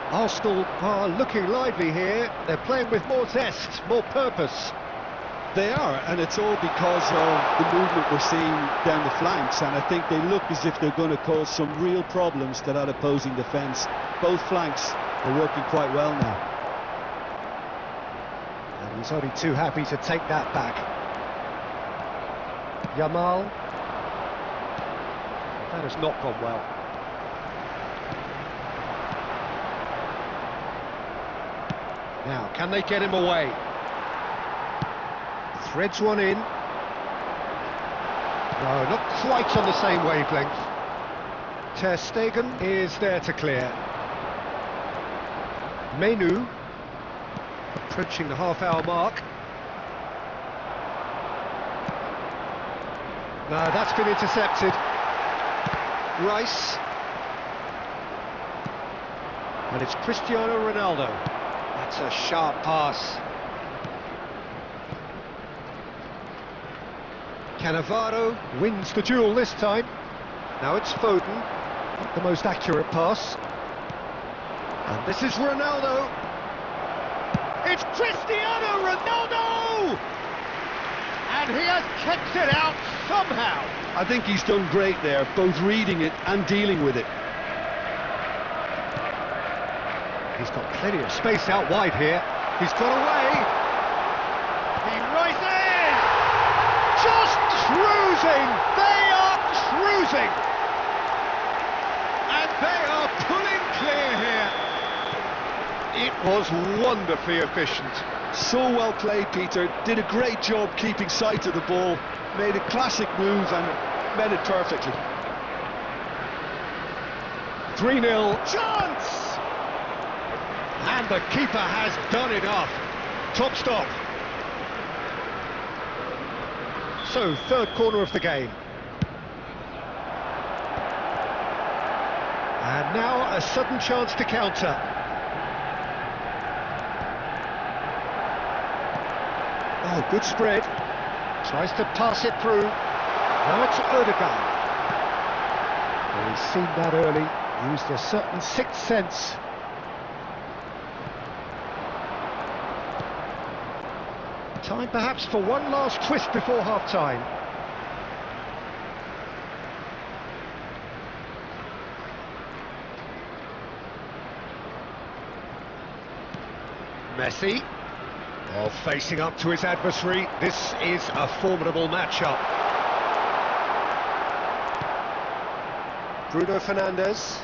Arsenal are looking lively here. They're playing with more zest, more purpose. They are, and it's all because of the movement we're seeing down the flanks, and I think they look as if they're going to cause some real problems to that opposing defence. Both flanks are working quite well now. And he's only too happy to take that back. Yamal. That has not gone well. Now, can they get him away? Threads one in. No, not quite on the same wavelength. Ter Stegen is there to clear. ManU approaching the half-hour mark. No, that's been intercepted. Rice. And it's Cristiano Ronaldo. That's a sharp pass. Cannavaro wins the duel this time. Now it's Foden. Not the most accurate pass. And this is Ronaldo. It's Cristiano Ronaldo! And he has kept it out somehow. I think he's done great there, both reading it and dealing with it. He's got plenty of space out wide here. He's got away. He rises! Just cruising! They are cruising! And they are pulling clear here. It was wonderfully efficient. So well played, Peter. Did a great job keeping sight of the ball. Made a classic move and met it perfectly. 3-0. Chance! And the keeper has done enough. Top stop. So, third corner of the game. And now a sudden chance to counter. Oh, good spread. Tries to pass it through. Now it's Erdogan. Well, he's seen that early. Used a certain sixth sense. Time perhaps for one last twist before half-time. Messi. Oh, facing up to his adversary. This is a formidable matchup. Bruno Fernandes.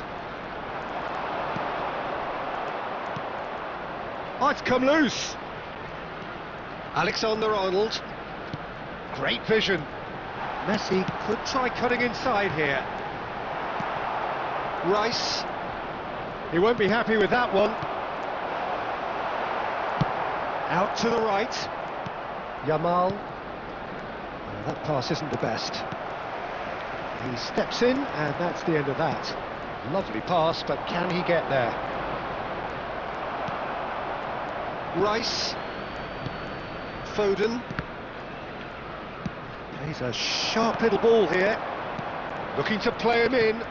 Oh, it's come loose. Alexander-Arnold. Great vision. Messi could try cutting inside here. Rice. He won't be happy with that one. Out to the right. Yamal. Oh, that pass isn't the best. He steps in, and that's the end of that. Lovely pass, but can he get there? Rice. Foden. He's a sharp little ball here. Looking to play him in.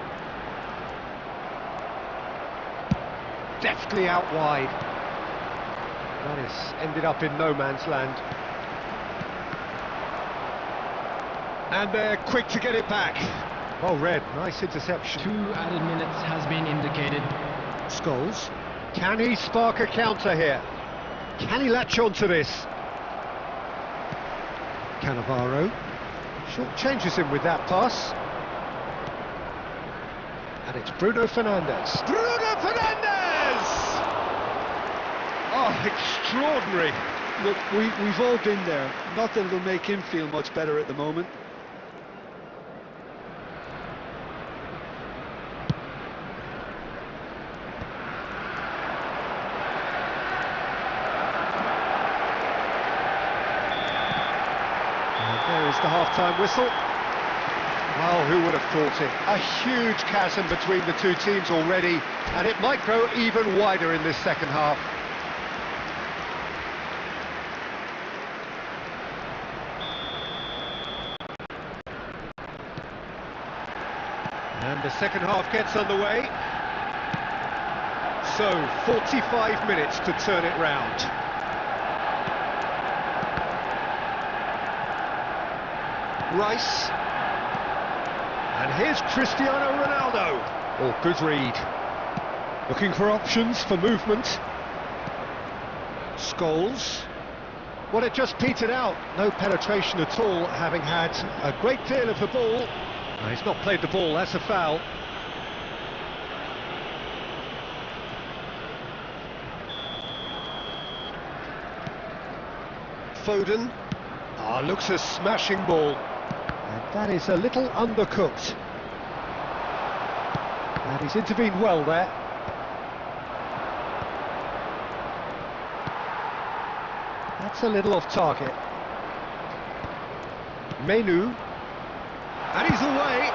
Deftly out wide. That has ended up in no man's land. And they're quick to get it back. Well read, nice interception. 2 added minutes has been indicated. Scholes. Can he spark a counter here? Can he latch on to this? Cannavaro. Short changes him with that pass. And it's Bruno Fernandes. Bruno Fernandes! Oh, extraordinary. Look, we've all been there. Not that it'll make him feel much better at the moment. There is the half-time whistle. Well, who would have thought it? A huge chasm between the two teams already, and it might grow even wider in this second half. And the second half gets underway. So, 45 minutes to turn it round. Rice. And here's Cristiano Ronaldo. Oh, good read. Looking for options for movement. Scholes. Well, it just petered out. No penetration at all, having had a great deal of the ball. No, he's not played the ball, that's a foul. Foden. Ah, looks a smashing ball. And that is a little undercooked. And he's intervened well there. That's a little off target. ManU. And he's away.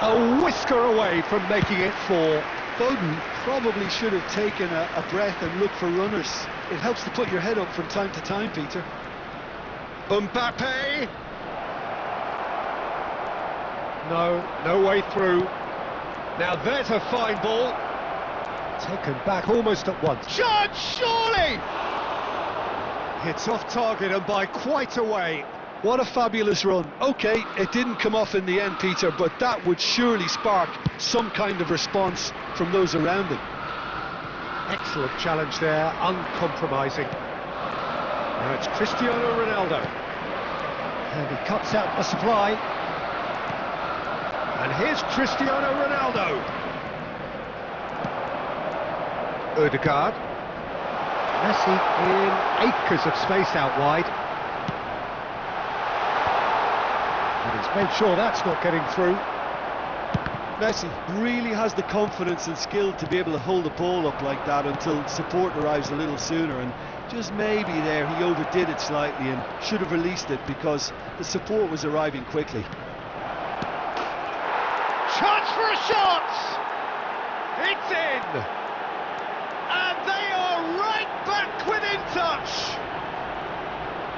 A whisker away from making it 4. Foden probably should have taken a breath and looked for runners. It helps to put your head up from time to time, Peter. Mbappe. No way through. Now there's a fine ball. Taken back almost at once. Shot, surely! It's off target and by quite a way. What a fabulous run. OK, it didn't come off in the end, Peter, but that would surely spark some kind of response from those around him. Excellent challenge there, uncompromising. Now it's Cristiano Ronaldo. And he cuts out the supply. And here's Cristiano Ronaldo. Odegaard. Messi in acres of space out wide. And he's made sure that's not getting through. Messi really has the confidence and skill to be able to hold the ball up like that until support arrives a little sooner, and just maybe there he overdid it slightly and should have released it because the support was arriving quickly. Chance for a shot! It's in! And they are right back within touch!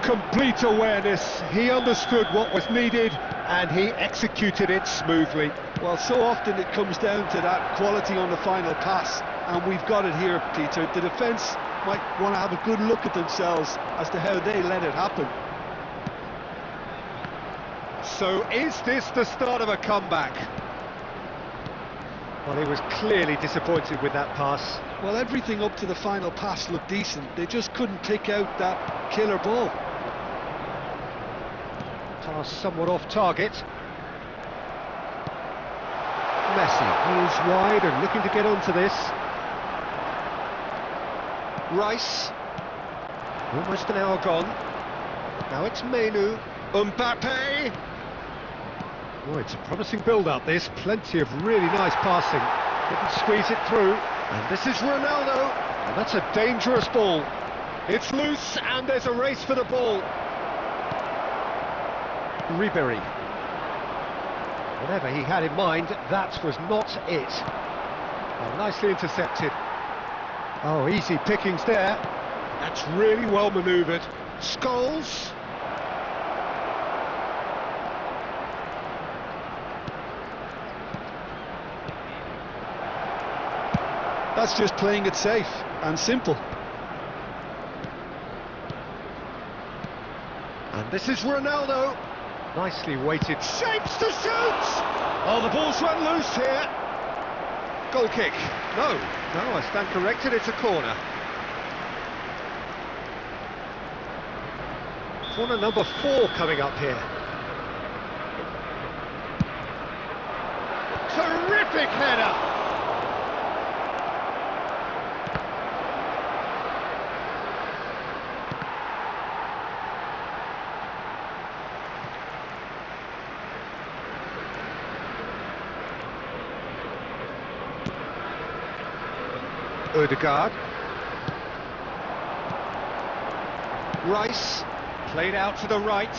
Complete awareness, he understood what was needed and he executed it smoothly. Well, so often it comes down to that quality on the final pass, and we've got it here, Peter. The defence might want to have a good look at themselves as to how they let it happen. So is this the start of a comeback? Well, he was clearly disappointed with that pass. Well, everything up to the final pass looked decent. They just couldn't pick out that killer ball. Pass somewhat off target. Messi is wide and looking to get onto this. Rice. Almost an hour gone. Now it's ManU. Mbappe. Oh, it's a promising build-up, this. Plenty of really nice passing. Couldn't squeeze it through. And this is Ronaldo. And that's a dangerous ball. It's loose, and there's a race for the ball. Ribery. Whatever he had in mind, that was not it. Well, nicely intercepted. Oh, easy pickings there. That's really well manoeuvred. Scholes. That's just playing it safe and simple. And this is Ronaldo. Nicely weighted. Shapes to shoot! Oh, the ball's run loose here. Goal kick. No, I stand corrected, it's a corner. Corner number 4 coming up here. Terrific header! Odegaard. Rice, played out to the right.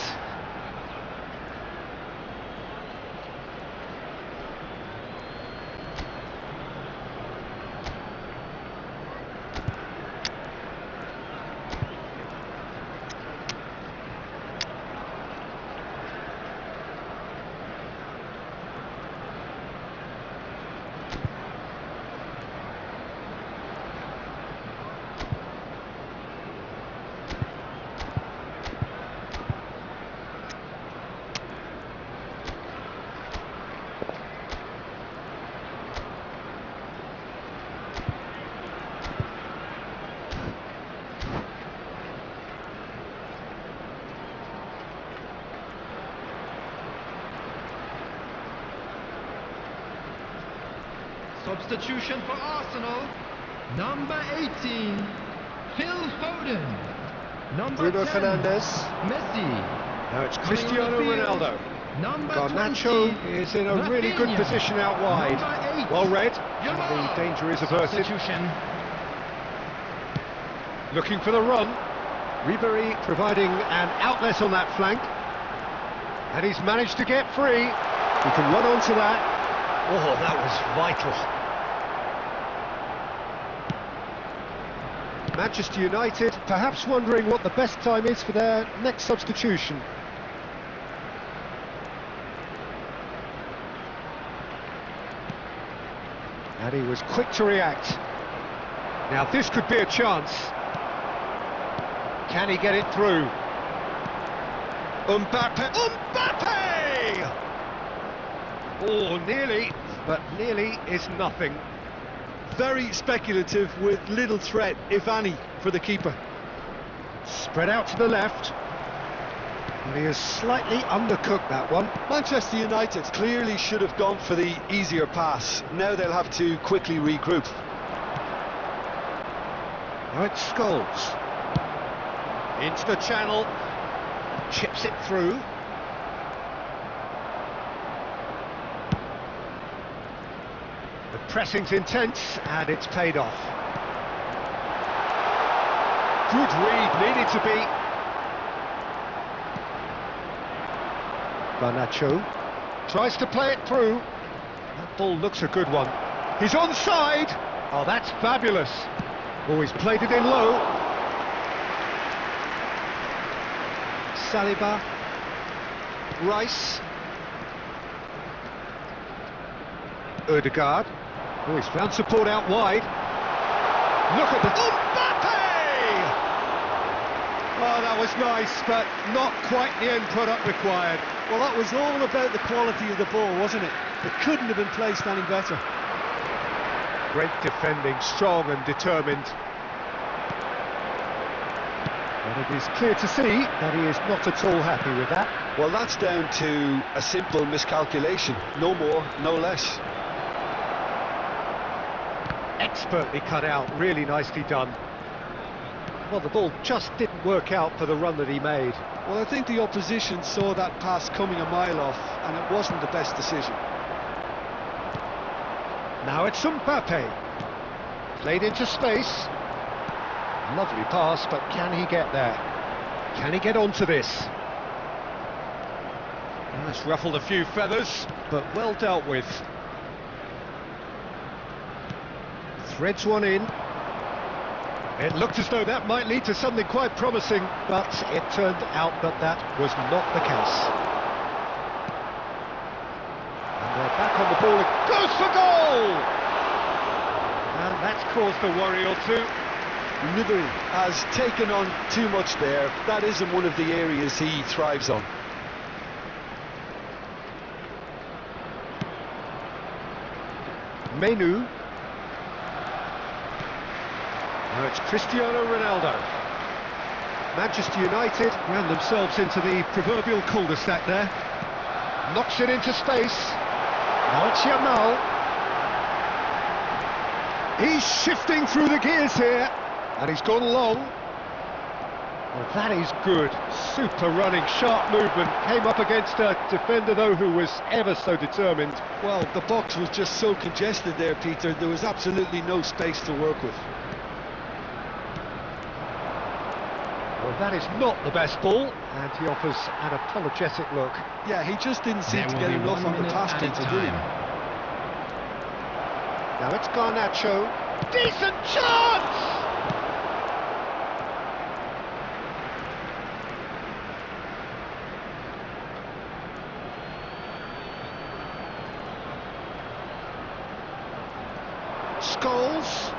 Substitution for Arsenal. Number 18, Phil Foden. Number Bruno 10, Fernandes. Messi. Now it's Coming on Cristiano the field, Ronaldo. Number Garnacho 20, is in a really good Rafinha. position out wide. Number 8, Well read. Yamal. The danger is averted. Substitution. Looking for the run. Ribery providing an outlet on that flank. And he's managed to get free. He can run onto that. Oh, that was vital. Manchester United perhaps wondering what the best time is for their next substitution. And he was quick to react. Now this could be a chance. Can he get it through? Mbappe! Oh, nearly, but nearly is nothing. Very speculative with little threat, if any, for the keeper. Spread out to the left. And he has slightly undercooked that one. Manchester United clearly should have gone for the easier pass. Now they'll have to quickly regroup. Now it's Scholes. Into the channel. Chips it through. The pressing's intense and it's paid off. Good read, needed to be. Garnacho tries to play it through. That ball looks a good one. He's onside. Oh, that's fabulous. Oh, he's played it in low. Saliba. Rice. Odegaard. Oh, he's found support out wide. Look at the... Mbappe! Oh, that was nice, but not quite the end product required. Well, that was all about the quality of the ball, wasn't it? It couldn't have been placed any better. Great defending, strong and determined. And it is clear to see that he is not at all happy with that. Well, that's down to a simple miscalculation. No more, no less. Expertly cut out, really nicely done. Well, the ball just didn't work out for the run that he made. Well, I think the opposition saw that pass coming a mile off, and it wasn't the best decision. Now it's Mbappe. Played into space. Lovely pass, but can he get there? Can he get onto this? That's ruffled a few feathers, but well dealt with. Threads one in. It looked as though that might lead to something quite promising, but it turned out that that was not the case. And they're back on the ball. It goes for goal! And that's caused a worry or two. Ribery has taken on too much there. That isn't one of the areas he thrives on. ManU. Now it's Cristiano Ronaldo. Manchester United ran themselves into the proverbial cul-de-sac there. Knocks it into space. Now it's Yamal. He's shifting through the gears here, and he's gone long. Well, that is good. Super running, sharp movement. Came up against a defender, though, who was ever so determined. Well, the box was just so congested there, Peter. There was absolutely no space to work with. Well, that is not the best ball, and he offers an apologetic look. Yeah, he just didn't seem to get enough on the pass to do it. Now it's Garnacho. Decent chance! Scholes.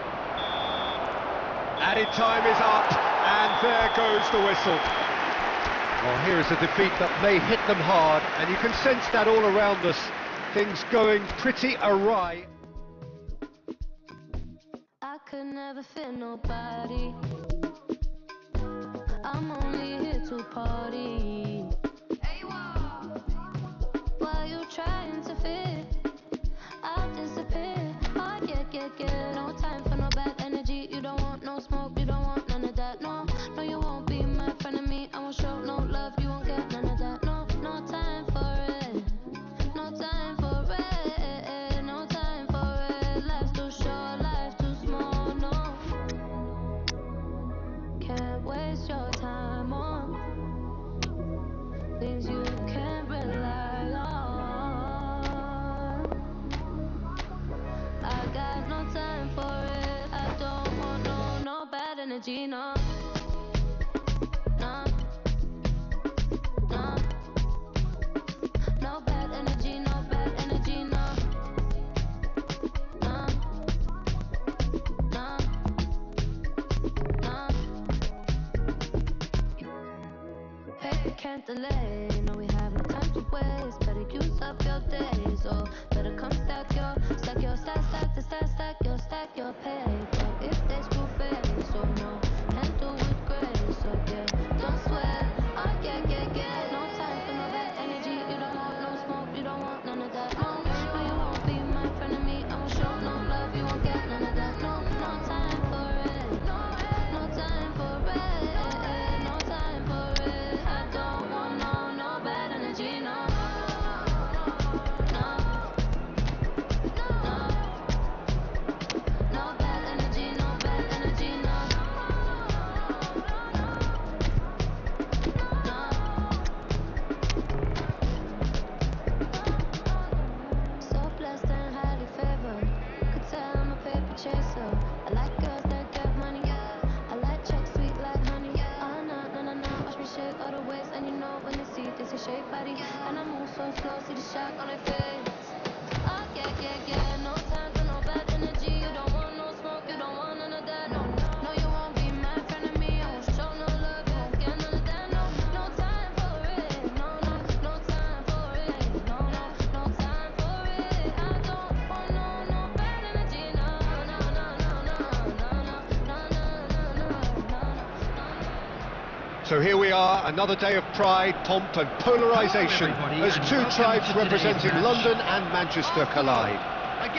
Added time is up, and there goes the whistle. Well, here is a defeat that may hit them hard, and you can sense that all around us. Things going pretty awry. I could never fit nobody. I'm only here to party. While you trying to fit, I'll disappear. Oh, yeah. No time for no bad energy. You don't want no smoke, you don't want none of that. No, you won't be my friend of me. I won't show no love, you won't get none of that. No time for it. No time for it. No time for it. Life's too short, life's too small. No, can't waste your time on things you can't rely on. I got no time for it. I don't want no bad energy, no. No bad energy, no bad energy, no. Paper can't delay, no, we have no time to waste. Better use up your days, or better come stack your stack your paper. If they screw face, so no, can't do it grace, so yeah, don't sweat. Oh yeah. No time for no bad energy. You don't want no smoke, you don't want none of that. No, you won't be my friend of me. I won't show no love, you won't get none of that. No time for it. No time for it. No time for it. I don't want no bad energy. No bad energy, no bad energy, no. So blessed and highly favored. Could tell I'm a paper chaser. I like girls that get money. I like checks sweet like honey. Oh no. Watch me shake all the ways, and you know when they see this, they shake body. And I move so slow, see the shock on their face. Oh yeah. No time for no bad energy. You don't want no smoke, you don't want none of that. No, you won't be my friend of me. I won't show no love, you won't get none of that. No time for it. No time for it. No time for it. I don't want no bad energy. No. So here we are, another day of pride, pomp and polarisation as two tribes representing London and Manchester collide.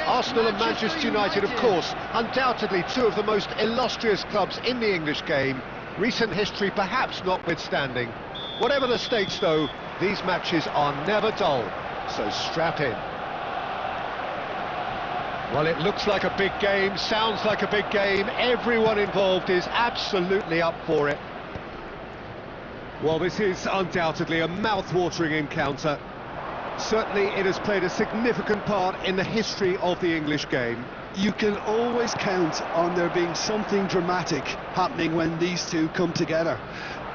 Arsenal and Manchester United, of course, undoubtedly two of the most illustrious clubs in the English game, recent history perhaps notwithstanding. Whatever the stakes, though, these matches are never dull, so strap in. Well, it looks like a big game, sounds like a big game, everyone involved is absolutely up for it. Well, this is undoubtedly a mouth-watering encounter. Certainly it has played a significant part in the history of the English game. You can always count on there being something dramatic happening when these two come together.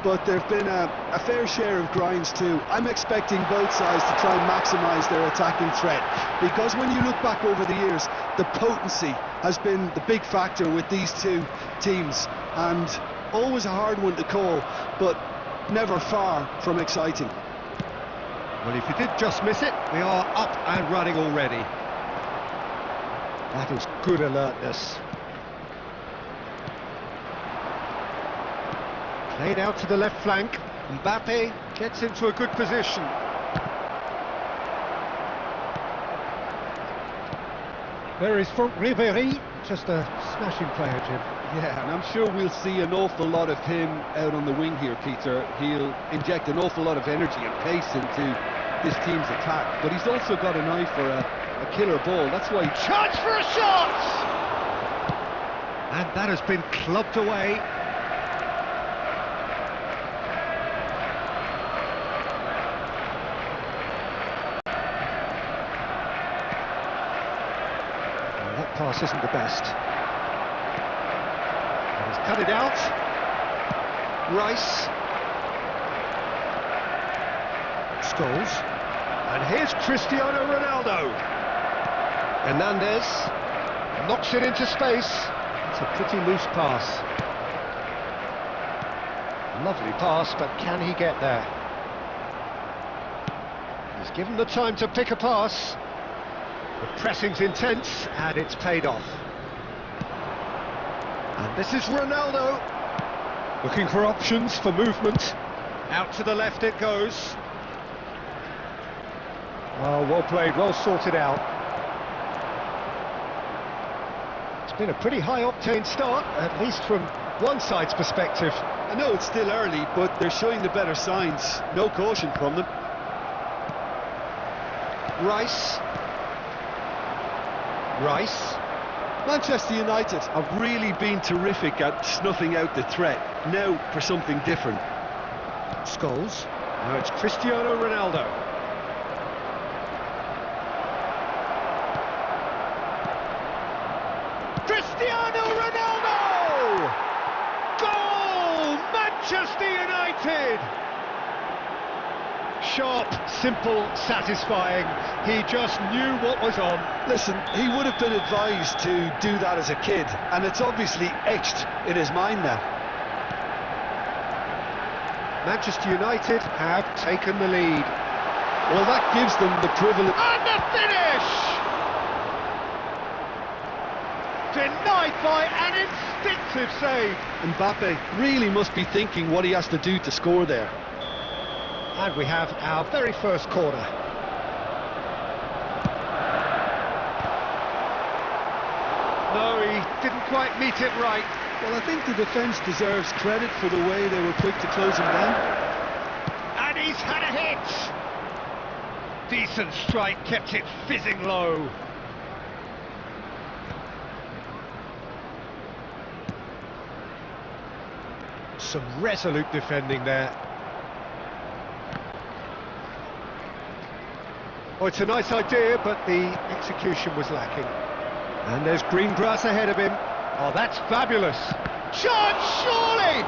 But there have been a fair share of grinds too. I'm expecting both sides to try and maximise their attacking threat, because when you look back over the years, the potency has been the big factor with these two teams, and always a hard one to call, but never far from exciting. Well, if you did just miss it, we are up and running already. That is good alertness. Played out to the left flank. Mbappe gets into a good position. There is from Ribéry. Just a smashing player, Jim. Yeah, and I'm sure we'll see an awful lot of him out on the wing here, Peter. He'll inject an awful lot of energy and pace into this team's attack, but he's also got an eye for a killer ball. That's why he... Chance for a shot! And that has been clubbed away. Well, that pass isn't the best. And he's cut it out. Rice. Scholes. And here's Cristiano Ronaldo. Hernandez knocks it into space. It's a pretty loose pass. Lovely pass, but can he get there? He's given the time to pick a pass. The pressing's intense, and it's paid off. And this is Ronaldo, looking for options for movement. Out to the left it goes. Oh, well played, well sorted out. It's been a pretty high-octane start, at least from one side's perspective. I know it's still early, but they're showing the better signs. No caution from them. Rice. Manchester United have really been terrific at snuffing out the threat. Now for something different. Scholes. Now it's Cristiano Ronaldo. Cristiano Ronaldo! Goal! Manchester United! Sharp, simple, satisfying. He just knew what was on. Listen, he would have been advised to do that as a kid, and it's obviously etched in his mind now. Manchester United have taken the lead. Well, that gives them the privilege. And the finish! Denied by an instinctive save. Mbappe really must be thinking what he has to do to score there. And we have our very first corner. No, he didn't quite meet it right. Well, I think the defence deserves credit for the way they were quick to close him down. And he's had a hit! Decent strike, kept it fizzing low. Some resolute defending there. Oh, it's a nice idea, but the execution was lacking. And there's green grass ahead of him. Oh, that's fabulous. Chance, surely!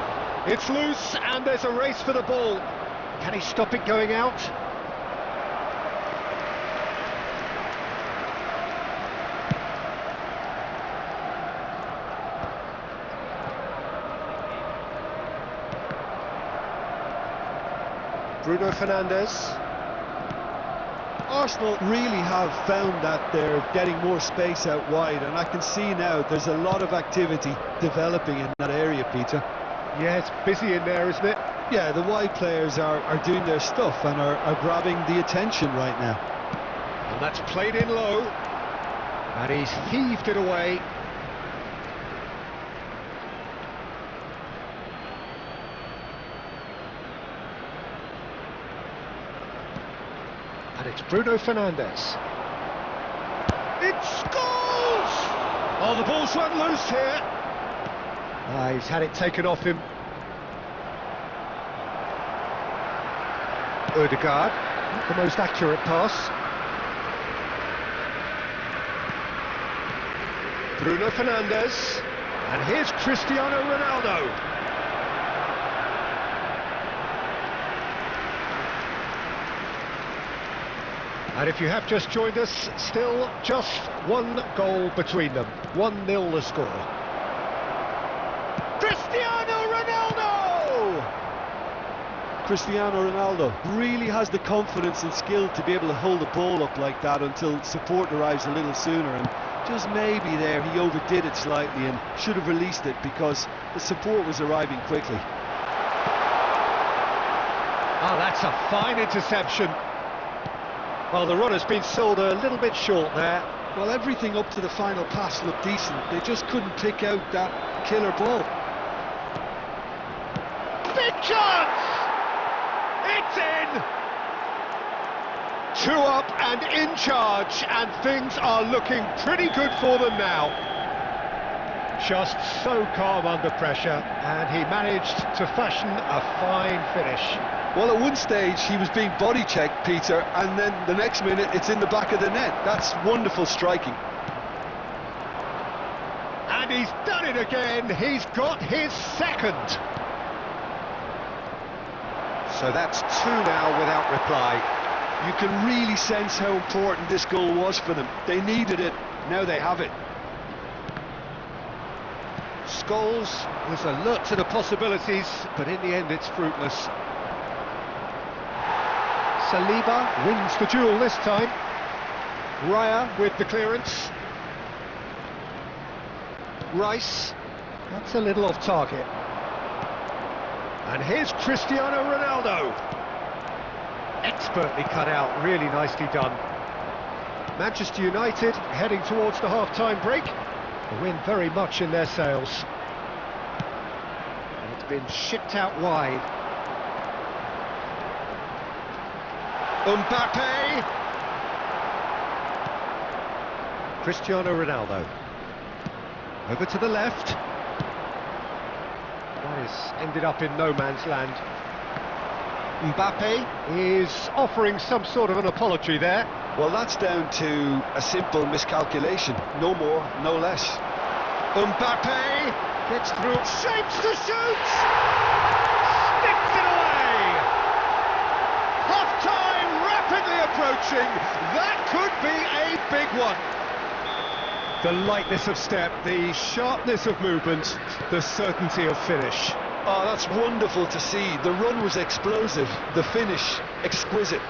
It's loose, and there's a race for the ball. Can he stop it going out? Bruno Fernandes. Arsenal really have found that they're getting more space out wide, and I can see now there's a lot of activity developing in that area, Peter. Yeah, it's busy in there, isn't it? Yeah, the wide players are doing their stuff and are grabbing the attention right now. And that's played in low, and he's heaved it away. And it's Bruno Fernandes. It scores! Oh, the ball's run loose here. Ah, he's had it taken off him. Odegaard, not the most accurate pass. Bruno Fernandes, and here's Cristiano Ronaldo. And if you have just joined us, still just one goal between them. 1-0 the score. Cristiano Ronaldo! Cristiano Ronaldo really has the confidence and skill to be able to hold the ball up like that until support arrives a little sooner, and just maybe there he overdid it slightly and should have released it because the support was arriving quickly. Oh, that's a fine interception. Well, the runner's been sold a little bit short there. Well, everything up to the final pass looked decent. They just couldn't pick out that killer ball. Big chance! It's in! 2 up and in charge, and things are looking pretty good for them now. Just so calm under pressure, and he managed to fashion a fine finish. Well, at one stage he was being body checked, Peter, and then the next minute it's in the back of the net. That's wonderful striking. And he's done it again. He's got his second. So that's 2 now without reply. You can really sense how important this goal was for them. They needed it, now they have it. Scholes was alert to the possibilities, but in the end it's fruitless. Saliba wins the duel this time. Raya with the clearance. Rice, that's a little off target. And here's Cristiano Ronaldo. Expertly cut out, really nicely done. Manchester United heading towards the half-time break. The wind very much in their sails. And it's been shipped out wide. Mbappe! Cristiano Ronaldo. Over to the left. That has ended up in no man's land. Mbappe is offering some sort of an apology there. Well, that's down to a simple miscalculation. No more, no less. Mbappe gets through, shapes to shoot! Sticks it away! Half-time rapidly approaching. That could be a big one. The lightness of step, the sharpness of movement, the certainty of finish. Oh, that's wonderful to see. The run was explosive, the finish exquisite.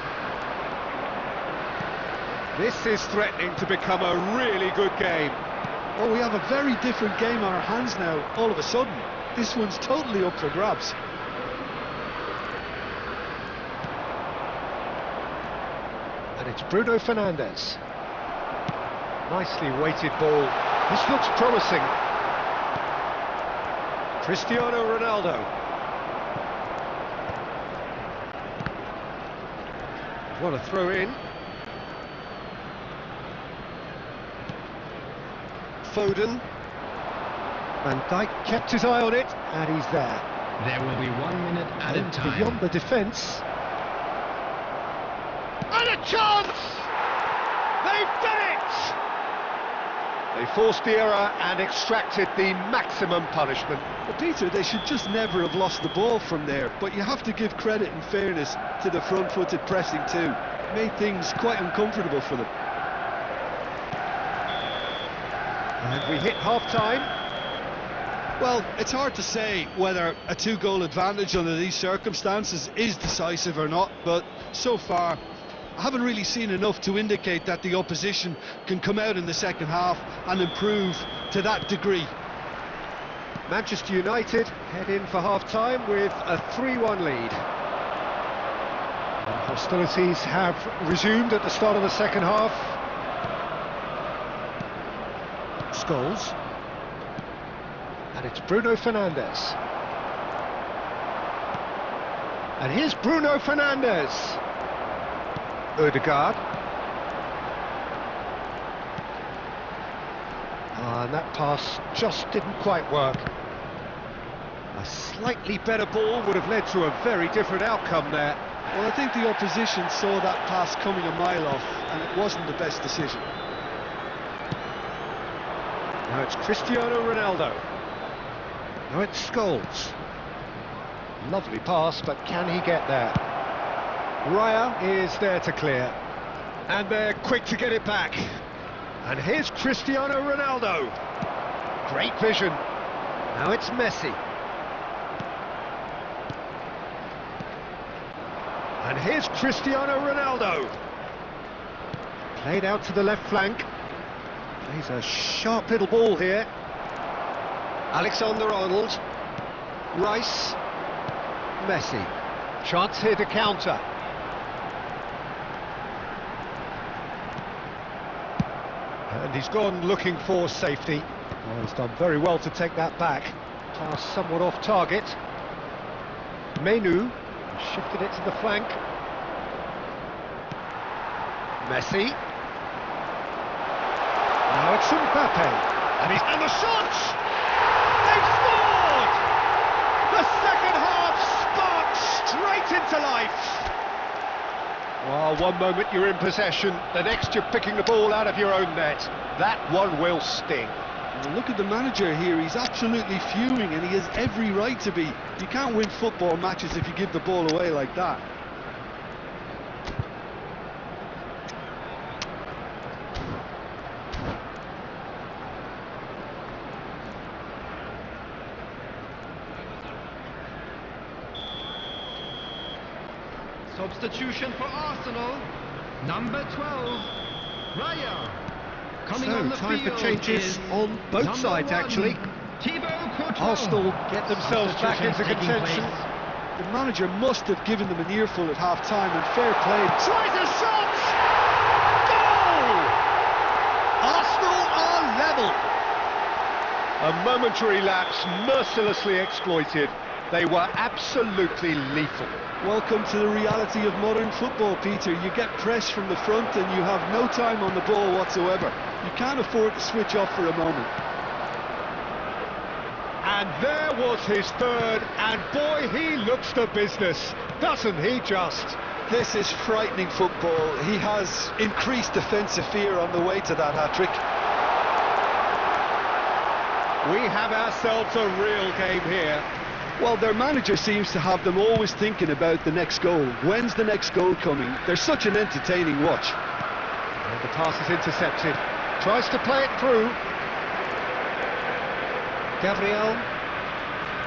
This is threatening to become a really good game. Well, we have a very different game on our hands now, all of a sudden. This one's totally up for grabs. And it's Bruno Fernandes. Nicely weighted ball. This looks promising. Cristiano Ronaldo. What a throw in. Foden. Van Dijk kept his eye on it, and he's there. There will be 1 minute added time. Beyond the defence. And a chance! They've done it! They forced the error and extracted the maximum punishment. Well, Peter, they should just never have lost the ball from there, but you have to give credit and fairness to the front-footed pressing too. It made things quite uncomfortable for them. And we hit half-time. Well, it's hard to say whether a 2-goal advantage under these circumstances is decisive or not, but so far I haven't really seen enough to indicate that the opposition can come out in the second half and improve to that degree. Manchester United head in for half-time with a 3-1 lead. Hostilities have resumed at the start of the second half. Scholes. And it's Bruno Fernandes. And here's Bruno Fernandes. Ødegaard. And that pass just didn't quite work. A slightly better ball would have led to a very different outcome there. Well, I think the opposition saw that pass coming a mile off, and it wasn't the best decision. Now it's Cristiano Ronaldo. Now it's Scholes. Lovely pass, but can he get there? Raya is there to clear. And they're quick to get it back. And here's Cristiano Ronaldo. Great vision. Now it's Messi. And here's Cristiano Ronaldo. Played out to the left flank. Plays a sharp little ball here. Alexander-Arnold. Rice. Messi. Chance here to counter. And he's gone looking for safety. Oh, he's done very well to take that back. Pass somewhat off target. ManU shifted it to the flank. Messi. Now it's Mbappe. And the shot! They've scored! The second half sparks straight into life. Well, one moment you're in possession, the next you're picking the ball out of your own net. That one will sting. Well, look at the manager here, he's absolutely fuming and he has every right to be. You can't win football matches if you give the ball away like that. Substitution for Arsenal, number 12, Raya. Coming on the time field for changes is on both number sides, 1, actually. Thibaut Courtois. Arsenal get themselves back into contention. The manager must have given them an earful at half-time, and fair play. Tries a shot! Goal! Arsenal are level. A momentary lapse mercilessly exploited. They were absolutely lethal. Welcome to the reality of modern football, Peter. You get press from the front and you have no time on the ball whatsoever. You can't afford to switch off for a moment. And there was his third, and boy, he looks the business, doesn't he just? This is frightening football. He has increased defensive fear on the way to that hat-trick. We have ourselves a real game here. Well, their manager seems to have them always thinking about the next goal. When's the next goal coming? They're such an entertaining watch. And the pass is intercepted. Tries to play it through. Gabriel.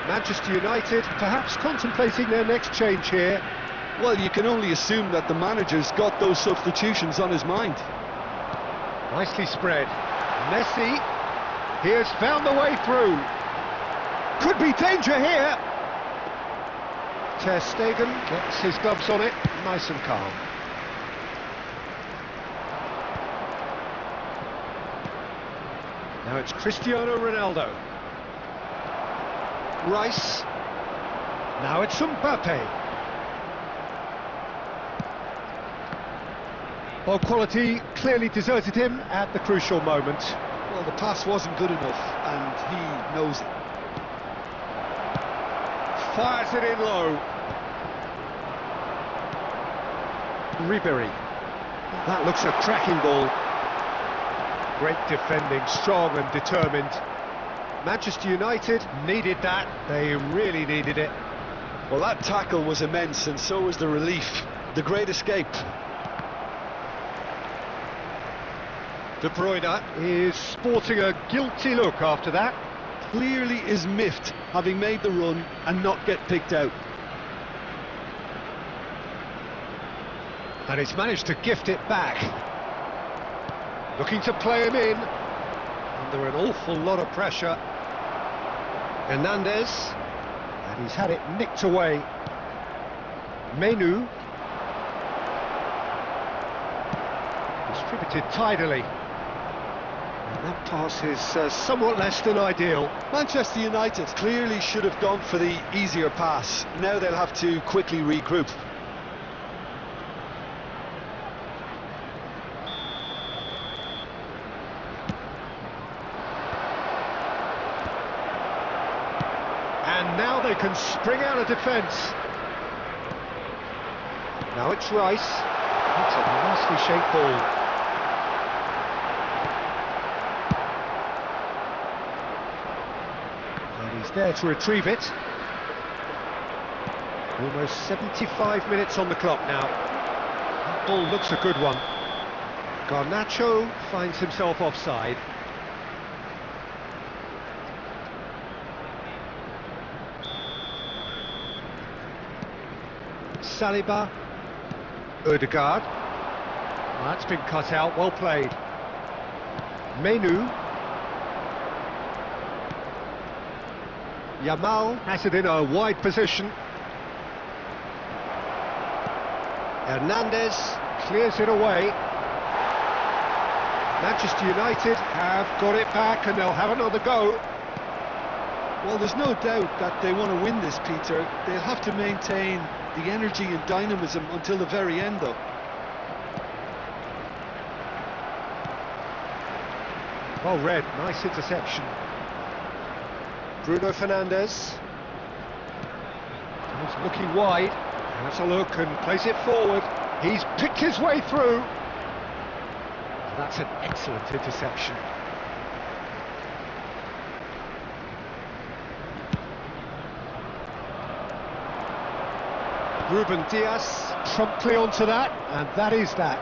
Manchester United perhaps contemplating their next change here. Well, you can only assume that the manager's got those substitutions on his mind. Nicely spread. Messi. He has found the way through. Could be danger here. Ter Stegen gets his gloves on it, nice and calm. Now it's Cristiano Ronaldo. Rice. Now it's Mbappe. Well, quality clearly deserted him at the crucial moment. Well, the pass wasn't good enough, and he knows it. Fires it in low. Ribery. That looks a cracking ball. Great defending, strong and determined. Manchester United needed that. They really needed it. Well, that tackle was immense, and so was the relief. The great escape. De Bruyne is sporting a guilty look after that. Clearly is miffed, having made the run and not get picked out. And he's managed to gift it back. Looking to play him in. Under an awful lot of pressure. Hernandez. And he's had it nicked away. ManU. Distributed tidily. And that pass is somewhat less than ideal. Manchester United clearly should have gone for the easier pass. Now they'll have to quickly regroup. And now they can spring out of defence. Now it's Rice. That's a nicely shaped ball. And he's there to retrieve it. Almost 75 minutes on the clock now. That ball looks a good one. Garnacho finds himself offside. Saliba, Ødegaard. That's been cut out, well played. ManU. Yamal has it in a wide position. Hernandez clears it away. Manchester United have got it back and they'll have another go. Well, there's no doubt that they want to win this, Peter. They'll have to maintain the energy and dynamism until the very end, though. Well read, nice interception. Bruno Fernandes. He's looking wide. Has a look and plays it forward. He's picked his way through. That's an excellent interception. Ruben Dias promptly onto that, and that is that.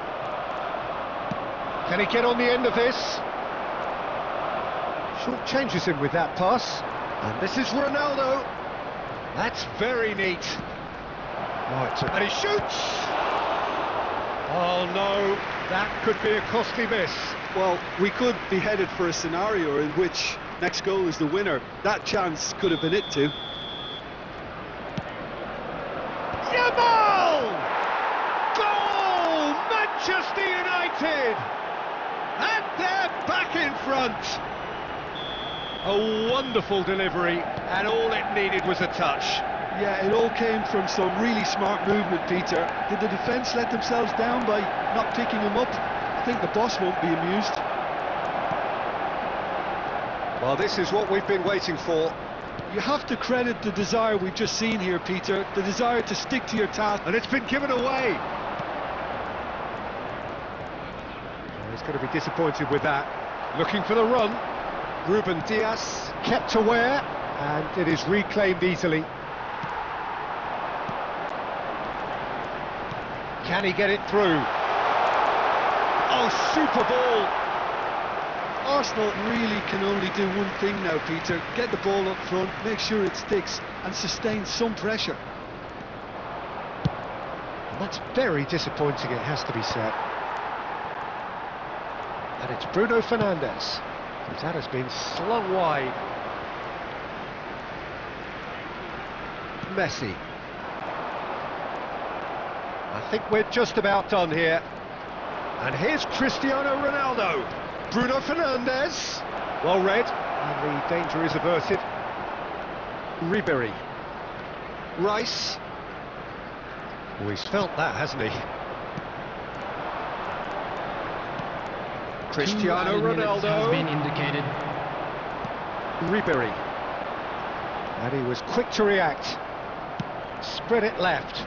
Can he get on the end of this? Short changes him with that pass. And this is Ronaldo. That's very neat. Right, and he shoots! Oh no, that could be a costly miss. Well, we could be headed for a scenario in which next goal is the winner. That chance could have been it too. Yamal! Goal! Manchester United! And they're back in front. A wonderful delivery, and all it needed was a touch. Yeah, it all came from some really smart movement, Peter. Did the defence let themselves down by not picking him up? I think the boss won't be amused. Well, this is what we've been waiting for. You have to credit the desire we've just seen here, Peter. The desire to stick to your task. And it's been given away. Well, he's going to be disappointed with that. Looking for the run. Ruben Dias kept aware, and it is reclaimed easily. Can he get it through? Oh, super ball! Arsenal really can only do one thing now, Peter. Get the ball up front, make sure it sticks, and sustain some pressure. And that's very disappointing, it has to be said. And it's Bruno Fernandes. That has been slung wide. Messi. I think we're just about done here. And here's Cristiano Ronaldo. Bruno Fernandes. Well read. And the danger is averted. Ribery. Rice. Oh, he's felt that, hasn't he? Cristiano Ronaldo has been indicated. Ribery, and he was quick to react. Spread it left,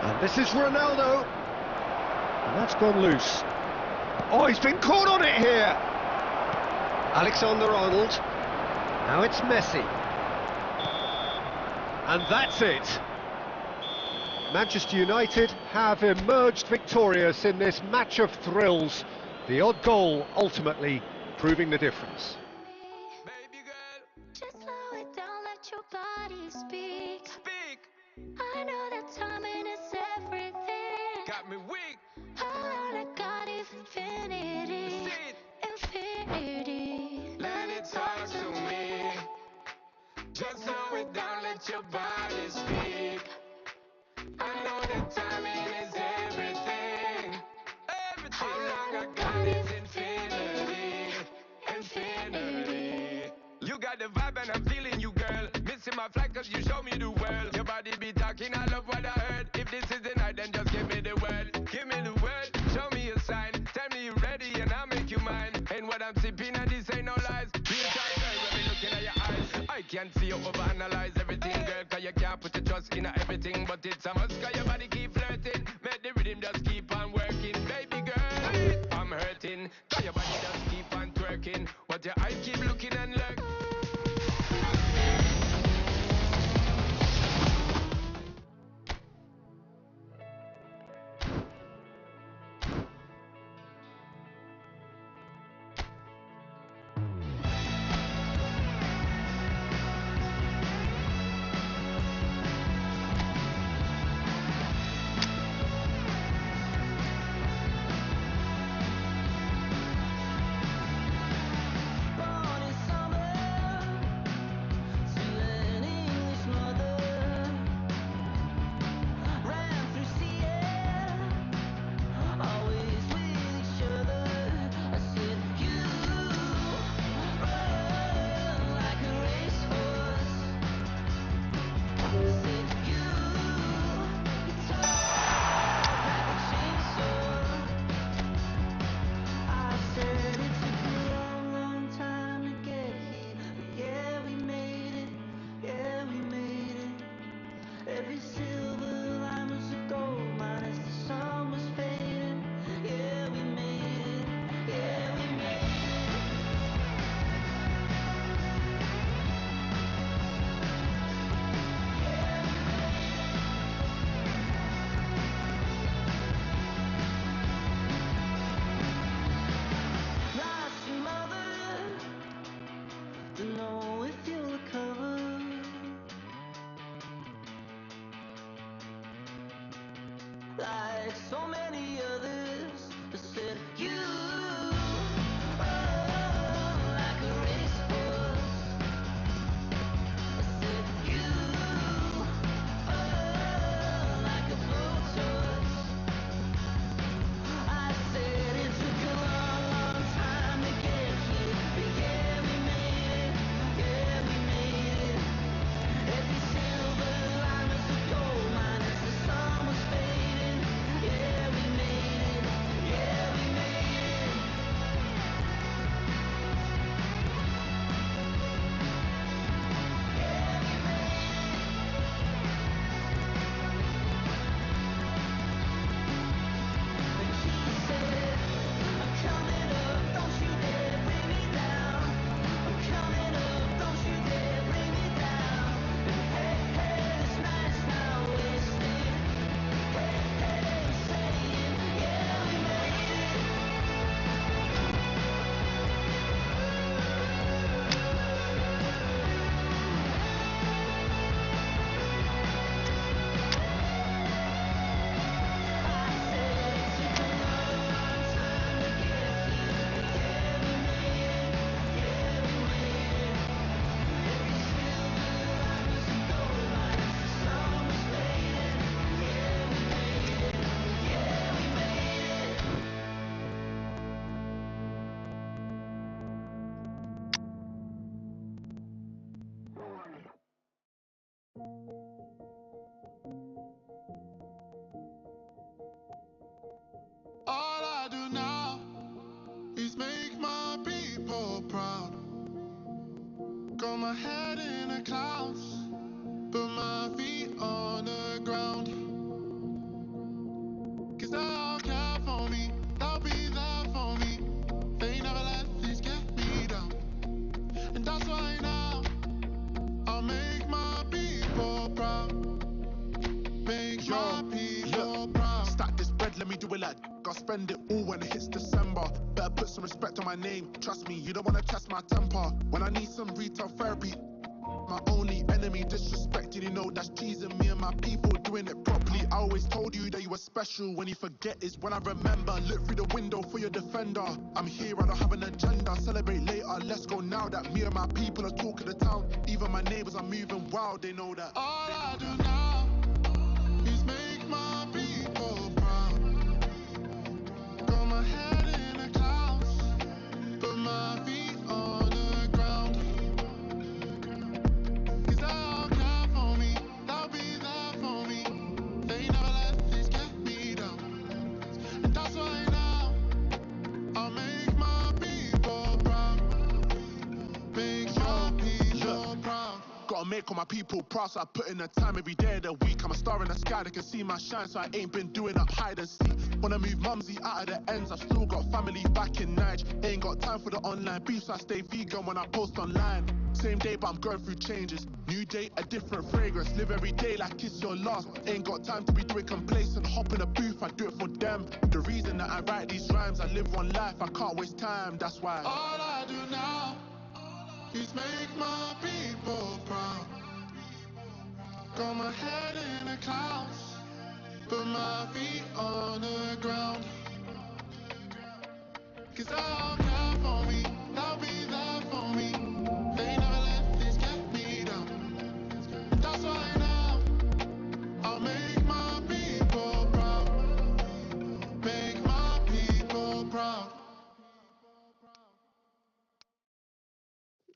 and this is Ronaldo, and that's gone loose. Oh, he's been caught on it here. Alexander-Arnold. Now it's Messi, and that's it. Manchester United have emerged victorious in this match of thrills. The odd goal ultimately proving the difference. Baby girl, just slow it down, let your body speak. I know that timing is everything. Got me weak. All I got is infinity. Infinity. Let it talk to me. Just slow it down, let your body speak. I know that timing is everything. Everything. All I got is infinity. Infinity. You got the vibe and I'm feeling you, girl. Missing my flight cause you show me the world. Your body be talking, I love what I heard. If this is the night, then just give me the word. Give me the word, show me a sign. Tell me you're ready and I'll make you mine. And what I'm sipping and this ain't no lies. Real time, girl, when me looking at your eyes. I can't see you overanalyze everything, girl. Cause you can't put your trust in everything. But it's a must cause your body keep flirting. Make the rhythm just keep on working. Baby girl, I'm hurting. Cause your body just keep on twerking. What your eyes keep looking and lurking. like so many others that said you, oh, like a racehorse. I said you, oh, like a blowtorch. I said it took a long, long time to get here, but yeah, we made it, yeah, we made it. Every silver line was a gold mine as the sun was fading. Yeah, we made it, yeah, we made it. And she said, I'm coming up, don't you dare bring me down. I'm coming up, don't you dare bring me down. And hey, hey, this night's not wasted. Hey, hey, I'm saying, yeah, we made it. I said it took a long, long time to get here, but yeah, we made it. Yeah, we made it. Every silver line was a gold mine as the sun was fading. Yeah, we made it. Yeah, we made it. All I do now is make my people proud. Got my head in the clouds, but my feet on the ground. 'Cause they'll care for me, they'll be there for me. They never let this get me down. And that's why now I'll make my people proud. Make my people proud. Stack this bread, let me do it like I'll spend it all when it hits December. Better put some respect on my name. Trust me, you don't wanna test my temper. When I need some retail therapy, my only enemy disrespecting, you know that's cheesing me and my people doing it properly. I always told you that you were special. When you forget is when I remember. Look through the window for your defender. I'm here, I don't have an agenda. Celebrate later, let's go now that me and my people are talking the town. Even my neighbors are moving wild, they know that. All I do now is make my people proud. Got my head in the clouds, but my feet on the ground. 'Cause they'll care for me, they'll be there for me. They never let this get me down. And that's why now I'll make my people proud. Make my people proud. Gotta make all my people proud, so I put in the time every day of the week. I'm a star in the sky, they can see my shine, so I ain't been doing up hide and seek. Wanna move mumsy out of the ends, I've still got family back in Nige. Ain't got time for the online beef, so I stay vegan when I post online. Same day, but I'm going through changes. New day, a different fragrance. Live every day like it's your last. Ain't got time to be doing complacent. Hop in a booth, I do it for them. The reason that I write these rhymes, I live one life, I can't waste time, that's why. All I do now is make my people proud. Got my head in the clouds, but my feet on the ground. 'Cause they'll care for me, they'll be there for me. They never let this get me down. And that's why now I'll make my people proud. Make my people proud.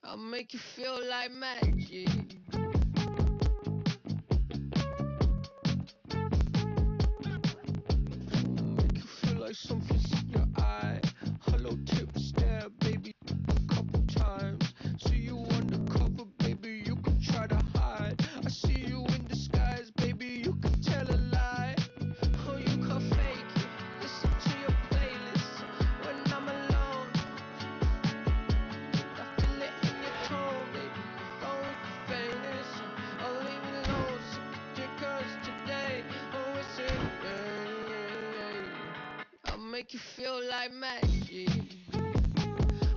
I'll make you feel like magic. Make you feel like something's in your eye. Hello tip stare, baby, a couple times. See you undercover, baby, you can try to hide. I see you in disguise, baby, you can tell a lie. Oh, you can fake it, listen to your playlist. When I'm alone, I feel it in your tone, baby. Don't look famous, I'll leave it alone. Because today, oh, it's in I'll make you feel like magic.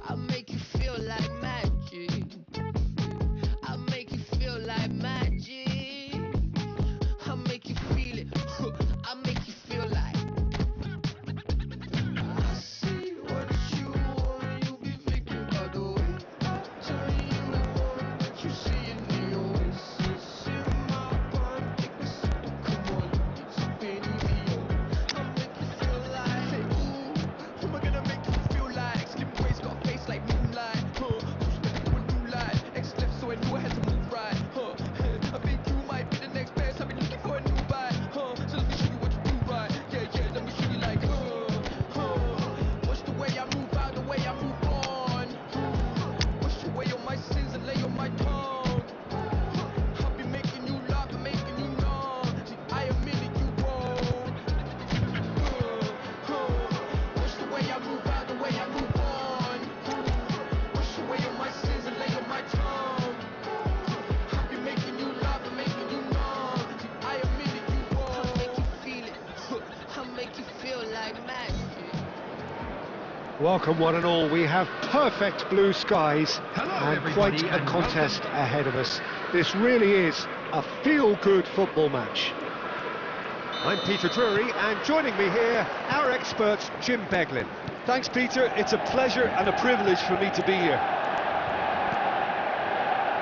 I'll make you feel like magic. I'll make you feel like magic. I'll make you feel it. I'll make you feel Welcome one and all, we have perfect blue skies and quite a contest ahead of us. This really is a feel-good football match. I'm Peter Drury, and joining me here, our expert Jim Beglin. Thanks, Peter. It's a pleasure and a privilege for me to be here.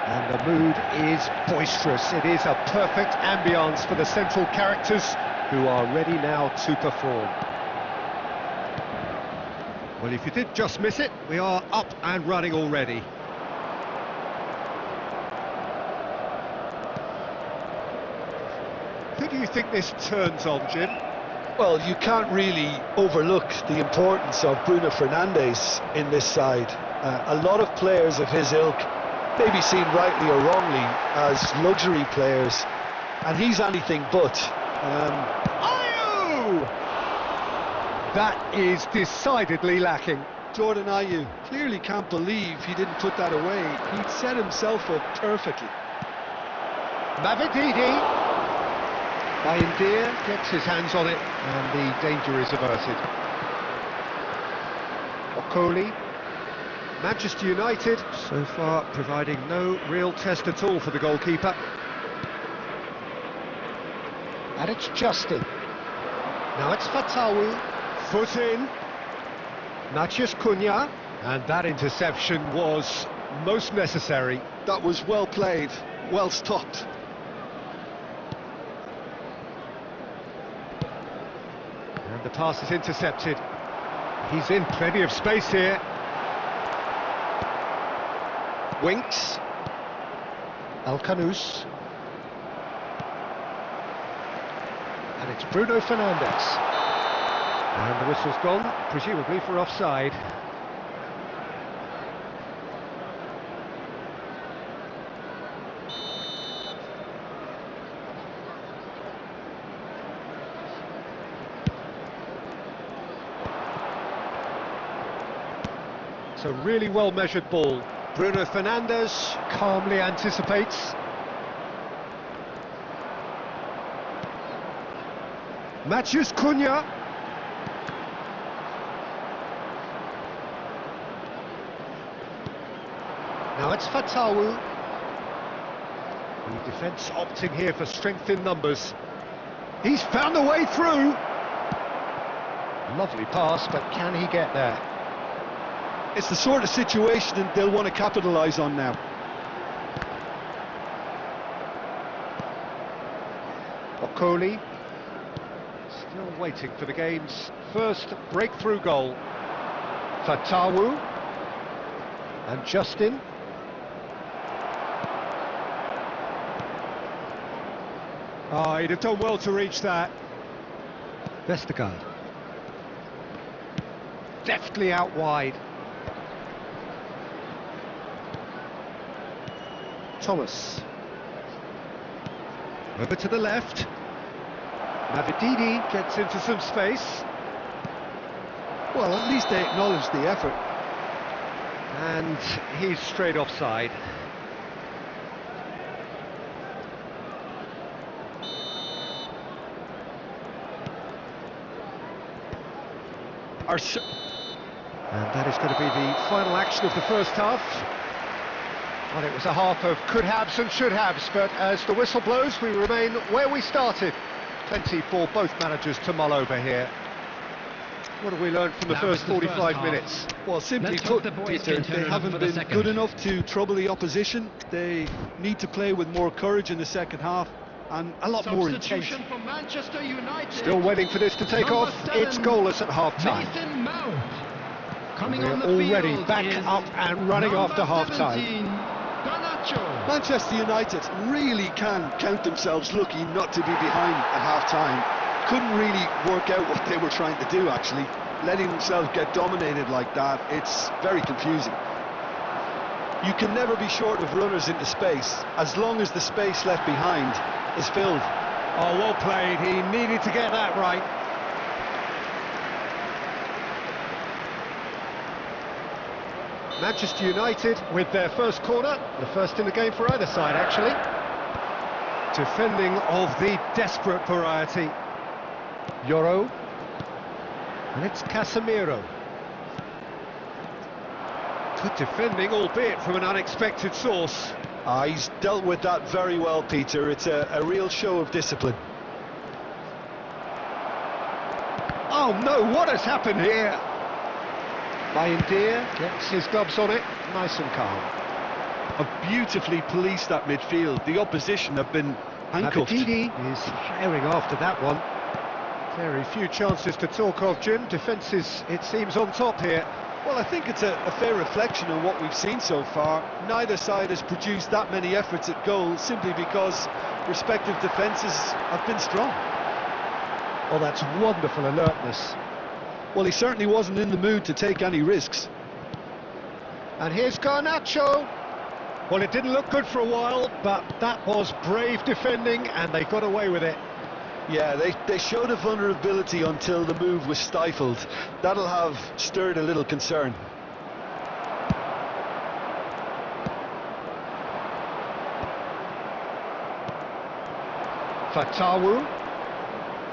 And the mood is boisterous. It is a perfect ambience for the central characters who are ready now to perform. Well, if you did just miss it, we are up and running already. Who do you think this turns on, Jim? Well, you can't really overlook the importance of Bruno Fernandes in this side. A lot of players of his ilk may be seen rightly or wrongly as luxury players, and he's anything but. Ayew! That is decidedly lacking. Jordan Ayew clearly can't believe he didn't put that away. He'd set himself up perfectly. Mavididi. Bayindir gets his hands on it, and the danger is averted. Okoli. Manchester United, so far providing no real test at all for the goalkeeper. And it's Justin. Now it's Fatawu. Foot in. Matheus Cunha. And that interception was most necessary. That was well played, well stopped. And the pass is intercepted. He's in plenty of space here. Winks. Alcanus. And it's Bruno Fernandes. And the whistle's gone, presumably for offside. It's a really well-measured ball. Bruno Fernandes calmly anticipates. Matheus Cunha. Now it's Fatawu. The defence opting here for strength in numbers. He's found a way through. Lovely pass, but can he get there? It's the sort of situation that they'll want to capitalise on now. Okoli still waiting for the game's first breakthrough goal. Fatawu and Justin. Oh, he'd have done well to reach that. Vestergaard. Deftly out wide. Thomas. Over to the left. Mavididi gets into some space. Well, at least they acknowledge the effort. And he's straight offside. And that is going to be the final action of the first half. Well, it was a half of could-haves and should-haves, but as the whistle blows, we remain where we started. Plenty for both managers to mull over here. What have we learned from the first 45 minutes? Well, simply put, Peter, they haven't been good enough to trouble the opposition. They need to play with more courage in the second half and a lot more intent. For Manchester United. Still waiting for this to take Number off. 7, It's goalless at half-time. Mason Mount. Coming We're on the already field back is up and running number after half-time. 17, Garnacho. Manchester United really can count themselves lucky not to be behind at half-time. Couldn't really work out what they were trying to do, actually. Letting themselves get dominated like that, it's very confusing. You can never be short of runners into space, as long as the space left behind is filled. Oh, well played. He needed to get that right. Manchester United with their first corner, the first in the game for either side, actually. Defending of the desperate variety. Yoro. And it's Casemiro. Good defending, albeit from an unexpected source. He's dealt with that very well, Peter. It's a real show of discipline. Oh no, what has happened here? Bayendir gets his gloves on it, nice and calm. Have beautifully policed that midfield. The opposition have been handcuffed. Mabedini is firing after that one. Very few chances to talk of, Jim. Defence is, it seems, on top here. Well, I think it's a fair reflection on what we've seen so far. Neither side has produced that many efforts at goal simply because respective defences have been strong. Oh, that's wonderful alertness. Well, he certainly wasn't in the mood to take any risks. And here's Garnacho. Well, it didn't look good for a while, but that was brave defending, and they got away with it. Yeah, they showed a vulnerability until the move was stifled. That'll have stirred a little concern. Fatawu.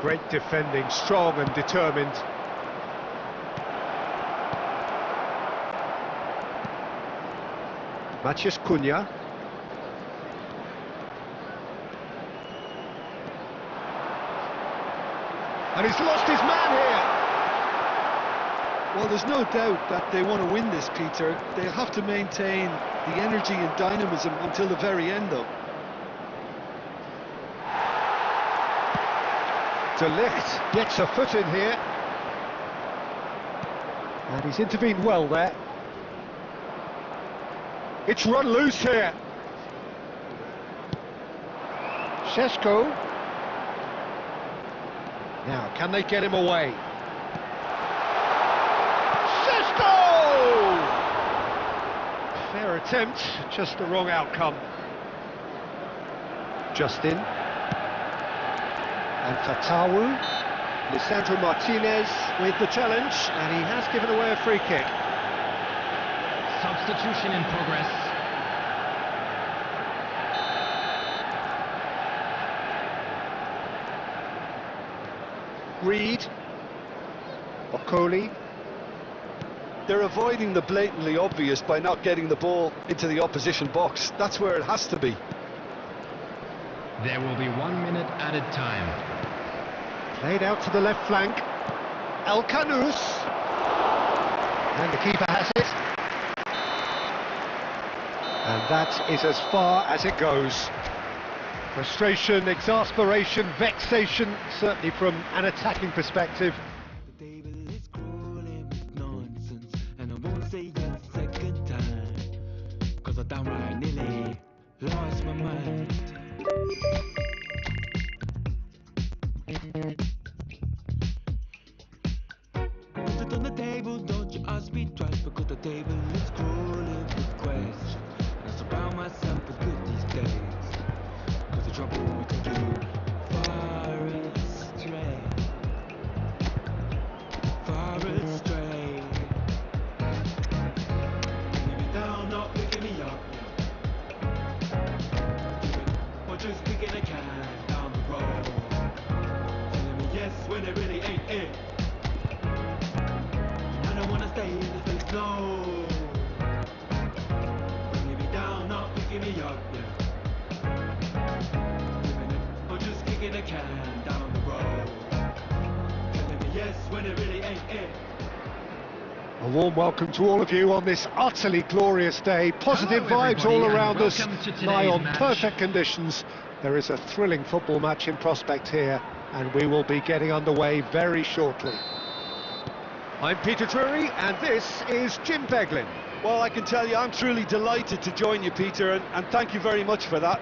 Great defending, strong and determined. Matheus Cunha. And he's lost his man here. Well, there's no doubt that they want to win this, Peter. They'll have to maintain the energy and dynamism until the very end, though. De Ligt gets a foot in here. And he's intervened well there. It's run loose here. Šeško. Now, can they get him away? Šeško! Fair attempt, just the wrong outcome. Justin. And Fatawu. Lisandro Martinez with the challenge, and he has given away a free kick. Substitution in progress. Reed. Okoli. They're avoiding the blatantly obvious by not getting the ball into the opposition box. That's where it has to be. There will be 1 minute added time. Played out to the left flank. El Canus. And the keeper has it. And that is as far as it goes. Frustration, exasperation, vexation, certainly from an attacking perspective. The table is crawling with nonsense, and I won't say it a second time, 'cause I downright nearly lost my mind. Put it on the table, don't you ask me twice, because the table is crawling with questions, and I surround myself with good these days, 'cause the trouble we can do far astray, far astray. Leave me down, not picking me up, or just kicking a can down the road, telling me yes when it really ain't it. I don't wanna stay in this place, no. Leave me down, not picking me up, or just kicking a can down the road, telling me yes when it really ain't it. A warm welcome to all of you on this utterly glorious day. Positive Hello, vibes all everybody, around and us. welcome to today's Lie on match. perfect conditions. There is a thrilling football match in prospect here, and we will be getting underway very shortly. I'm Peter Drury, and this is Jim Beglin. Well, I can tell you I'm truly delighted to join you, Peter, and thank you very much for that.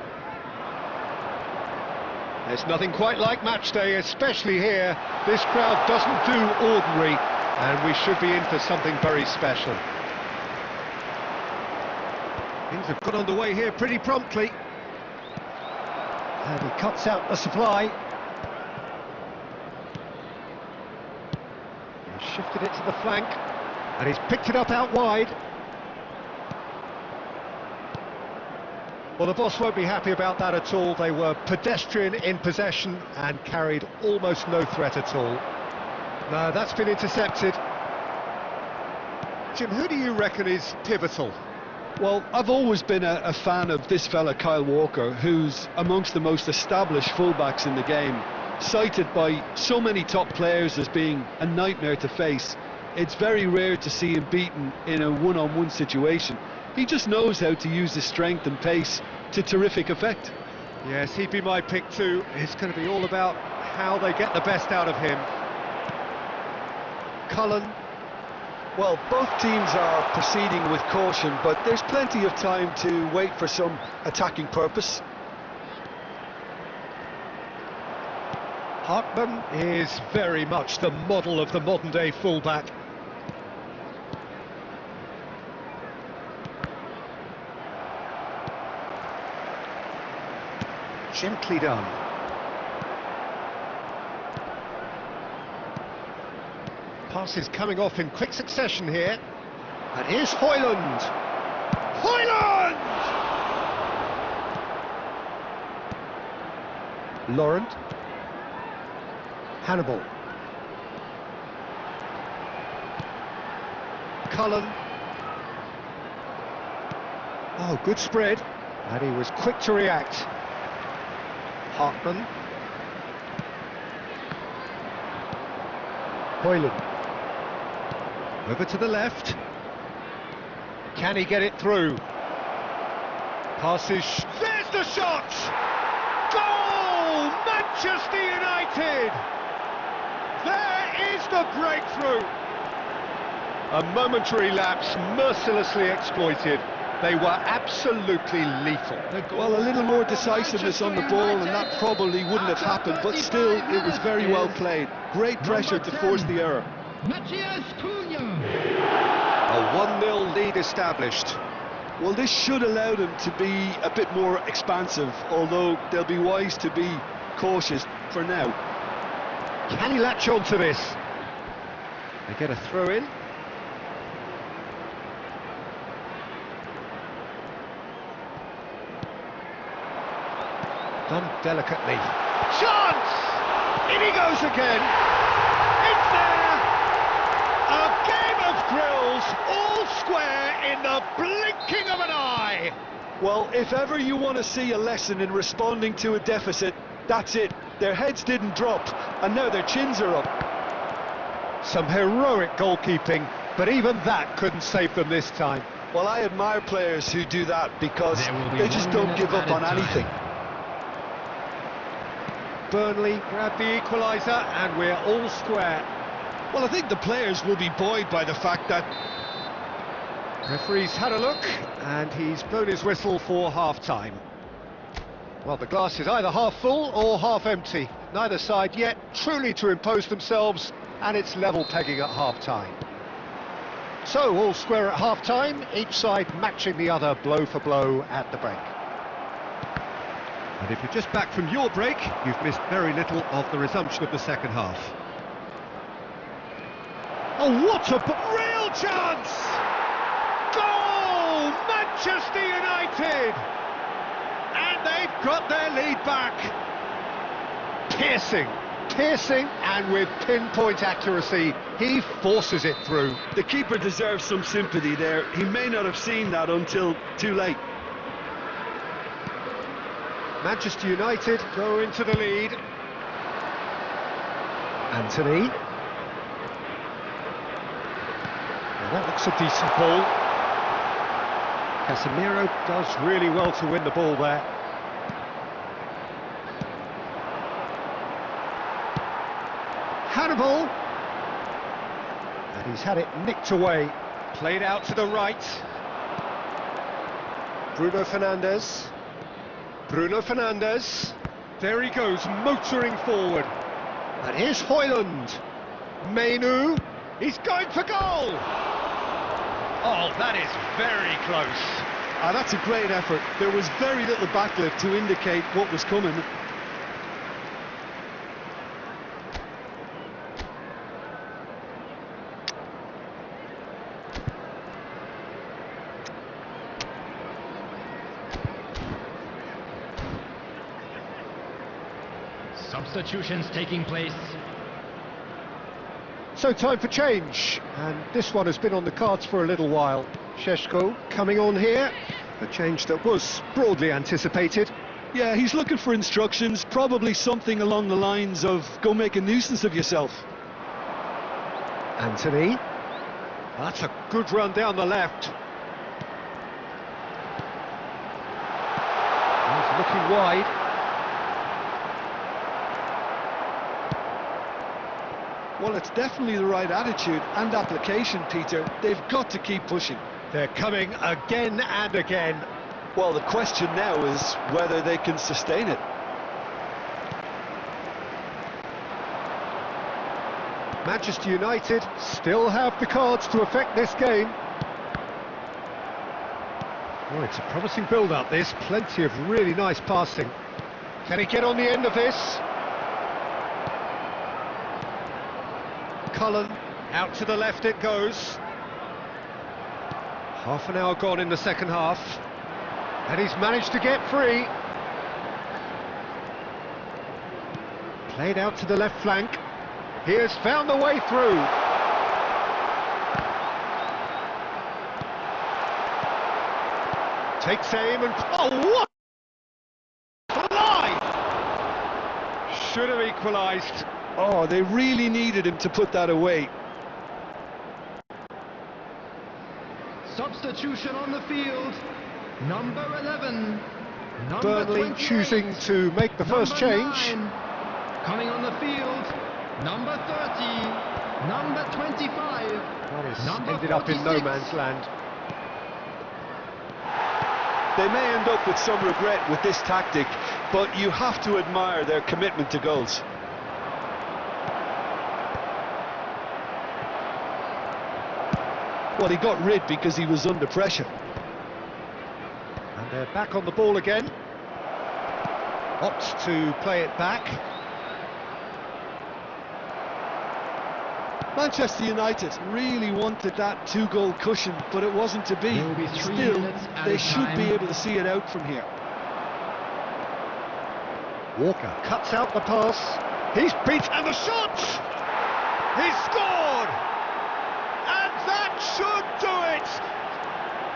There's nothing quite like match day, especially here. This crowd doesn't do ordinary, and we should be in for something very special. Things have got underway here pretty promptly. And he cuts out the supply. He's shifted it to the flank, and he's picked it up out wide. Well, the boss won't be happy about that at all. They were pedestrian in possession and carried almost no threat at all. No, that's been intercepted. Jim, who do you reckon is pivotal? Well, I've always been a fan of this fella, Kyle Walker, who's amongst the most established fullbacks in the game, cited by so many top players as being a nightmare to face. It's very rare to see him beaten in a one-on-one situation. He just knows how to use his strength and pace to terrific effect. Yes, he'd be my pick too. It's going to be all about how they get the best out of him. Cullen. Well, both teams are proceeding with caution, but there's plenty of time to wait for some attacking purpose. Hartman is very much the model of the modern-day fullback. Gently done. Passes coming off in quick succession here. And here's Højlund. Højlund! Laurent. Hannibal. Cullen. Oh, good spread. And he was quick to react. Hartman. Højlund. Over to the left. Can he get it through? Passes. There's the shot! Goal! Manchester United! There is the breakthrough! A momentary lapse mercilessly exploited. They were absolutely lethal. Well, a little more decisiveness on the ball and that probably wouldn't have happened, but still, it was very well played. Great pressure to force the error. A 1-0 lead established. Well, this should allow them to be a bit more expansive, although they'll be wise to be cautious for now. Can he latch on to this? They get a throw in. Done delicately. Chance! In he goes again. It's there! A game of thrills, all square in the blinking of an eye. Well, if ever you want to see a lesson in responding to a deficit, that's it. Their heads didn't drop, and now their chins are up. Some heroic goalkeeping, but even that couldn't save them this time. Well, I admire players who do that because they just don't give up on anything. Burnley grab the equaliser, and we're all square. Well, I think the players will be buoyed by the fact that... Referee's had a look, and he's blown his whistle for half-time. Well, the glass is either half full or half empty. Neither side yet truly to impose themselves, and it's level pegging at half-time. So, all square at half-time, each side matching the other blow for blow at the break. And if you're just back from your break, you've missed very little of the resumption of the second half. Oh, what a real chance! Goal! Manchester United! And they've got their lead back. Piercing, and with pinpoint accuracy, he forces it through. The keeper deserves some sympathy there. He may not have seen that until too late. Manchester United go into the lead. Anthony. Now that looks a decent ball. Casemiro does really well to win the ball there. Hannibal. And he's had it nicked away. Played out to the right. Bruno Fernandes. There he goes, motoring forward. And here's Højlund. ManU. He's going for goal. Oh, that is very close. That's a great effort. There was very little backlift to indicate what was coming. Substitutions taking place. So time for change, and this one has been on the cards for a little while. Šeško coming on here, a change that was broadly anticipated. Yeah, he's looking for instructions, probably something along the lines of go make a nuisance of yourself. Anthony, that's a good run down the left. He's looking wide. Well, it's definitely the right attitude and application, Peter. They've got to keep pushing. They're coming again and again. Well, the question now is whether they can sustain it. Manchester United still have the cards to affect this game. Oh, it's a promising build-up, this. Plenty of really nice passing. Can he get on the end of this? Cullen, out to the left it goes. Half an hour gone in the second half. And he's managed to get free. Played out to the left flank. He has found the way through. Takes aim and... oh, what? Fly! Should have equalised. Oh, they really needed him to put that away. Substitution on the field. Number 11. Number Burnley 28, choosing to make the first change. 9. Coming on the field. Number 30. Number 25. Well, it's number ended up in no 46. man's land. They may end up with some regret with this tactic, but you have to admire their commitment to goals. Well, he got rid because he was under pressure. And they're back on the ball again. Opts to play it back. Manchester United really wanted that two-goal cushion, but it wasn't to be. There will be 3 Still, minutes at they a should time. be able to see it out from here. Walker cuts out the pass. He's beat, and the shot! He's scored! And that should do it!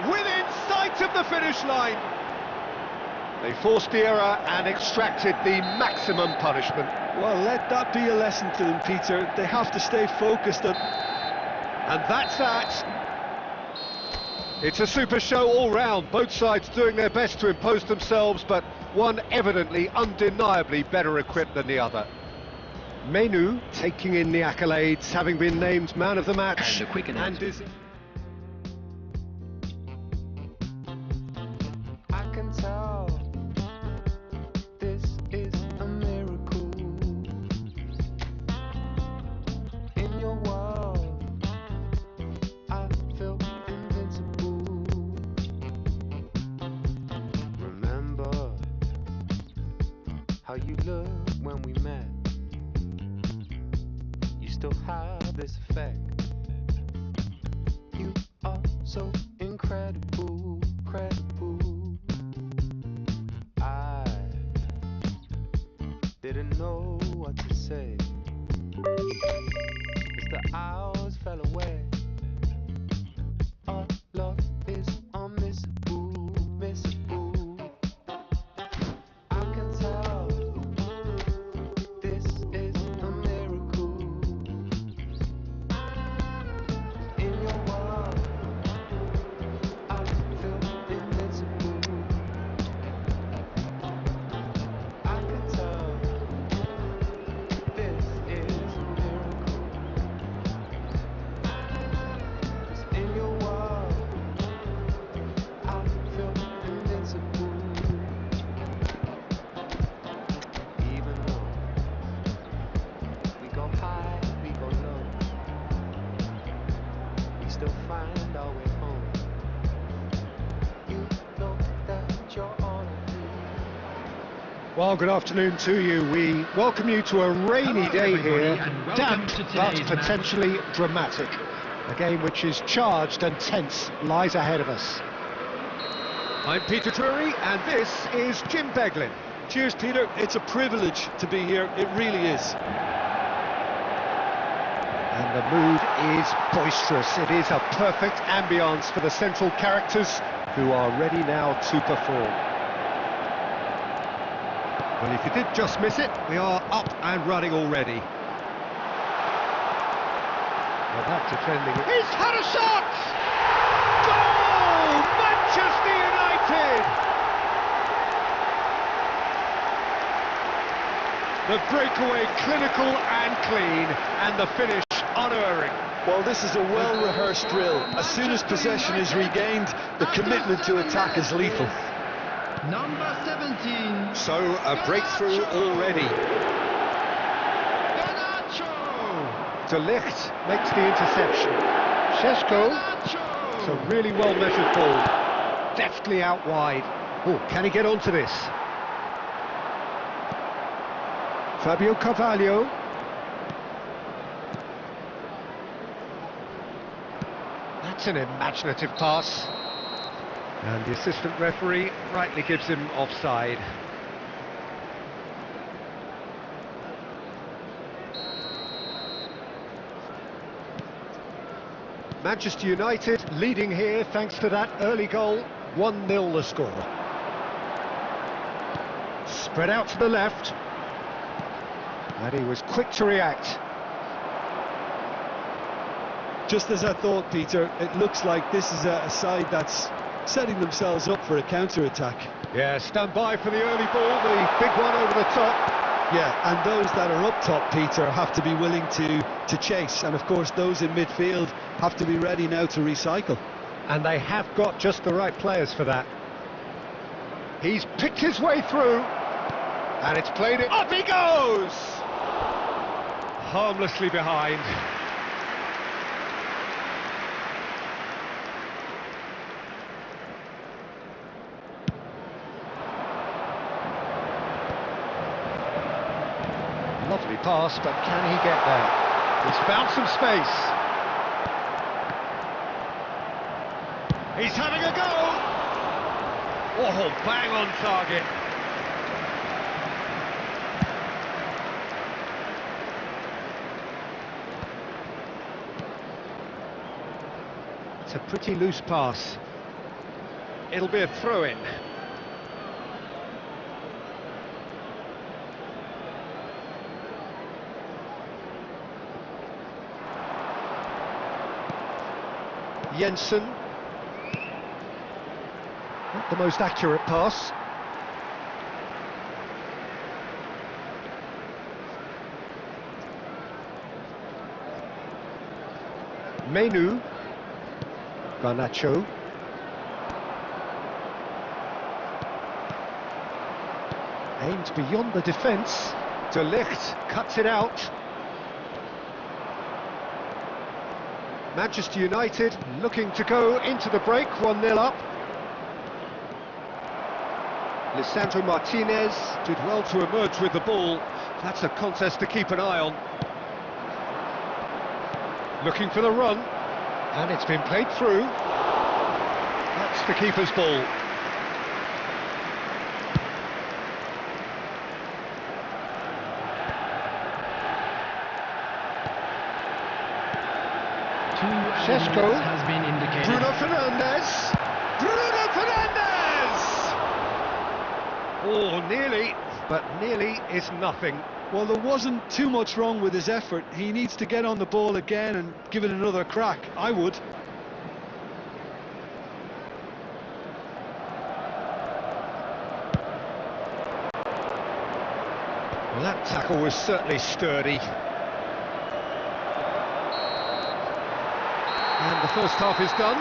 Within sight of the finish line. They forced the error and extracted the maximum punishment. Well, let that be a lesson to them, Peter. They have to stay focused on... And that's that. It's a super show all round, both sides doing their best to impose themselves, but one evidently, undeniably better equipped than the other. ManU taking in the accolades, having been named man of the match. And a quick announcement. I can tell this is a miracle. In your world, I feel invincible. Remember how you looked when we met. You still have this effect. You are so incredible, credible. I didn't know what to say as the hours fell away. Our love is unmissable, missable. I can tell this is a miracle. In your world, I feel invincible. I can tell this is a miracle. 'Cause in your world, I feel invincible. Even though we go high, we go low, we still find our way home. You know that you're all I need. Well, good afternoon to you. We welcome you to a rainy Hello, day everybody, here, and welcome damp to but today's match. potentially dramatic. A game which is charged and tense lies ahead of us. I'm Peter Drury, and this is Jim Beglin. Cheers, Peter. It's a privilege to be here. It really is. And the mood is boisterous. It is a perfect ambience for the central characters who are ready now to perform. Well, if you did just miss it, we are up and running already. Well, that defending... He's had a shot! Goal! Manchester United! The breakaway clinical and clean, and the finish unerring. Well, this is a well-rehearsed drill. As soon as possession is regained, the commitment to attack is lethal. Number 17. So, a breakthrough already. De Ligt makes the interception. Šeško, it's a really well-measured ball. Deftly out wide. Oh, can he get onto this? Fabio Carvalho. That's an imaginative pass. And the assistant referee rightly gives him offside. Manchester United leading here thanks to that early goal. 1-0 the score. Spread out to the left. And he was quick to react. Just as I thought, Peter, it looks like this is a side that's setting themselves up for a counter-attack. Yeah, stand by for the early ball, the big one over the top. Yeah, and those that are up top, Peter, have to be willing to chase. And of course, those in midfield have to be ready now to recycle. And they have got just the right players for that. He's picked his way through. And it's played it. Up he goes! Harmlessly behind. Lovely pass, but can he get there? He's found some space. He's having a go! Oh, bang on target. It's a pretty loose pass. It'll be a throw-in. Jensen. Not the most accurate pass. ManU. Garnacho. Aimed beyond the defence. De Ligt cuts it out. Manchester United looking to go into the break, 1-0 up. Lisandro Martinez did well to emerge with the ball. That's a contest to keep an eye on. Looking for the run, and it's been played through. That's the keeper's ball. Šeško has been indicated. Bruno Fernandes. Bruno Fernandes! Oh, nearly, but nearly is nothing. Well, there wasn't too much wrong with his effort. He needs to get on the ball again and give it another crack. I would. Well, that tackle was certainly sturdy. And the first half is done.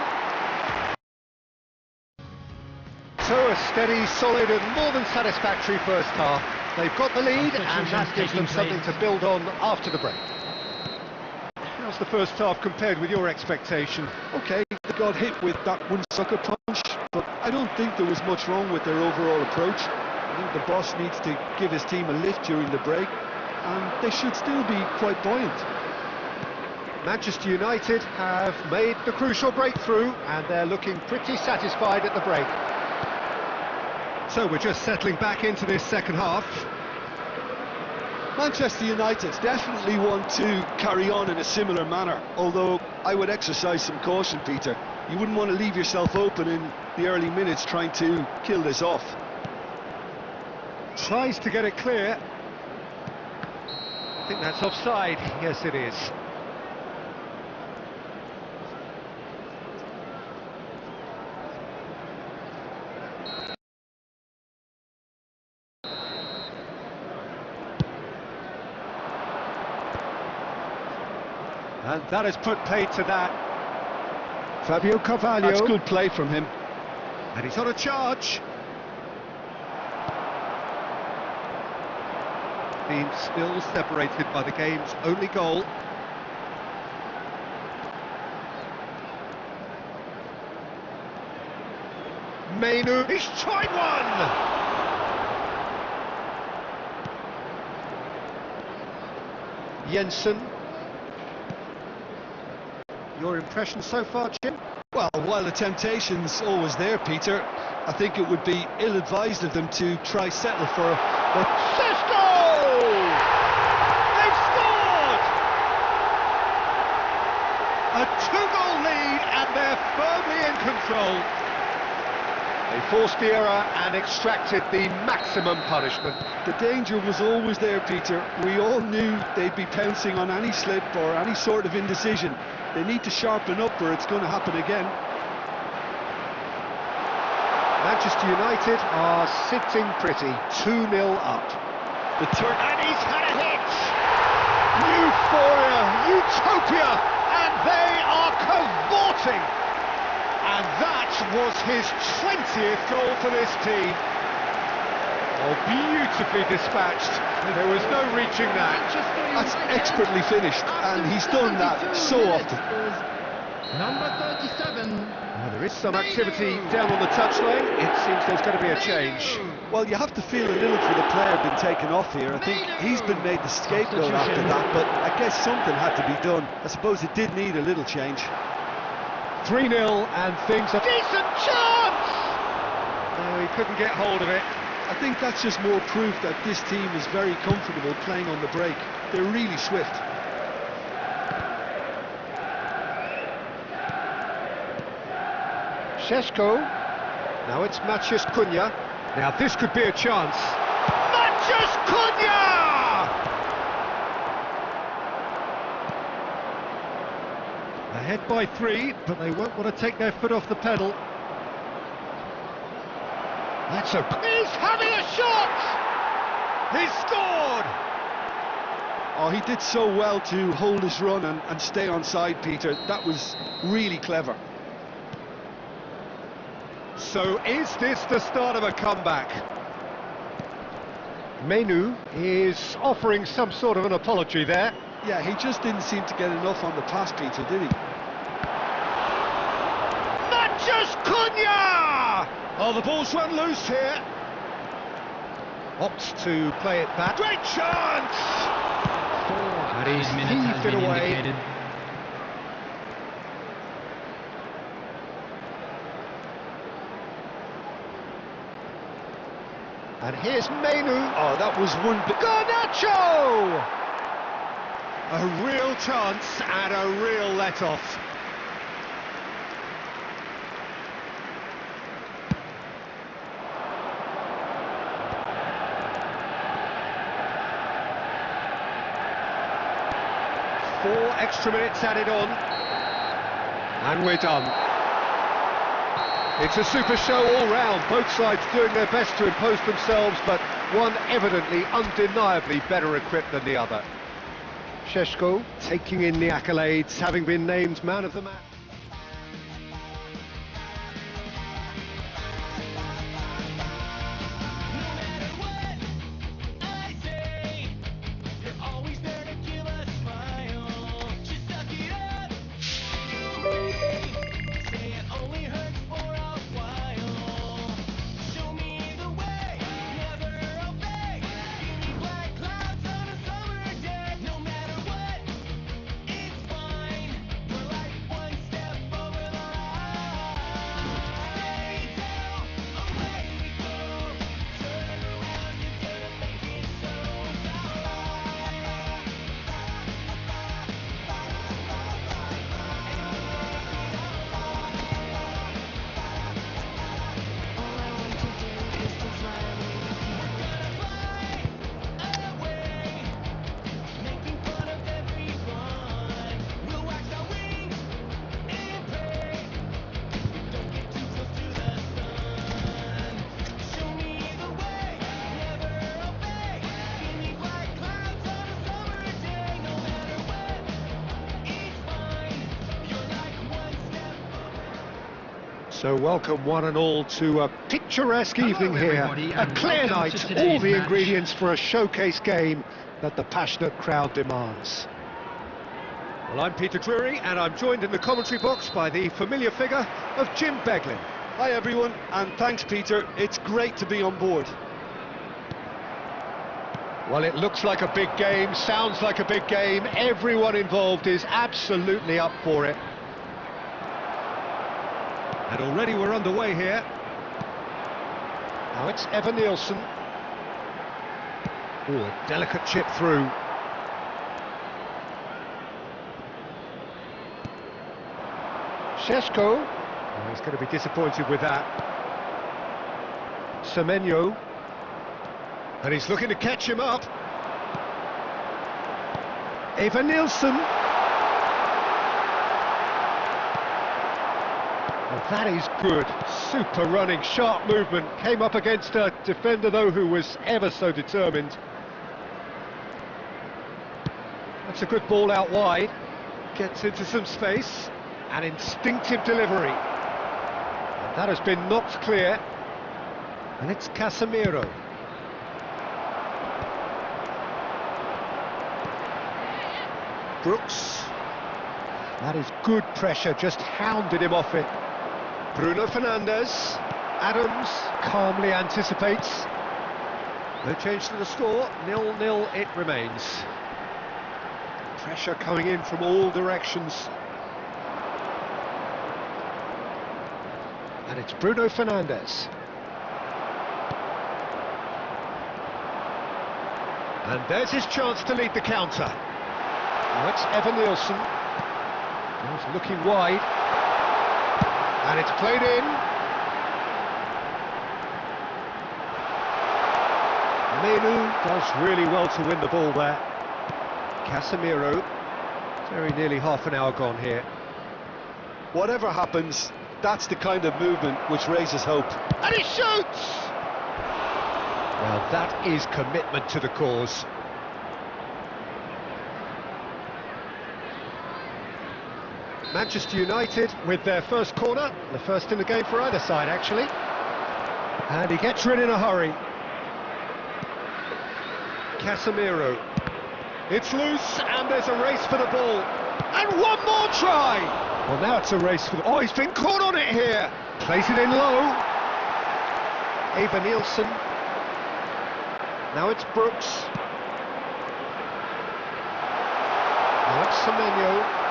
So a steady, solid and more than satisfactory first half. They've got the lead and that gives them something to build on after the break. How's the first half compared with your expectation? Okay, they got hit with that one sucker punch, but I don't think there was much wrong with their overall approach. I think the boss needs to give his team a lift during the break, and they should still be quite buoyant. Manchester United have made the crucial breakthrough and they're looking pretty satisfied at the break. So we're just settling back into this second half. Manchester United definitely want to carry on in a similar manner, although I would exercise some caution, Peter. You wouldn't want to leave yourself open in the early minutes trying to kill this off. Tries to get it clear. I think that's offside. Yes, it is. And that has put paid to that. Fabio Carvalho. That's good play from him. And he's on a charge. Team still separated by the game's only goal. ManU, he's tried one! Jensen. Your impression so far, Jim? Well, while the temptation's always there, Peter, I think it would be ill-advised of them to try settle for a... Cisco! They've scored! A two-goal lead and they're firmly in control. They forced the error and extracted the maximum punishment. The danger was always there, Peter. We all knew they'd be pouncing on any slip or any sort of indecision. They need to sharpen up or it's going to happen again. Manchester United are sitting pretty, 2-0 up. And he's had a hit! Euphoria, utopia, and they are cavorting! And that was his 20th goal for this team. Oh, beautifully dispatched. There was no reaching that. That's expertly finished, and he's done that so often. Number 37. Well, there is some activity down on the touchline. It seems there's going to be a change. Well, you have to feel a little for the player being taken off here. I think he's been made the scapegoat after that, but I guess something had to be done. I suppose it did need a little change. 3-0 and things are... Decent chance! No, he couldn't get hold of it. I think that's just more proof that this team is very comfortable playing on the break. They're really swift. Šeško. Now it's Maciej Cunha. Now this could be a chance. Maciej Cunha! Ahead by 3, but they won't want to take their foot off the pedal. That's a... He's having a shot! He's scored! Oh, he did so well to hold his run and stay on side, Peter. That was really clever. So is this the start of a comeback? ManU is offering some sort of an apology there. Yeah, he just didn't seem to get enough on the pass, Peter, did he? Maciej Cunha! Oh, the ball's run loose here. Opts to play it back. Great chance! And he's heaved it away. Indicated. And here's ManU. Oh, that was one bit... Garnacho! A real chance and a real let-off. Four extra minutes added on. And we're done. It's a super show all round, both sides doing their best to impose themselves, but one evidently, undeniably better equipped than the other. Šeško taking in the accolades, having been named man of the match. So welcome one and all to a picturesque evening here, everybody, a and clear welcome night, to all today's the match. ingredients for a showcase game that the passionate crowd demands. Well, I'm Peter Drury, and I'm joined in the commentary box by the familiar figure of Jim Beglin. Hi everyone, and thanks Peter, it's great to be on board. Well, it looks like a big game, sounds like a big game, everyone involved is absolutely up for it. And already we're underway here. Now it's Evan Nielsen. Oh, a delicate chip through. Šeško. Oh, he's going to be disappointed with that. Semenyo. And he's looking to catch him up. Evan Nielsen. Well, that is good. Super running, sharp movement. Came up against a defender, though, who was ever so determined. That's a good ball out wide. Gets into some space. An instinctive delivery. And that has been knocked clear. And it's Casemiro. Brooks. That is good pressure, just hounded him off it. Bruno Fernandes. Adams calmly anticipates. No change to the score, 0-0 it remains. Pressure coming in from all directions. And it's Bruno Fernandes. And there's his chance to lead the counter. Now it's Evan Nielsen. He's looking wide. And it's played in. ManU does really well to win the ball there. Casemiro. Very nearly half an hour gone here. Whatever happens, that's the kind of movement which raises hope. And he shoots! Well, that is commitment to the cause. Manchester United with their first corner, the first in the game for either side actually. And he gets rid in a hurry. Casemiro. It's loose and there's a race for the ball. And one more try! Well, now it's a race for the... Oh, he's been caught on it here! Plays it in low. Evan Nielsen. Now it's Brooks. Now it's Semenyo.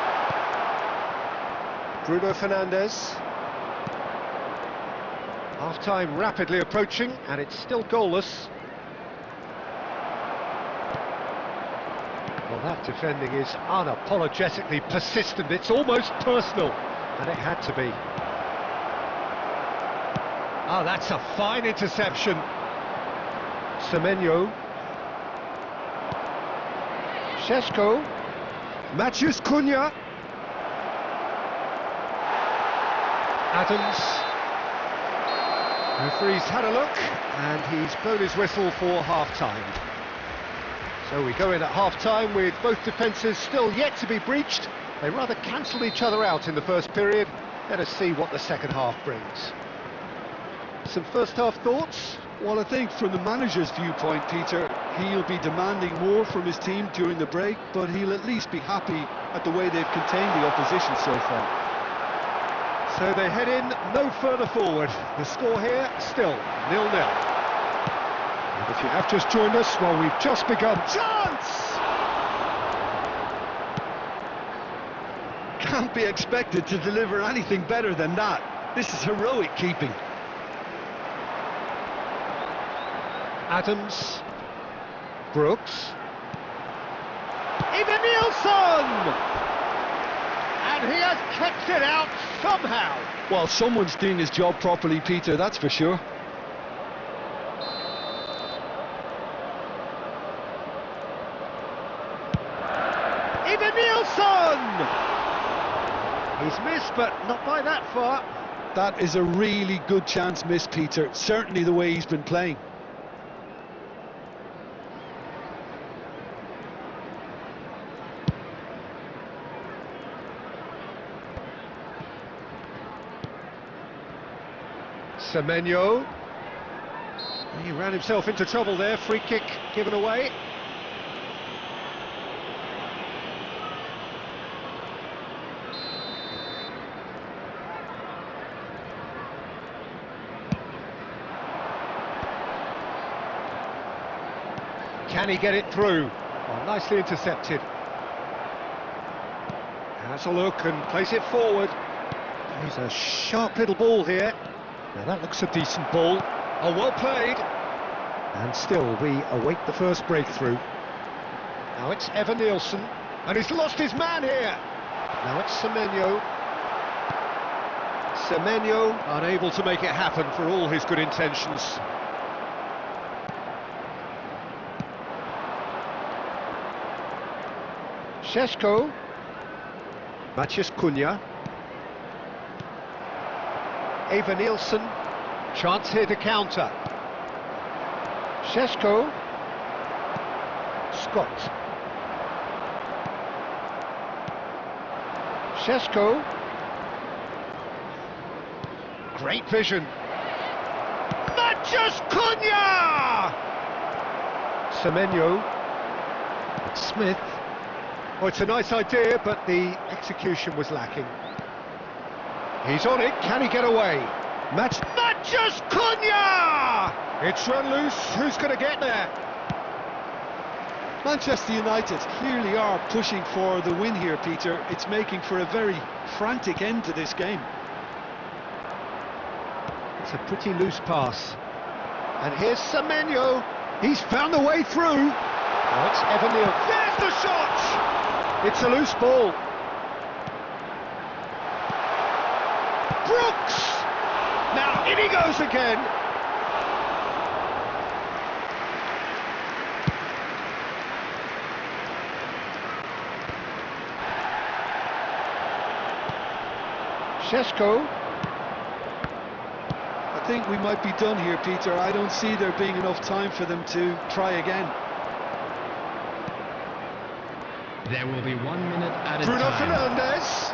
Bruno Fernandes. Half-time rapidly approaching, and it's still goalless. Well, that defending is unapologetically persistent. It's almost personal, and it had to be. Oh, that's a fine interception. Semenyo. Šeško. Matheus Cunha. Adams. Referee's had a look, and he's blown his whistle for half-time. So we go in at half-time with both defences still yet to be breached. They rather cancelled each other out in the first period. Let us see what the second half brings. Some first-half thoughts? Well, I think from the manager's viewpoint, Peter, he'll be demanding more from his team during the break, but he'll at least be happy at the way they've contained the opposition so far. So they head in no further forward. The score here still 0-0. And if you have just joined us, well, we've just begun. Chance! Can't be expected to deliver anything better than that. This is heroic keeping. Adams. Brooks. Evan Nielsen! And he has kept it out somehow. Well, someone's doing his job properly, Peter, that's for sure. Evan Nielsen! He's missed, but not by that far. That is a really good chance missed, Peter. Certainly the way he's been playing. Semenyo. He ran himself into trouble there, free kick given away. Can he get it through? Oh, nicely intercepted. Has a look and plays it forward. He's a sharp little ball here. Now that looks a decent ball. Oh, well played. And still we await the first breakthrough. Now it's Evan Nielsen, and he's lost his man here. Now it's Semenyo. Semenyo unable to make it happen for all his good intentions. Šeško. Maciej Cunha. Evan Nielsen. Chance here to counter. Šeško. Scott. Šeško. Great vision. Maciej Cunha! Semenyo. Smith. Oh, it's a nice idea, but the execution was lacking. He's on it, can he get away? Maciej Cunha! It's run loose, who's going to get there? Manchester United clearly are pushing for the win here, Peter. It's making for a very frantic end to this game. It's a pretty loose pass. And here's Semenyo. He's found the way through. Oh, it's Evan Nielsen. There's the shot! It's a loose ball. Brooks! Now in he goes again. Šeško. I think we might be done here, Peter. I don't see there being enough time for them to try again. There will be 1 minute at a Bruno time. Fernandes.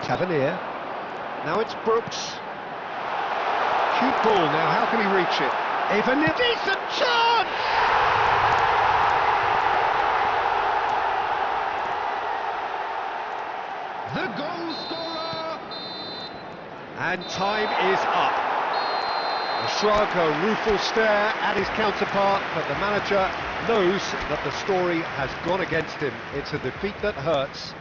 Tavernier. Now it's Brooks. Cute ball now, how can he reach it? Even a decent chance! The goal scorer! And time is up. A shrug, a rueful stare at his counterpart, but the manager knows that the story has gone against him. It's a defeat that hurts.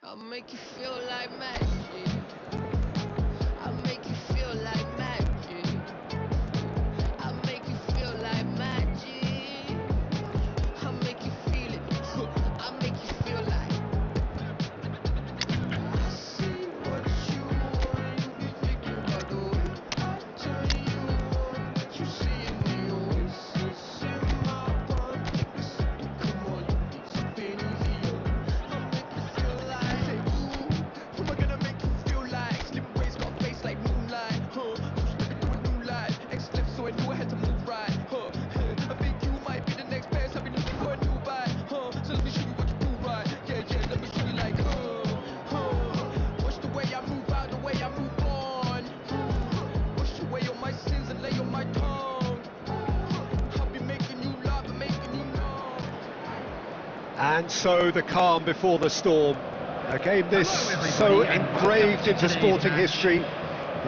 I'll make you feel like magic. I'll make you feel like magic. I'll make you feel like magic. I'll make you feel it. I'll make you feel like. I see what you want. You be thinking about the way I turn you on. That you see in the oasis in my pocket. Come on, you need something easier. I'll make you feel like. Who am I gonna make you feel like? Slipping ways got a face like moonlight, huh? You stepping through a new life. X-Clip, so I knew I had to move right, huh? I think you might be the next best. I've been looking for a new vibe, huh? So let me show you what you do right. Yeah, yeah, let me show you like, watch the way I move out, the way I move on. Wash away all my sins and lay on my tongue. I'll be making you laugh and making you numb. And so the calm before the storm. A game this so engraved into sporting history.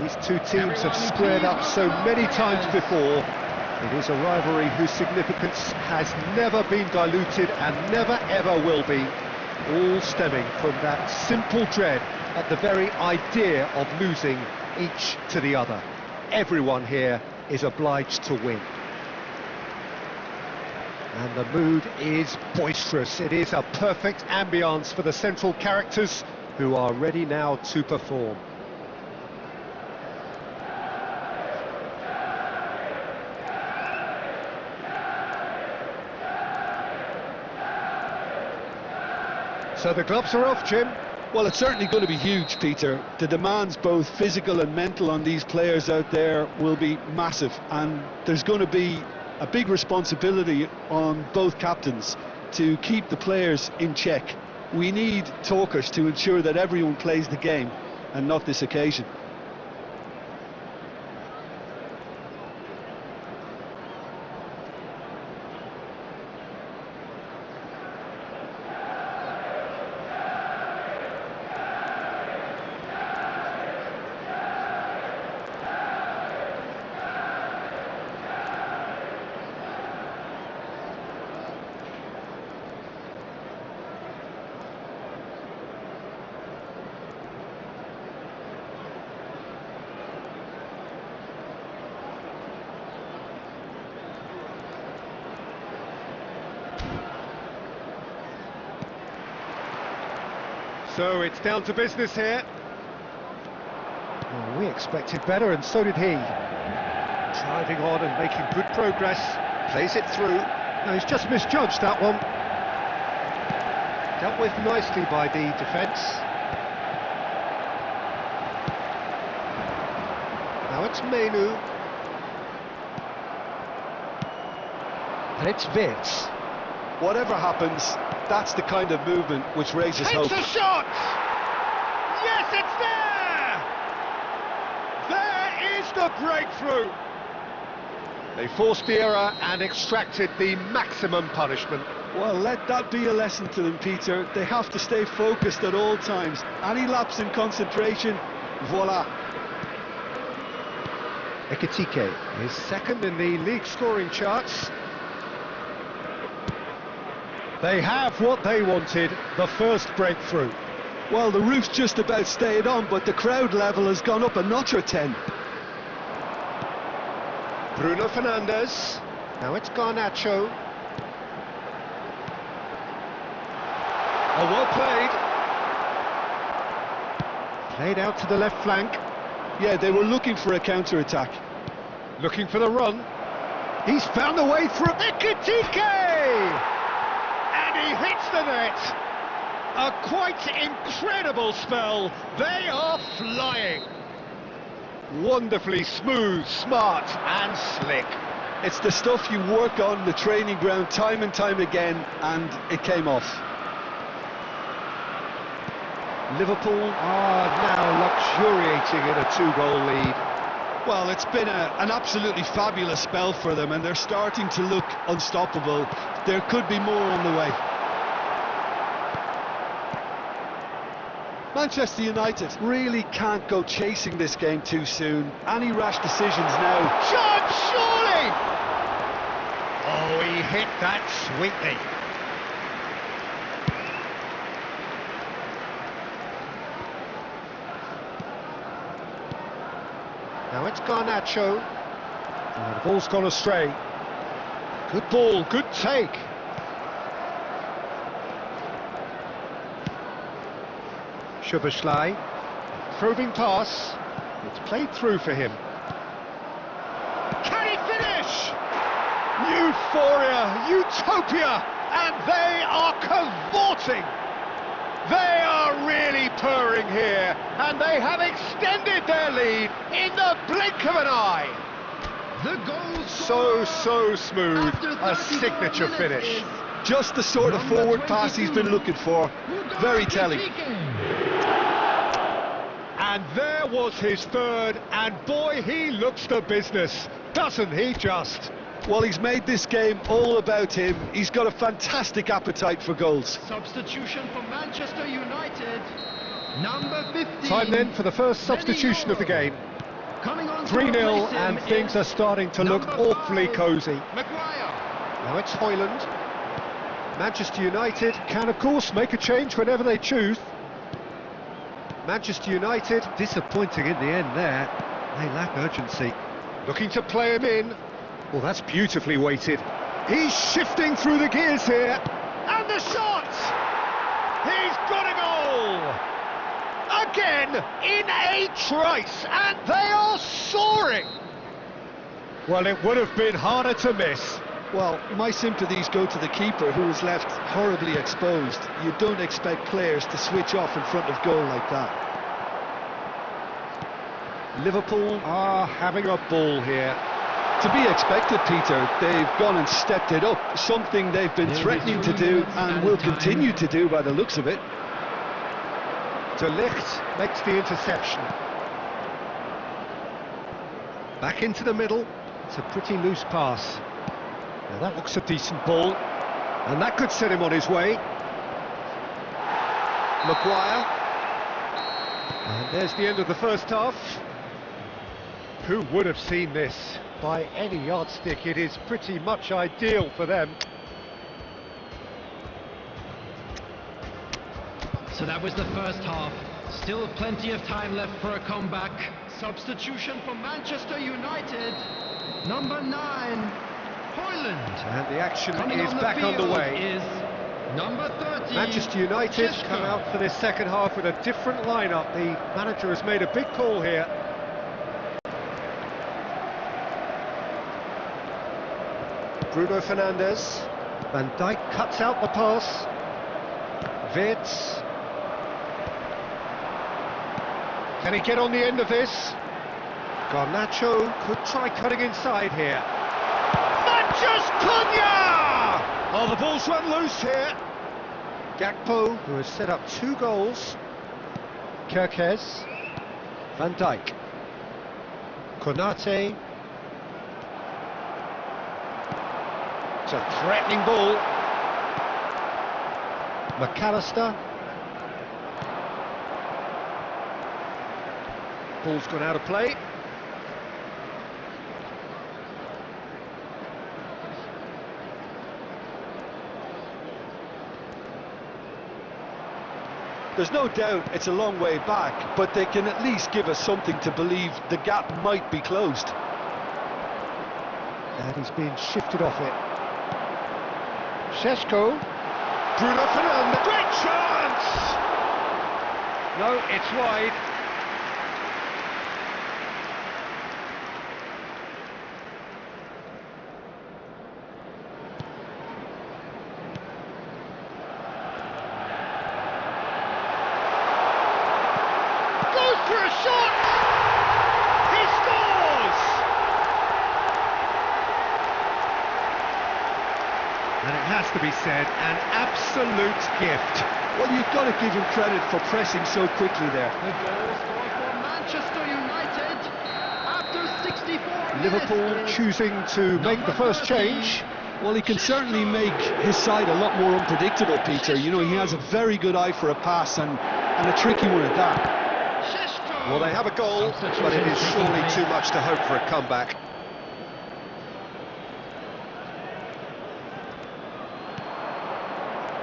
These two teams have squared up so many times before. It is a rivalry whose significance has never been diluted and never ever will be. All stemming from that simple dread at the very idea of losing each to the other. Everyone here is obliged to win. And the mood is boisterous. It is a perfect ambience for the central characters who are ready now to perform. So the gloves are off, Jim. Well, it's certainly going to be huge, Peter. The demands, both physical and mental, on these players out there will be massive, and there's going to be a big responsibility on both captains to keep the players in check. We need talkers to ensure that everyone plays the game, and not this occasion. So it's down to business here. Well, we expected better, and so did he. Driving on and making good progress. Plays it through. No, he's just misjudged that one. Dealt with nicely by the defence. Now it's ManU. And it's Vitz. Whatever happens, that's the kind of movement which raises hope. It's a shot! Yes, it's there! There is the breakthrough! They forced the error and extracted the maximum punishment. Well, let that be a lesson to them, Peter. They have to stay focused at all times. Any lapse in concentration, voila. Ekitike is second in the league scoring charts. They have what they wanted, the first breakthrough. Well, the roof's just about stayed on, but the crowd level has gone up a notch or 10. Bruno Fernandes. Now it's Garnacho. Oh, well played. Played out to the left flank. Yeah, they were looking for a counter-attack. Looking for the run. He's found the way through. Ekitike! And he hits the net. A quite incredible spell. They are flying. Wonderfully smooth, smart and slick. It's the stuff you work on the training ground time and time again, and it came off. Liverpool are now luxuriating in a 2-goal lead. Well, it's been an absolutely fabulous spell for them, and they're starting to look unstoppable. There could be more on the way. Manchester United really can't go chasing this game too soon. Any rash decisions now. Chance, surely! Oh, he hit that sweetly. Now it's Garnacho. Oh, the ball's gone astray. Good ball, good take. Szoboszlai, probing pass. It's played through for him. Can he finish? Euphoria, utopia, and they are cavorting. They are really purring here, and they have extended their lead in the blink of an eye. The goal So smooth, a signature finish. Just the sort of forward pass he's been looking for. Very telling. And there was his third, and boy, he looks the business, doesn't he just? Well, he's made this game all about him. He's got a fantastic appetite for goals. Substitution for Manchester United. Number 15. Time then for the first substitution of the game. 3-0, and things are starting to look awfully cosy. Maguire. Now it's Højlund. Manchester United can, of course, make a change whenever they choose. Manchester United disappointing in the end there. They lack urgency. Looking to play him in. Well, that's beautifully weighted. He's shifting through the gears here. And the shot! He's got a goal! Again, in a trice, and they are soaring! Well, it would have been harder to miss. Well, my sympathies go to the keeper, who was left horribly exposed. You don't expect players to switch off in front of goal like that. Liverpool are having a ball here. To be expected, Peter. They've gone and stepped it up, something they've been threatening to do and will continue to do by the looks of it. De Ligt makes the interception. Back into the middle. It's a pretty loose pass. Now that looks a decent ball, and that could set him on his way. Maguire. And there's the end of the first half. Who would have seen this? By any yardstick, it is pretty much ideal for them. So that was the first half. Still plenty of time left for a comeback. Substitution for Manchester United. Number 9, Hoyland. And the action Coming is on the back field underway. is number 30. Manchester United Šeško. come out for this second half with a different lineup. The manager has made a big call here. Bruno Fernandes. Van Dijk cuts out the pass. Wirtz. Can he get on the end of this? Garnacho could try cutting inside here. Matches Cunha! Oh, the ball's run loose here. Gakpo, who has set up 2 goals. Kerkez. Van Dijk. Konate. It's a threatening ball. McAllister. Ball's gone out of play. There's no doubt it's a long way back, but they can at least give us something to believe the gap might be closed. And he's being shifted off it. Šeško. Bruno Fernandes. Great chance! No, it's wide. Goes for a shot! He scores! And it has to be said, an absolute gift. Well, you've got to give him credit for pressing so quickly there. The goal scored for Manchester United after 64 Liverpool minutes. choosing to make the first change. Well, he can certainly make his side a lot more unpredictable, Peter. You know, he has a very good eye for a pass and a tricky one at that. Šeško. Well, they have a goal, but it is surely too much to hope for a comeback.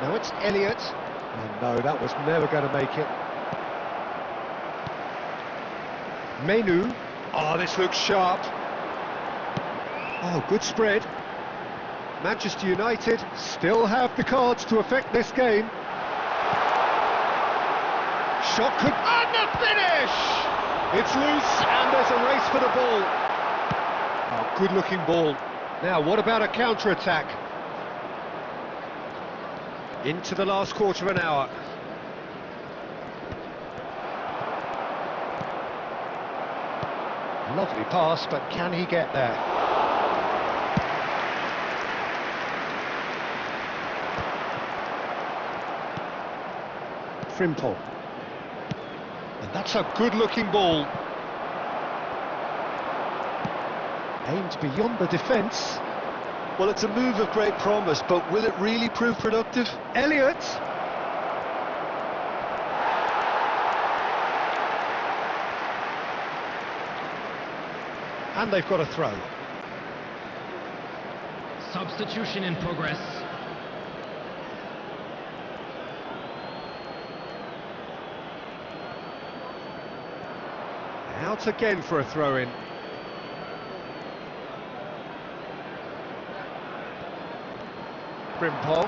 Now it's Elliott. Oh no, that was never going to make it. ManU. Oh, this looks sharp. Oh, good spread. Manchester United still have the cards to affect this game. Shot could... And the finish! It's loose and there's a race for the ball. Oh, good-looking ball. Now, what about a counter-attack? Into the last quarter of an hour. Lovely pass, but can he get there? Frimpong. And that's a good-looking ball. Aimed beyond the defence. Well, it's a move of great promise, but will it really prove productive? Elliott. And they've got a throw. Substitution in progress. Out again for a throw-in. Frimpong.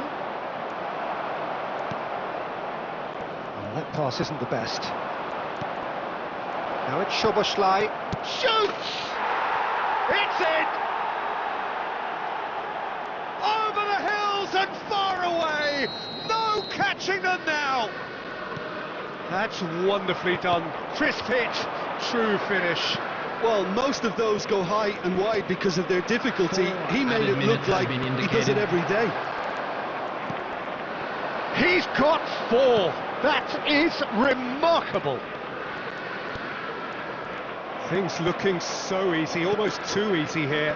Oh, that pass isn't the best. Now it's Szoboszlai. Shoots! It's in! That's wonderfully done. Crisp hit, true finish. Well, most of those go high and wide because of their difficulty. He made it look like he does it every day. He's got 4. That is remarkable. Things looking so easy, almost too easy here.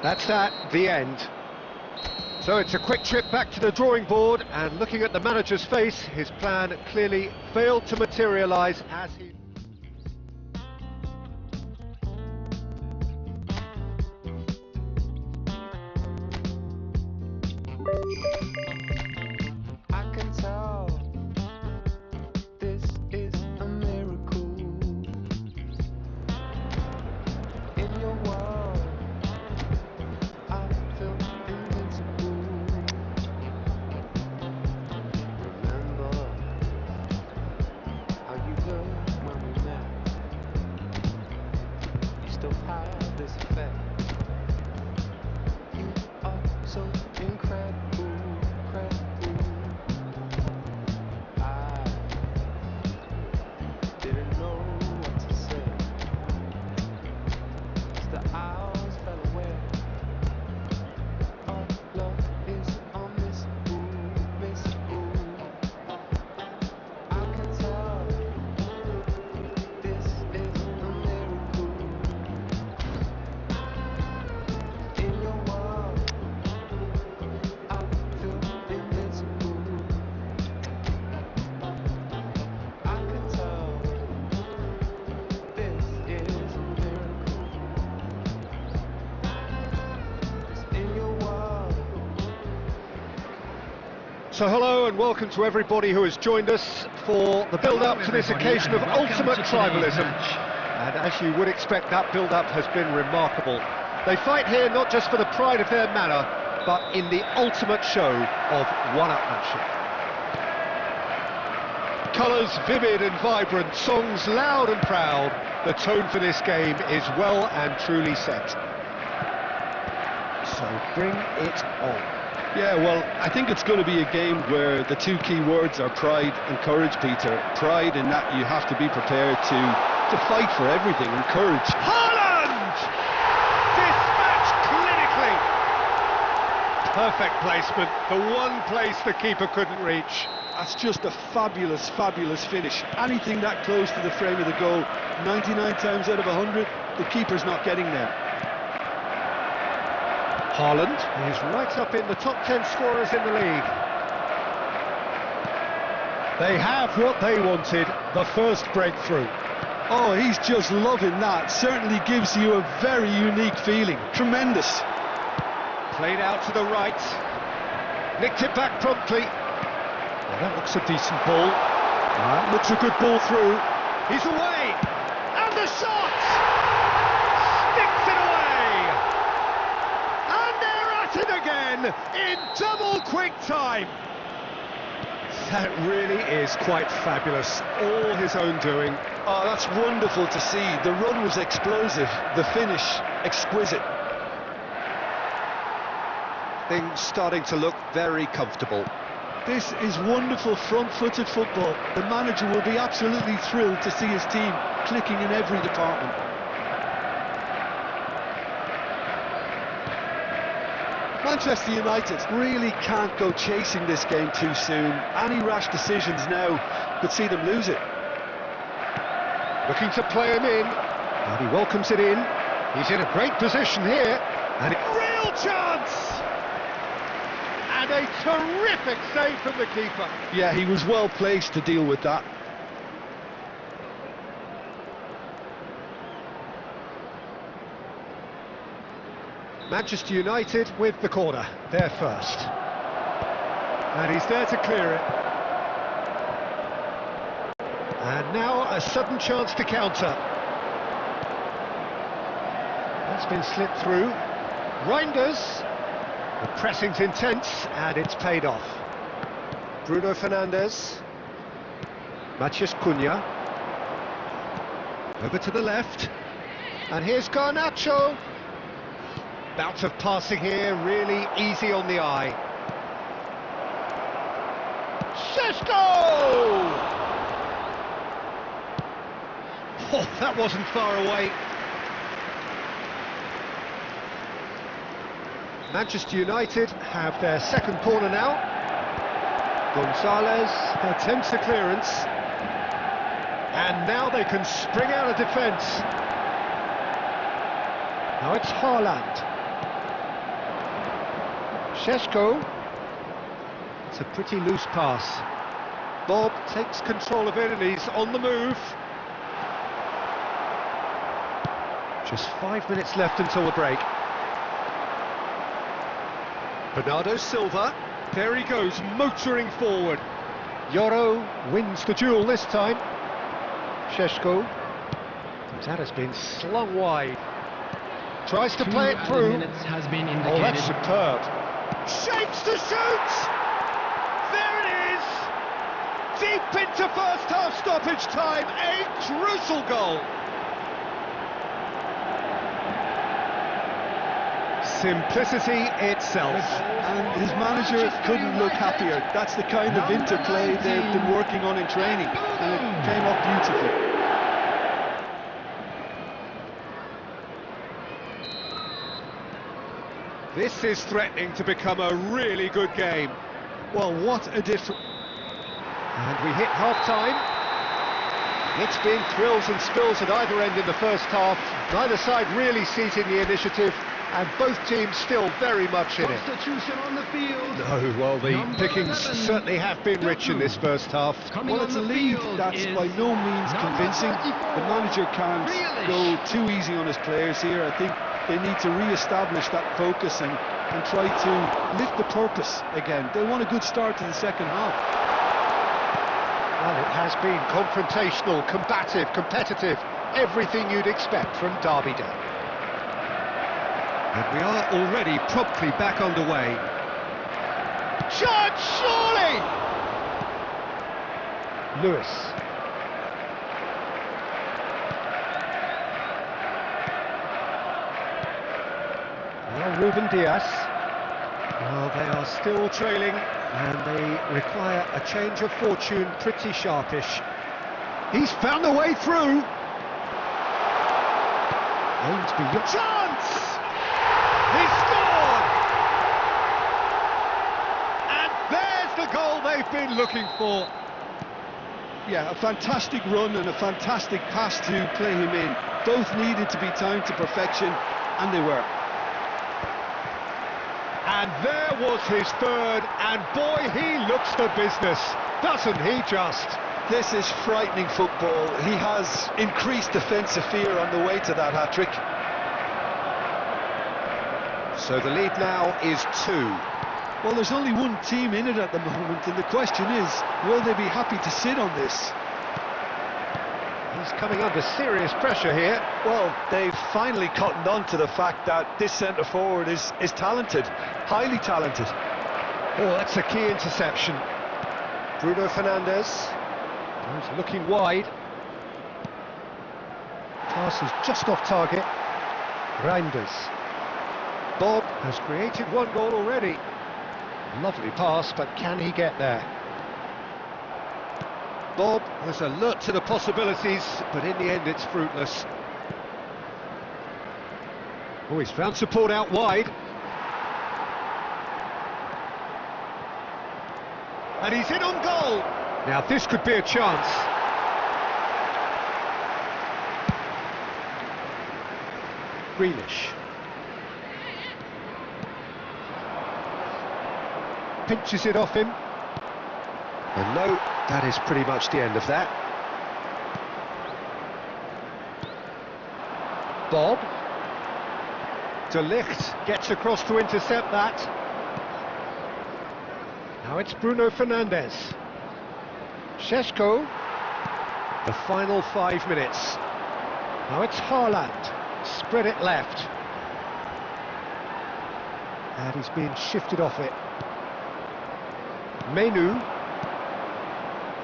That's the end. So it's a quick trip back to the drawing board, and looking at the manager's face, his plan clearly failed to materialise as he... I can tell this is a miracle. In your world, I feel invincible. Remember how you looked when we met? You still have this effect. You are so incredible, incredible. I didn't know what to say, 'cause the hours fell away. Our love is unmissable, missable. I can tell this is a miracle. In your world, I feel invincible. I can tell this is a miracle. 'Cause in your world. So hello and welcome to everybody who has joined us for the build-up to this occasion of ultimate tribalism. And as you would expect, that build-up has been remarkable. They fight here not just for the pride of their manor, but in the ultimate show of one-upmanship. Colours vivid and vibrant, songs loud and proud. The tone for this game is well and truly set. So bring it on. Yeah, well, I think it's going to be a game where the two key words are pride and courage, Peter. Pride in that you have to be prepared to fight for everything, and courage. Haaland! Dispatched clinically! Perfect placement, the one place the keeper couldn't reach. That's just a fabulous, fabulous finish. Anything that close to the frame of the goal, 99 times out of 100, the keeper's not getting there. Haaland is right up in the top 10 scorers in the league. They have what they wanted, the first breakthrough. Oh, he's just loving that. Certainly gives you a very unique feeling. Tremendous. Played out to the right. Nicked it back promptly. Well, that looks a decent ball. That looks a good ball through. He's away! And the shot! Sticks it away! And they're at it again in double quick time. That really is quite fabulous. All his own doing. Oh, that's wonderful to see. The run was explosive, the finish exquisite. Things starting to look very comfortable. This is wonderful front-footed football. The manager will be absolutely thrilled to see his team clicking in every department. Manchester United really can't go chasing this game too soon. Any rash decisions now could see them lose it. Looking to play him in, and he welcomes it in. He's in a great position here, and real chance! And a terrific save from the keeper. Yeah, he was well placed to deal with that. Manchester United with the corner, there first. And he's there to clear it. And now a sudden chance to counter. That's been slipped through. Reinders. The pressing's intense, and it's paid off. Bruno Fernandes. Matheus Cunha. Over to the left. And here's Garnacho. Bout of passing here, really easy on the eye. Šeško! Oh, that wasn't far away. Manchester United have their second corner now. Gonzalez attempts a clearance. And now they can spring out of defence. Now it's Haaland. Šeško. It's a pretty loose pass. Bob takes control of it and he's on the move. Just 5 minutes left until the break. Bernardo Silva. There he goes, motoring forward. Yoro wins the duel this time. Šeško. That has been slung wide. Tries to play it through. Has been Oh, that's superb. Shapes to shoot! There it is! Deep into first half stoppage time, a crucial goal. Simplicity itself. And his manager couldn't look happier. That's the kind of interplay they've been working on in training, and it came off beautifully. This is threatening to become a really good game. Well, what a difference. And we hit half-time. It's been thrills and spills at either end in the first half. Neither side really seizing the initiative, and both teams still very much in it. Substitution on the field. No, well, the Number pickings 11. certainly have been rich in this first half. Coming Well, on it's a the lead field that's is by no means number convincing. 34. The manager can't Grealish. go too easy on his players here. I think they need to re-establish that focus and try to lift the purpose again. They want a good start to the second half. Well, it has been confrontational, combative, competitive, everything you'd expect from Derby Day. And we are already promptly back underway. Shot, surely! Lewis. Now Ruben Diaz. Well, they are still trailing, and they require a change of fortune pretty sharpish. He's found a way through. Aims beyond. Chance! He scored! And there's the goal they've been looking for. Yeah, a fantastic run and a fantastic pass to play him in. Both needed to be timed to perfection, and they were. And there was his third, and boy, he looks the business, doesn't he just? This is frightening football. He has increased defensive fear on the way to that hat-trick. So the lead now is 2. Well, there's only one team in it at the moment, and the question is, will they be happy to sit on this? He's coming under serious pressure here. Well, they've finally cottoned on to the fact that this centre-forward is talented, highly talented. Oh, that's a key interception. Bruno Fernandes. He's looking wide. Pass is just off target. Reinders. Bob has created one goal already. Lovely pass, but can he get there? Bob was alert to the possibilities, but in the end it's fruitless. Oh, he's found support out wide. And he's in on goal. Now this could be a chance. Grealish. Pinches it off him. And no, that is pretty much the end of that. Bob. De Ligt gets across to intercept that. Now it's Bruno Fernandes. Šeško. The final 5 minutes. Now it's Haaland. Spread it left. And he's being shifted off it. ManU.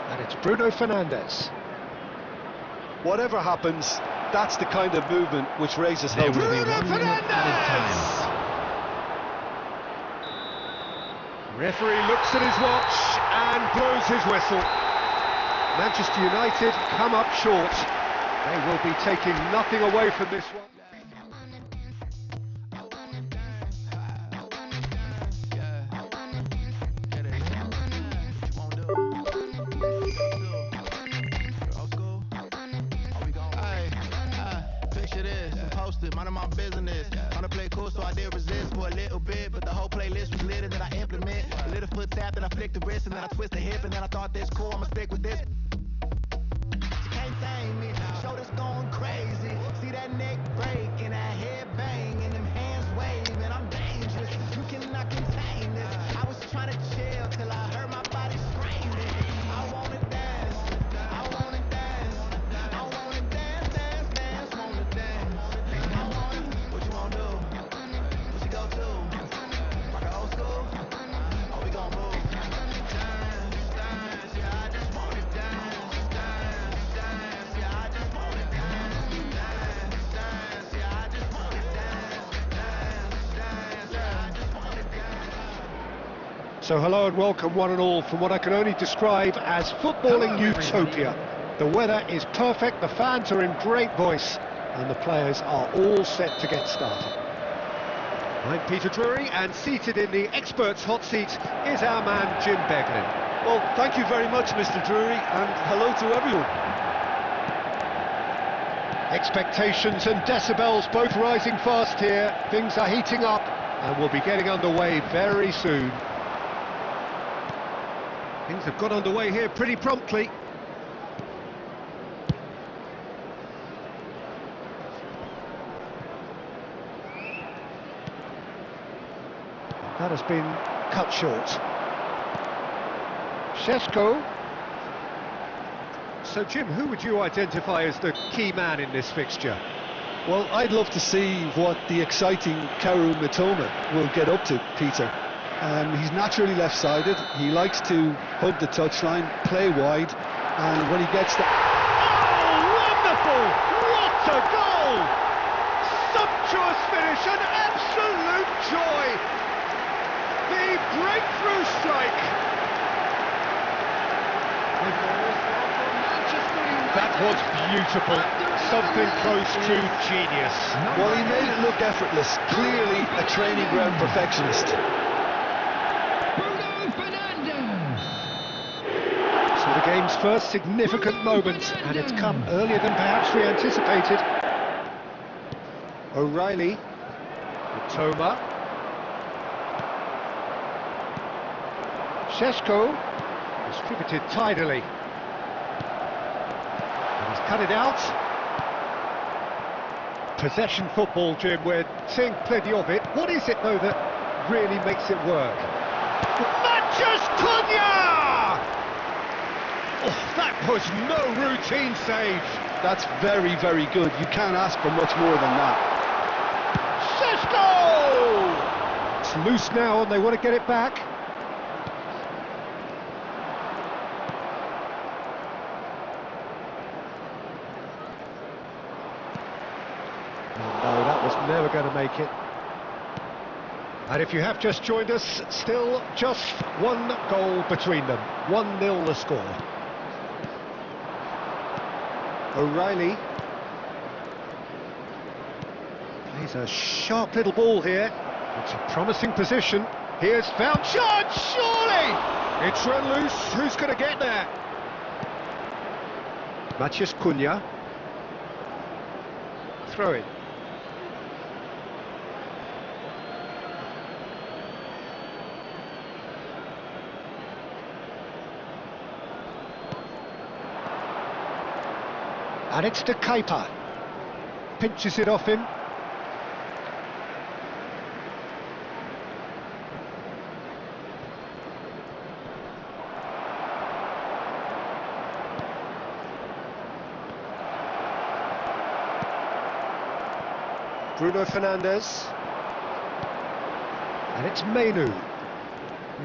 And it's Bruno Fernandes. Whatever happens, that's the kind of movement which raises hope. Bruno Fernandes! Referee looks at his watch and blows his whistle. Manchester United come up short. They will be taking nothing away from this one. Minding my business, trying to play cool, so I did resist for a little bit, but the whole playlist was lit and then I implement a little foot tap, then I flick the wrist, and then I twist the hip, and then I thought this cool, I'ma stick with this. She can't tame me, shoulders going crazy, see that neck break and that head bang and them hands waving, I'm dangerous, you cannot contain this. I was trying to chill till I heard my body screaming. I wanna dance, I wanna dance, I wanna dance, dance, dance, wanna dance. What you wanna do? What you go to? Rock an old school? Oh, we gon' move. Dance, dance, yeah, I just wanna dance, dance, dance, yeah, I just wanna dance, dance, dance, yeah, I just wanna dance, dance, dance, yeah, I just wanna dance. So hello and welcome one and all from what I can only describe as footballing utopia. The weather is perfect, the fans are in great voice, and the players are all set to get started. I'm Peter Drury, and seated in the experts' hot seat is our man Jim Beglin. Well, thank you very much, Mr. Drury, and hello to everyone. Expectations and decibels both rising fast here. Things are heating up, and we'll be getting underway very soon. Things have got underway here pretty promptly. That has been cut short. Šeško. So, Jim, who would you identify as the key man in this fixture? Well, I'd love to see what the exciting Kaoru Mitoma will get up to, Peter. He's naturally left-sided, he likes to hug the touchline, play wide, and when he gets the... Oh, wonderful! What a goal! Sumptuous finish, an absolute joy! The breakthrough strike! That was beautiful, something close to genius. Well, he made it look effortless, clearly a training ground perfectionist. So the game's first significant moment, and it's come earlier than perhaps we anticipated. O'Reilly, Mitoma, Šeško, distributed tidily. And he's cut it out. Possession football, Jim, we're seeing plenty of it. What is it, though, that really makes it work? Oh, that was no routine save. That's very, very good. You can't ask for much more than that. Šeško! It's loose now and they want to get it back. No, that was never going to make it. And if you have just joined us, still just one goal between them. 1-0 the score. O'Reilly plays a sharp little ball here. It's a promising position. Here's found shot, surely! It's run loose, who's going to get there? Matías Cunha. Throw it. And it's to Kepa. Pinches it off him. Bruno Fernandes. And it's ManU.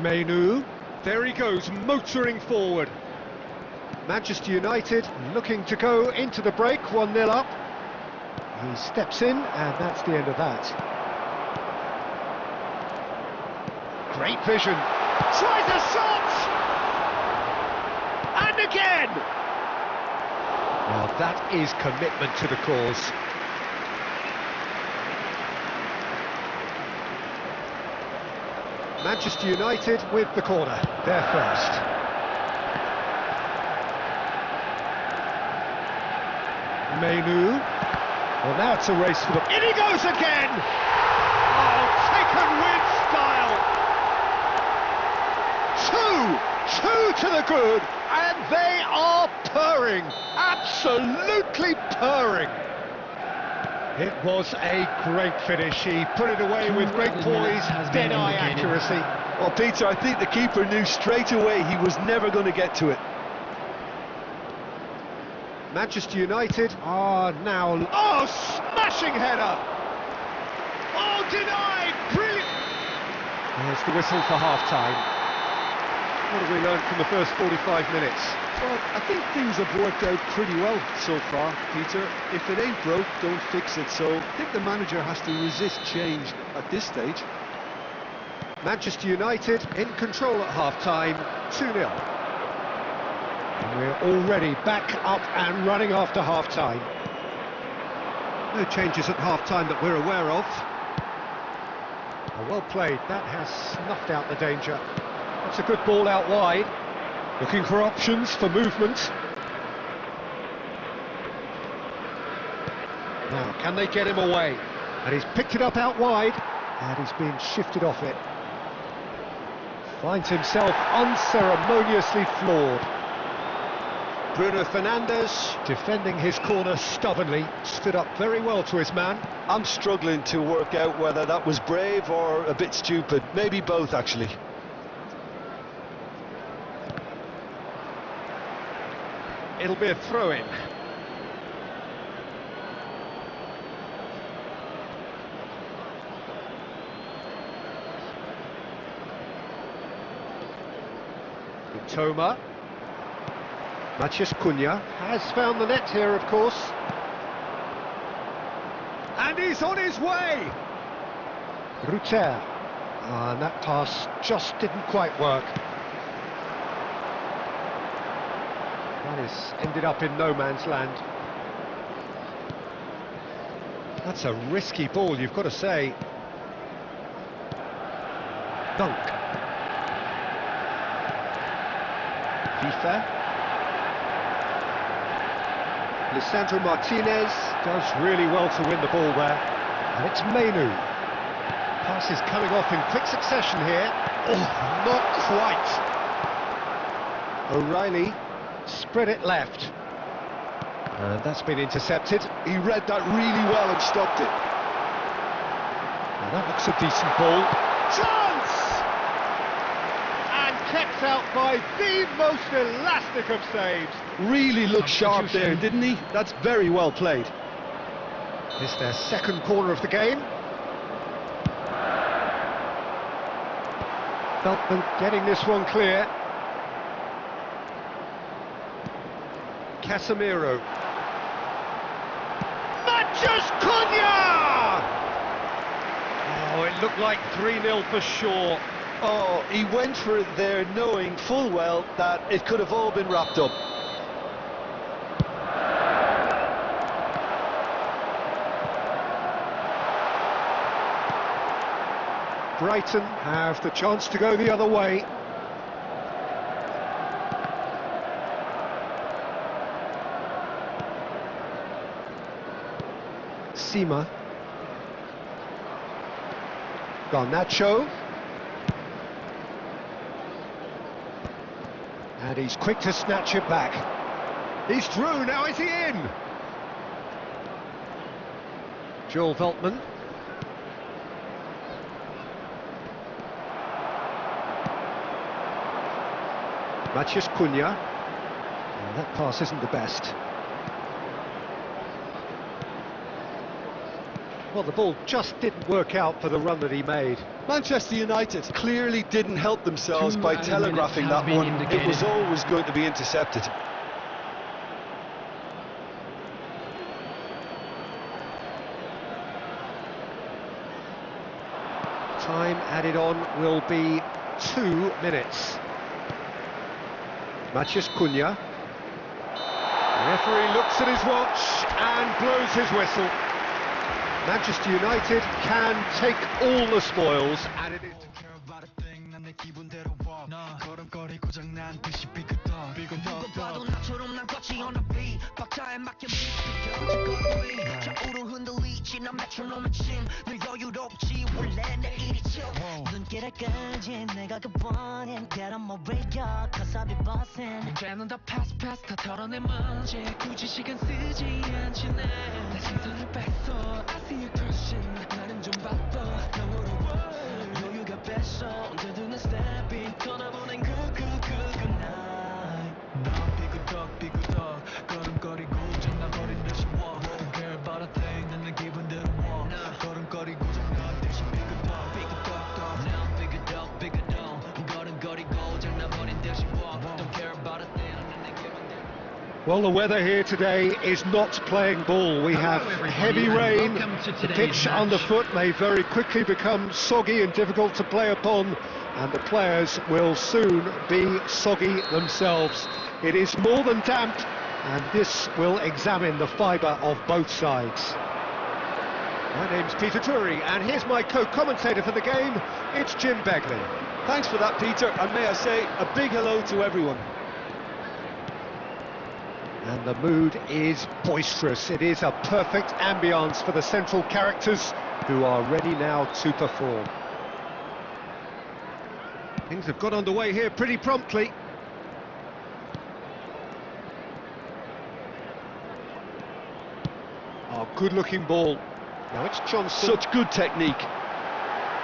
ManU. There he goes, motoring forward. Manchester United looking to go into the break, 1-0 up. He steps in, and that's the end of that. Great vision. Tries a shot! And again! Well, that is commitment to the cause. Manchester United with the corner, their first. ManU. Well, now it's a race for them. In he goes again! Oh, taken with style! Two to the good, and they are purring, absolutely purring. It was a great finish. He put it away with great poise, dead-eye accuracy. Well, Peter, I think the keeper knew straight away he was never going to get to it. Manchester United are now... Oh, smashing header! Oh, denied! Brilliant! There's the whistle for half-time. What have we learned from the first 45 minutes? Well, I think things have worked out pretty well so far, Peter. If it ain't broke, don't fix it. So I think the manager has to resist change at this stage. Manchester United in control at half-time, 2-0. And we're already back up and running after half-time. No changes at half-time that we're aware of. Well played, that has snuffed out the danger. That's a good ball out wide. Looking for options for movement. Now, can they get him away? And he's picked it up out wide, and he's been shifted off it. Finds himself unceremoniously floored. Bruno Fernandes, defending his corner stubbornly, stood up very well to his man. I'm struggling to work out whether that was brave or a bit stupid. Maybe both, actually. It'll be a throw-in. Toma. Matheus Cunha has found the net here, of course. And he's on his way! Ruter. And that pass just didn't quite work. That is ended up in no man's land. That's a risky ball, you've got to say. Dunk. FIFA. Lisandro Martinez does really well to win the ball there. And it's ManU. Pass is coming off in quick succession here. Oh, not quite. O'Reilly spread it left. And that's been intercepted. He read that really well and stopped it. Well, that looks a decent ball. Chance! And kept out by the most elastic of saves. Really looked sharp there, didn't he? That's very well played. This is their second corner of the game. Veltman getting this one clear. Casemiro. Matheus Cunha! Oh, it looked like 3-0 for sure. Oh, he went for it there knowing full well that it could have all been wrapped up. Brighton have the chance to go the other way. Sima. Garnacho. And he's quick to snatch it back. He's through, now is he in? Joel Veltman. Matheus Cunha. And that pass isn't the best. Well, the ball just didn't work out for the run that he made. Manchester United clearly didn't help themselves by telegraphing that one. It was always going to be intercepted. Time added on will be 2 minutes. Maciej Cunha. The referee looks at his watch and blows his whistle. Manchester United can take all the spoils, and it is... 누가 봐도 나처럼 난 걷지 on the beat 박자에 맞게 미치게 좌우로 흔들리지 난 메트로놈의 침늘 여유롭지 원래 내 일이죠 눈길에까지 내가 그 원인 Get on my radar cause I be bossing 문제는 다 pass 다 털어내만지 굳이 시간 쓰지 않지 내 시선을 뺐어 I see you crushing 나는 좀 바빠 너무로 여유가 뺐어 언제든 내 스텝이 떠나보낸 그 night 삐그덕 걸음거리고 장난거린 듯이 walk Don't care about a thing 난 내 기분대로 walk 걸음거리고 장난 듯이 삐그덕 걸음거리고 장난거린 듯이 walk Don't care about a thing 난 내 기분대로. Well, the weather here today is not playing ball. We have heavy rain. The pitch underfoot may very quickly become soggy and difficult to play upon, and the players will soon be soggy themselves. It is more than damp, and this will examine the fibre of both sides. My name's Peter Drury, and here's my co-commentator for the game. It's Jim Begley. Thanks for that, Peter, and may I say a big hello to everyone. And the mood is boisterous. It is a perfect ambience for the central characters who are ready now to perform. Things have got underway here pretty promptly. Oh, good-looking ball. Now it's Johnson. Such good technique.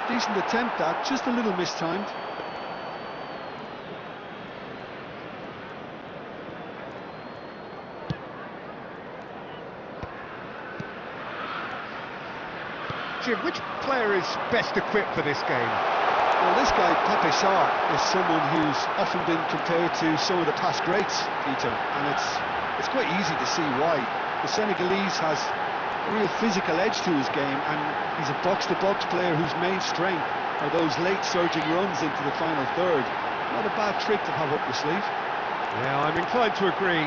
Decent attempt that, just a little mistimed. Jim, which player is best equipped for this game? Well, this guy, Pape Sarr, is someone who's often been compared to some of the past greats, Peter, and it's quite easy to see why. The Senegalese has a real physical edge to his game, and he's a box-to-box player whose main strength are those late surging runs into the final third. Not a bad trick to have up your sleeve. Yeah, I'm inclined to agree.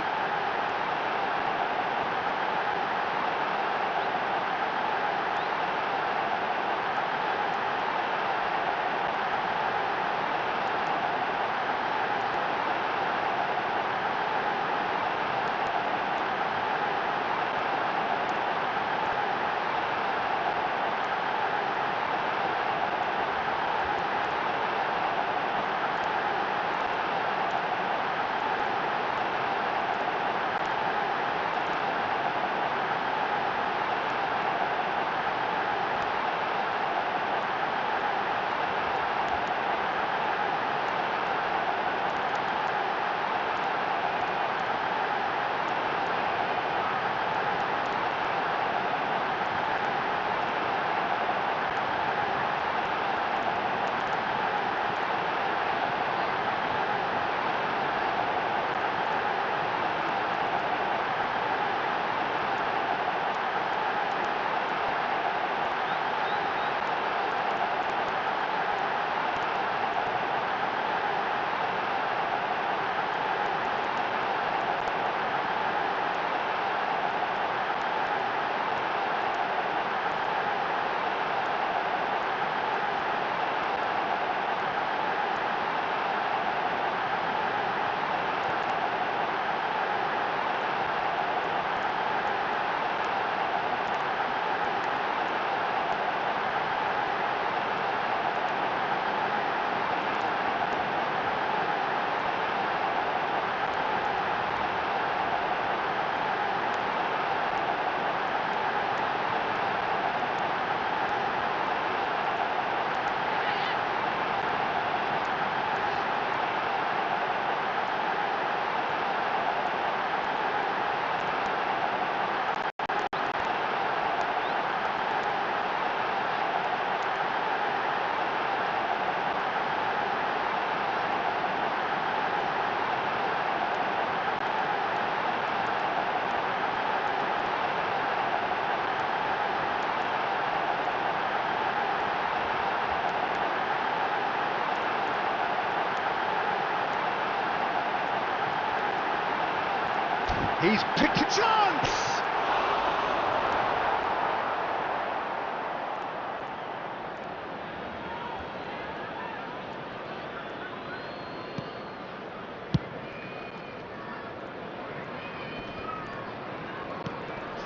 He's picked a chance!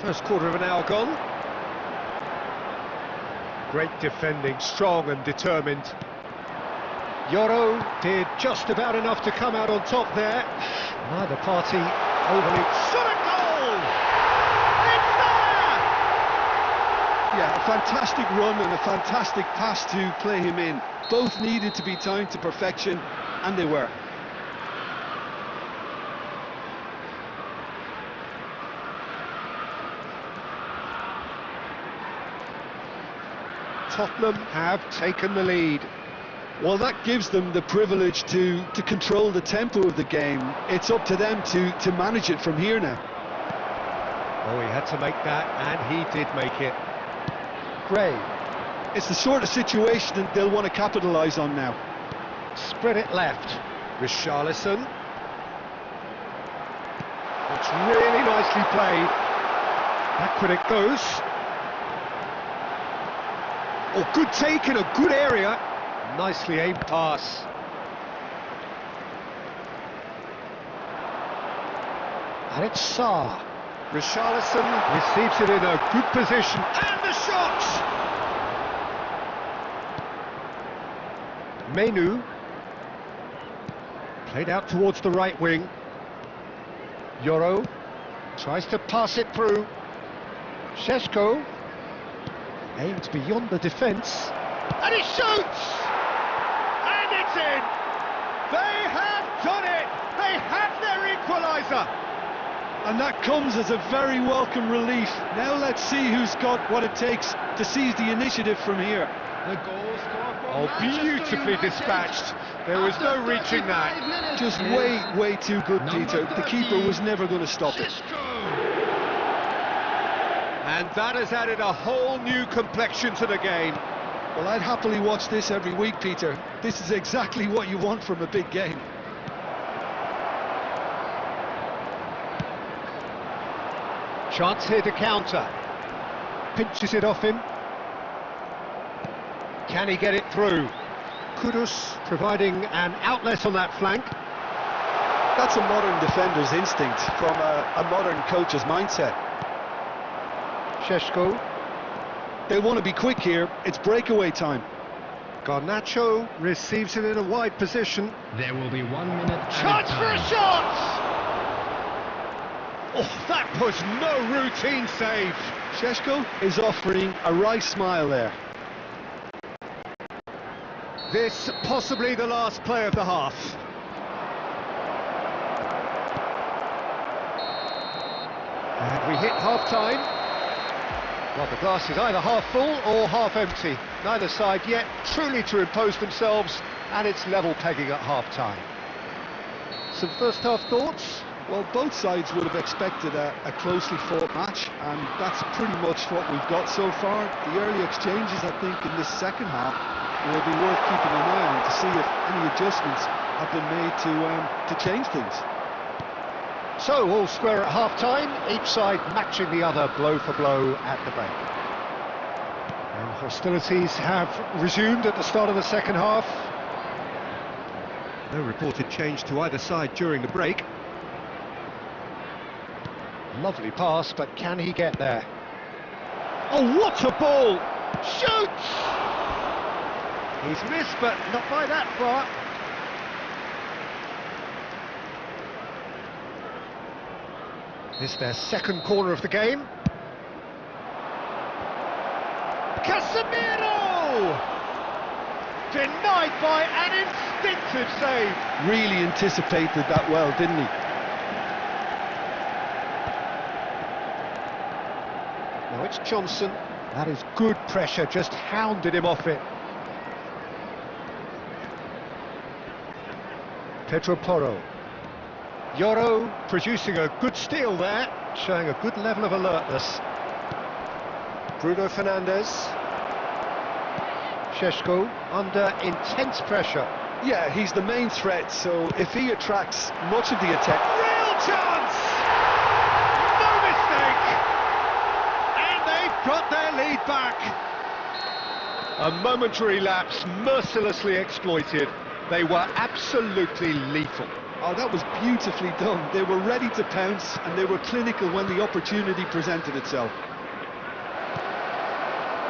First quarter of an hour gone. Great defending, strong and determined. Yoro did just about enough to come out on top there. Neither party overly... Shot a goal! It's there! Yeah, a fantastic run and a fantastic pass to play him in. Both needed to be timed to perfection, and they were. Tottenham have taken the lead. Well, that gives them the privilege to control the tempo of the game. It's up to them to manage it from here now. Oh, he had to make that, and he did make it. Gray. It's the sort of situation that they'll want to capitalise on now. Spread it left. Richarlison. It's really nicely played. Backward it goes. Oh, good take in a good area. Nicely aimed pass. And it's Sarr. Richarlison receives it in a good position. And the shot! ManU. Played out towards the right wing. Yoro tries to pass it through. Šeško aimed beyond the defence. And he shoots! And it's in! They have done it! They have their equaliser! And that comes as a very welcome relief. Now let's see who's got what it takes to seize the initiative from here. The goal scorer for Oh, Manchester beautifully United. dispatched. There was no After reaching 35 that. minutes Just is way too good, number Peter. The 30, keeper was never going to stop it. Šeško. And that has added a whole new complexion to the game. Well, I'd happily watch this every week, Peter. This is exactly what you want from a big game. Chance here to counter. Pinches it off him. Can he get it through? Kudus providing an outlet on that flank. That's a modern defender's instinct from a modern coach's mindset. Šeško. They want to be quick here. It's breakaway time. Garnacho receives it in a wide position. There will be 1 minute. Chance for a shot! Oh, that was no routine save. Šeško is offering a wry smile there. This possibly the last play of the half. And we hit half-time. Well, the glass is either half full or half empty. Neither side yet truly to impose themselves, and it's level pegging at half-time. Some first-half thoughts? Well, both sides would have expected a closely fought match, and that's pretty much what we've got so far. The early exchanges, I think, in this second half will be worth keeping an eye on to see if any adjustments have been made to change things. So, all square at half-time, each side matching the other blow for blow at the break. And hostilities have resumed at the start of the second half. No reported change to either side during the break. Lovely pass, but can he get there? Oh, what a ball! Shoots! He's missed, but not by that far. This is their second corner of the game. Casemiro! Denied by an instinctive save. Really anticipated that well, didn't he? Now it's Johnson. That is good pressure, just hounded him off it. Pedro Porro. Yoro producing a good steal there, showing a good level of alertness. Bruno Fernandes. Šeško under intense pressure. Yeah, he's the main threat, so if he attracts much of the attack... Real chance! got their lead back. A momentary lapse, mercilessly exploited. They were absolutely lethal. Oh, that was beautifully done. They were ready to pounce, and they were clinical when the opportunity presented itself.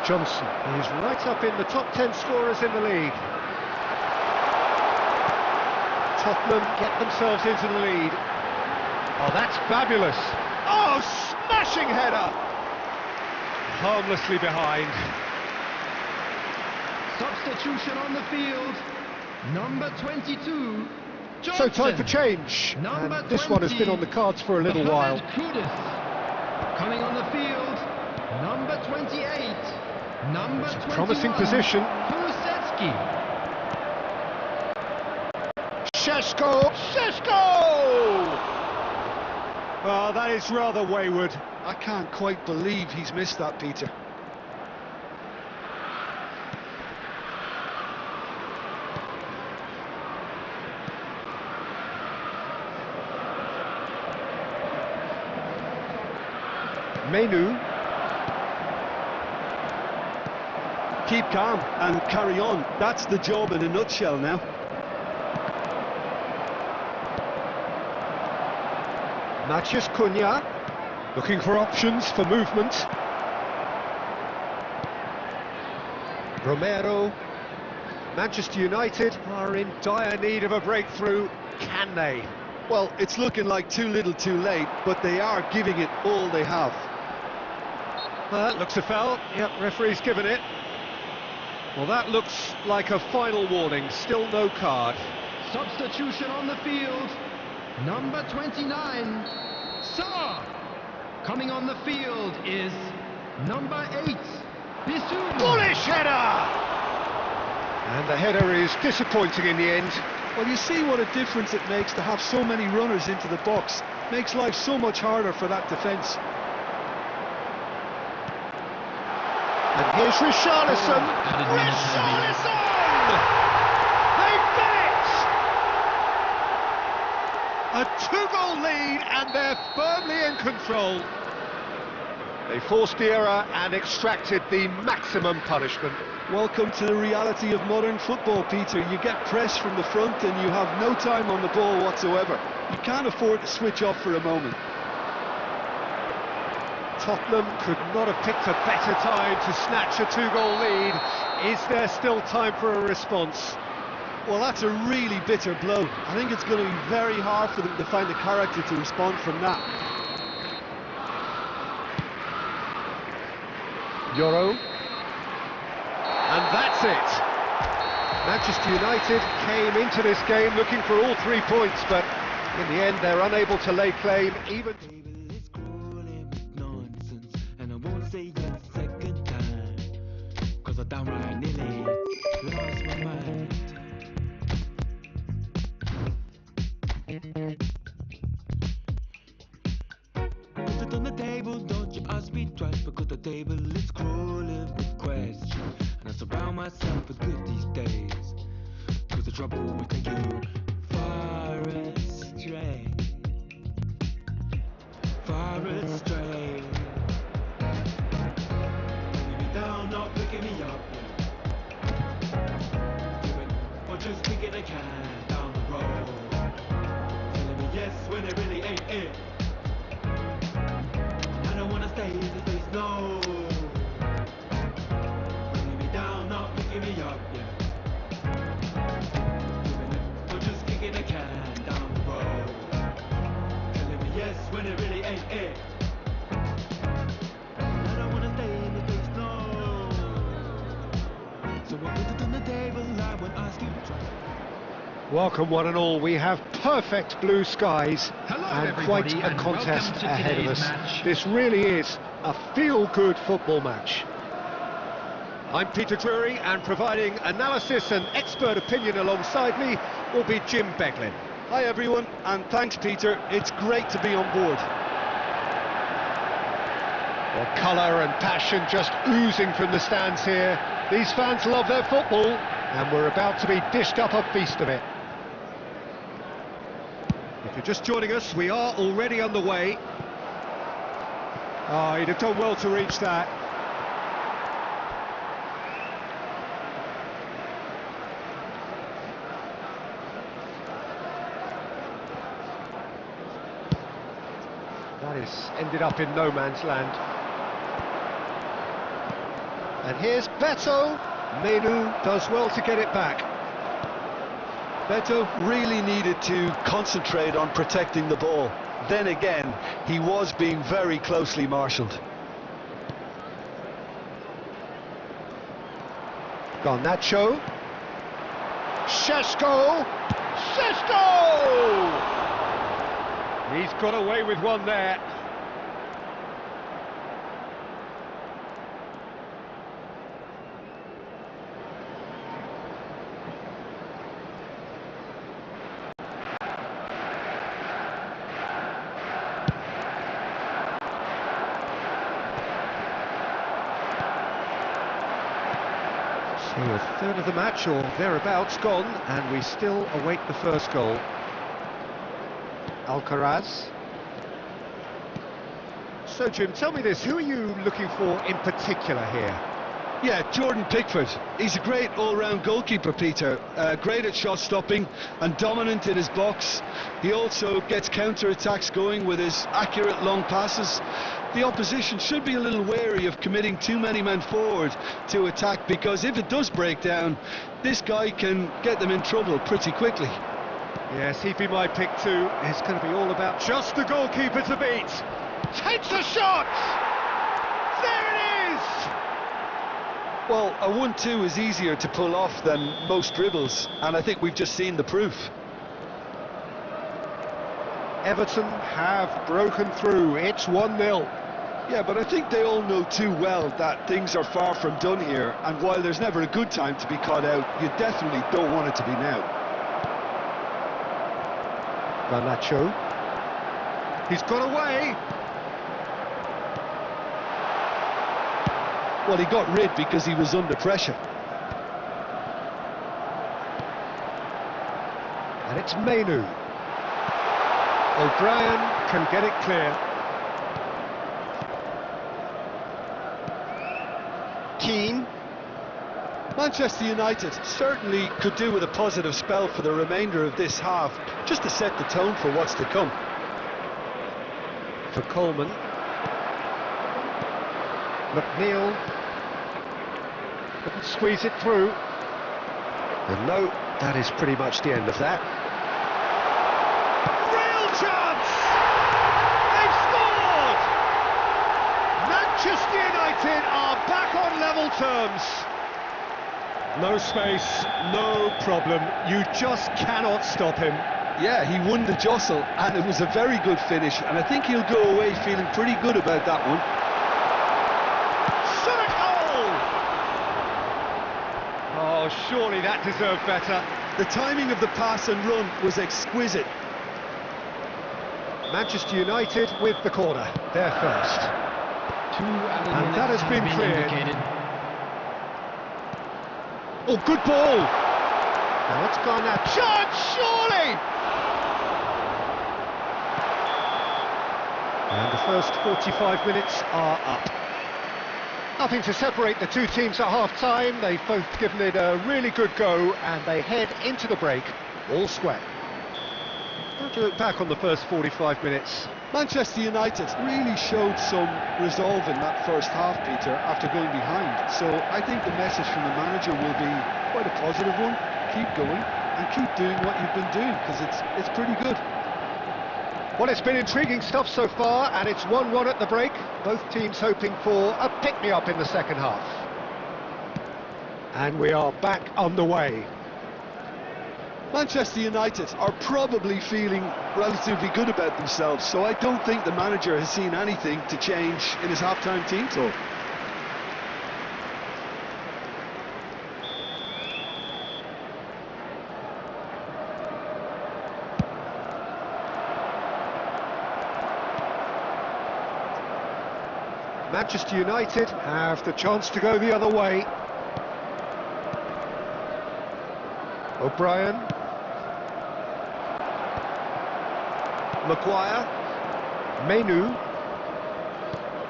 Johnson is right up in the top 10 scorers in the league. Tottenham get themselves into the lead. Oh, that's fabulous. Oh, smashing header. Harmlessly behind. Substitution on the field. Number 22, Johnson. So time for change. Number And this one has been on the cards for a little while. Coming on the field, number 28, number 21, Promising position. Kulusevski. Šeško! Oh, that is rather wayward. I can't quite believe he's missed that, Peter. ManU. Keep calm and carry on. That's the job in a nutshell now. Matheus Cunha, looking for options for movement. Romero. Manchester United are in dire need of a breakthrough. Can they? Well, it's looking like too little too late, but they are giving it all they have. Well, that looks a foul. Yep, referee's given it. Well, that looks like a final warning. Still no card. Substitution on the field. Number 29, Saar. Coming on the field is number 8, Bissouma. Bullish header! And the header is disappointing in the end. Well, you see what a difference it makes to have so many runners into the box. Makes life so much harder for that defence. And here's Richarlison. Richarlison! They've done it! A two-goal lead, and they're firmly in control. They forced the error and extracted the maximum punishment. Welcome to the reality of modern football, Peter. You get press from the front and you have no time on the ball whatsoever. You can't afford to switch off for a moment. Tottenham could not have picked a better time to snatch a two-goal lead. Is there still time for a response? Well, that's a really bitter blow. I think it's going to be very hard for them to find the character to respond from that. Euro. And that's it. Manchester United came into this game looking for all 3 points, but in the end they're unable to lay claim even... Put it on the table, don't you ask me twice, because the table is crawling with questions. And I surround myself with good these days, cause the trouble will take you far astray. Far astray. Putting me down, not picking me up. Doing, or just kicking a can down the road. Telling me yes when it really ain't it. I don't wanna stay in the face, no. Bringing me down, not picking me up, yeah. Doing it, or just kicking a can down the road. Telling me yes when it really ain't it. I don't wanna stay in the face, no. So I put it on the table, I won't ask you twice. Welcome one and all, we have perfect blue skies and quite a contest ahead of us. This really is a feel-good football match. I'm Peter Drury, and providing analysis and expert opinion alongside me will be Jim Beglin. Hi everyone, and thanks Peter, it's great to be on board. Well, colour and passion just oozing from the stands here. These fans love their football, and we're about to be dished up a feast of it. If you're just joining us, we are already underway. Oh, he'd have done well to reach that. That is ended up in no man's land. And here's Beto. Menu does well to get it back. Beto really needed to concentrate on protecting the ball. Then again, he was being very closely marshalled. Garnacho. Šeško! Šeško! He's got away with one there. So a third of the match or thereabouts gone, and we still await the first goal. Alcaraz. So Jim, tell me this, who are you looking for in particular here? Yeah, Jordan Pickford. He's a great all-round goalkeeper, Peter. Great at shot stopping and dominant in his box. He also gets counter-attacks going with his accurate long passes. The opposition should be a little wary of committing too many men forward to attack, because if it does break down, this guy can get them in trouble pretty quickly. Yes, he'd be my pick too. It's going to be all about just the goalkeeper to beat. Takes a shot! There it is! Well, a 1-2 is easier to pull off than most dribbles, and I think we've just seen the proof. Everton have broken through. It's 1-0. Yeah, but I think they all know too well that things are far from done here, and while there's never a good time to be caught out, you definitely don't want it to be now. Garnacho. He's got away. Well, he got rid because he was under pressure. And it's Menu. O'Brien can get it clear. Keane. Manchester United certainly could do with a positive spell for the remainder of this half, just to set the tone for what's to come. For Coleman. McNeil. Couldn't squeeze it through. And no, that is pretty much the end of that. Real chance! They've scored! Manchester United are back on level terms. No space, no problem. You just cannot stop him. Yeah, he won the jostle, and it was a very good finish, and I think he'll go away feeling pretty good about that one. Oh, surely that deserved better. The timing of the pass and run was exquisite. Manchester United with the corner, their first. And that has been cleared. indicated. Oh, good ball! Now it's Garnacho, surely! And the first 45 minutes are up. Nothing to separate the two teams at half-time. They've both given it a really good go, and they head into the break all square. How do you look back on the first 45 minutes? Manchester United really showed some resolve in that first half, Peter, after going behind. So I think the message from the manager will be quite a positive one. Keep going and keep doing what you've been doing, because it's pretty good. Well, it's been intriguing stuff so far, and it's 1-1 at the break. Both teams hoping for a pick-me-up in the second half. And we are back underway. Manchester United are probably feeling relatively good about themselves, so I don't think the manager has seen anything to change in his half-time team talk. Manchester United have the chance to go the other way. O'Brien. Maguire. Menu.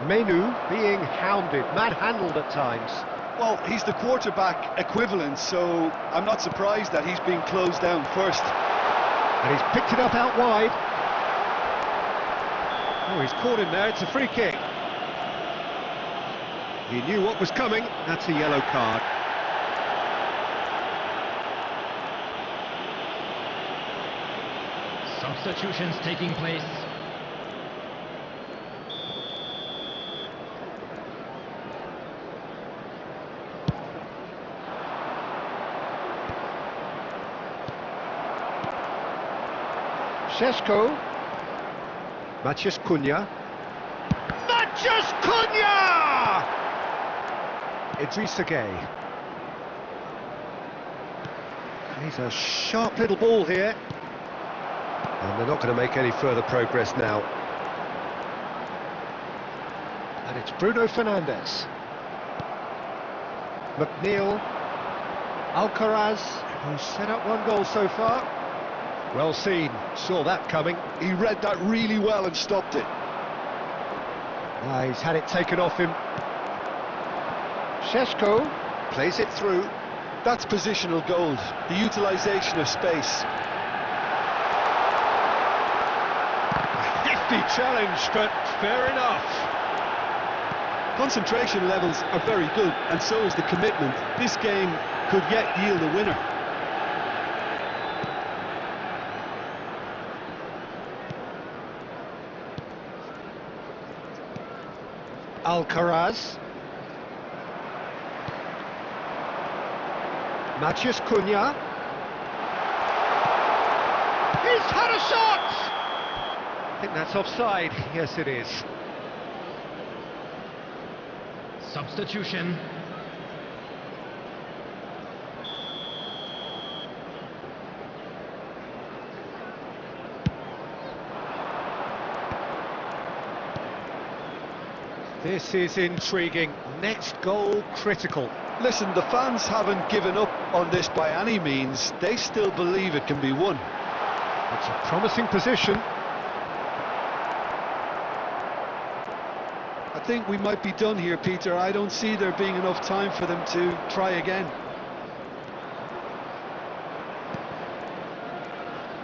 Menu being hounded, manhandled at times. Well, he's the quarterback equivalent, so I'm not surprised that he's being closed down first. And he's picked it up out wide. Oh, he's caught him there, it's a free kick. He knew what was coming, that's a yellow card. Substitutions taking place. Šeško. Maciej Cunha. Maciej Cunha! Idrissa Gueye. He's a sharp little ball here. And they're not going to make any further progress now. And it's Bruno Fernandes. McNeil. Alcaraz, who's set up one goal so far. Well seen, saw that coming. He read that really well and stopped it. He's had it taken off him. Šeško plays it through. That's positional gold, the utilisation of space. Hefty challenge, but fair enough. Concentration levels are very good, and so is the commitment. This game could yet yield a winner. Alcaraz. Maciej Cunha. He's had a shot! I think that's offside. Yes, it is. Substitution. This is intriguing. Next goal critical. Listen, the fans haven't given up on this by any means. They still believe it can be won. It's a promising position. I think we might be done here, Peter. I don't see there being enough time for them to try again.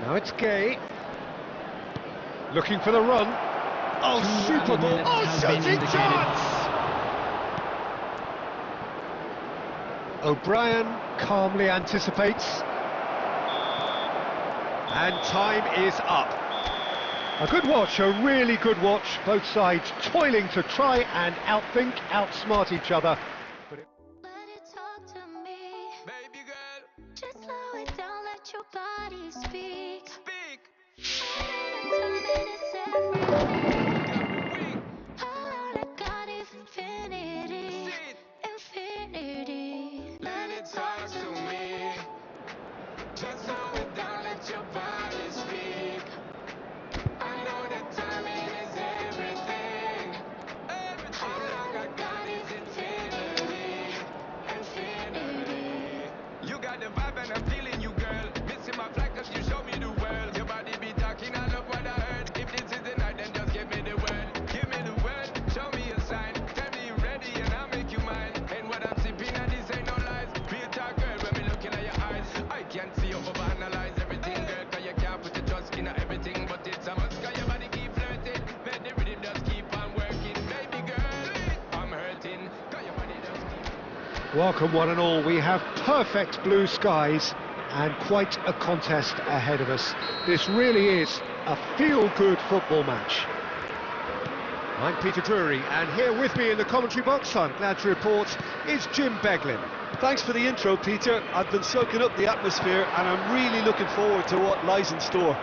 Now it's Gueye. Looking for the run. Oh, super ball. Oh, shooting chance! O'Brien calmly anticipates. And time is up. A good watch, a really good watch. Both sides toiling to try and outthink, outsmart each other. But Let it talk to me. Baby girl, Just slow it down, let your body speak. speak. Time is everything. Got me weak. All I got is infinity. Sit. Infinity. Let it talk to me. Just slow it down, let your body speak. I know that timing is everything. All I got is infinity. Infinity. You got the vibe and I'm feeling you, girl. Missing my flag cause you show me the world. Your body be talking, I love what I heard. If this is the night, then just give me the word. Give me the word, show me a sign. Tell me you're ready and I'll make you mine. And what I'm sipping and this ain't no lies. Real talk, girl, when me looking at your eyes. I can't see you overanalyze everything, girl. Cause you can't put your trust in everything. But it's a must, cause your body keep flirting. Man, the rhythm just keep on working. Baby girl, I'm hurting. Cause your body just keep... welcome one and all. We have perfect blue skies and quite a contest ahead of us. This really is a feel-good football match. I'm Peter Drury, and here with me in the commentary box, I'm glad to report, is Jim Beglin. Thanks for the intro, Peter. I've been soaking up the atmosphere and I'm really looking forward to what lies in store.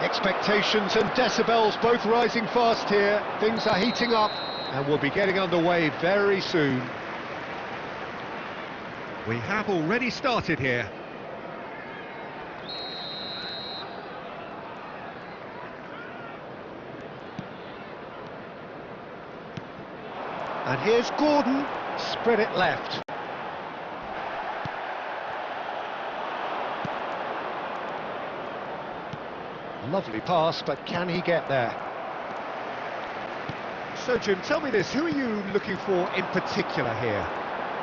Expectations and decibels both rising fast here. Things are heating up and we'll be getting underway very soon. We have already started here. And here's Gordon, spread it left. Lovely pass, but can he get there? So Jim, tell me this, who are you looking for in particular here?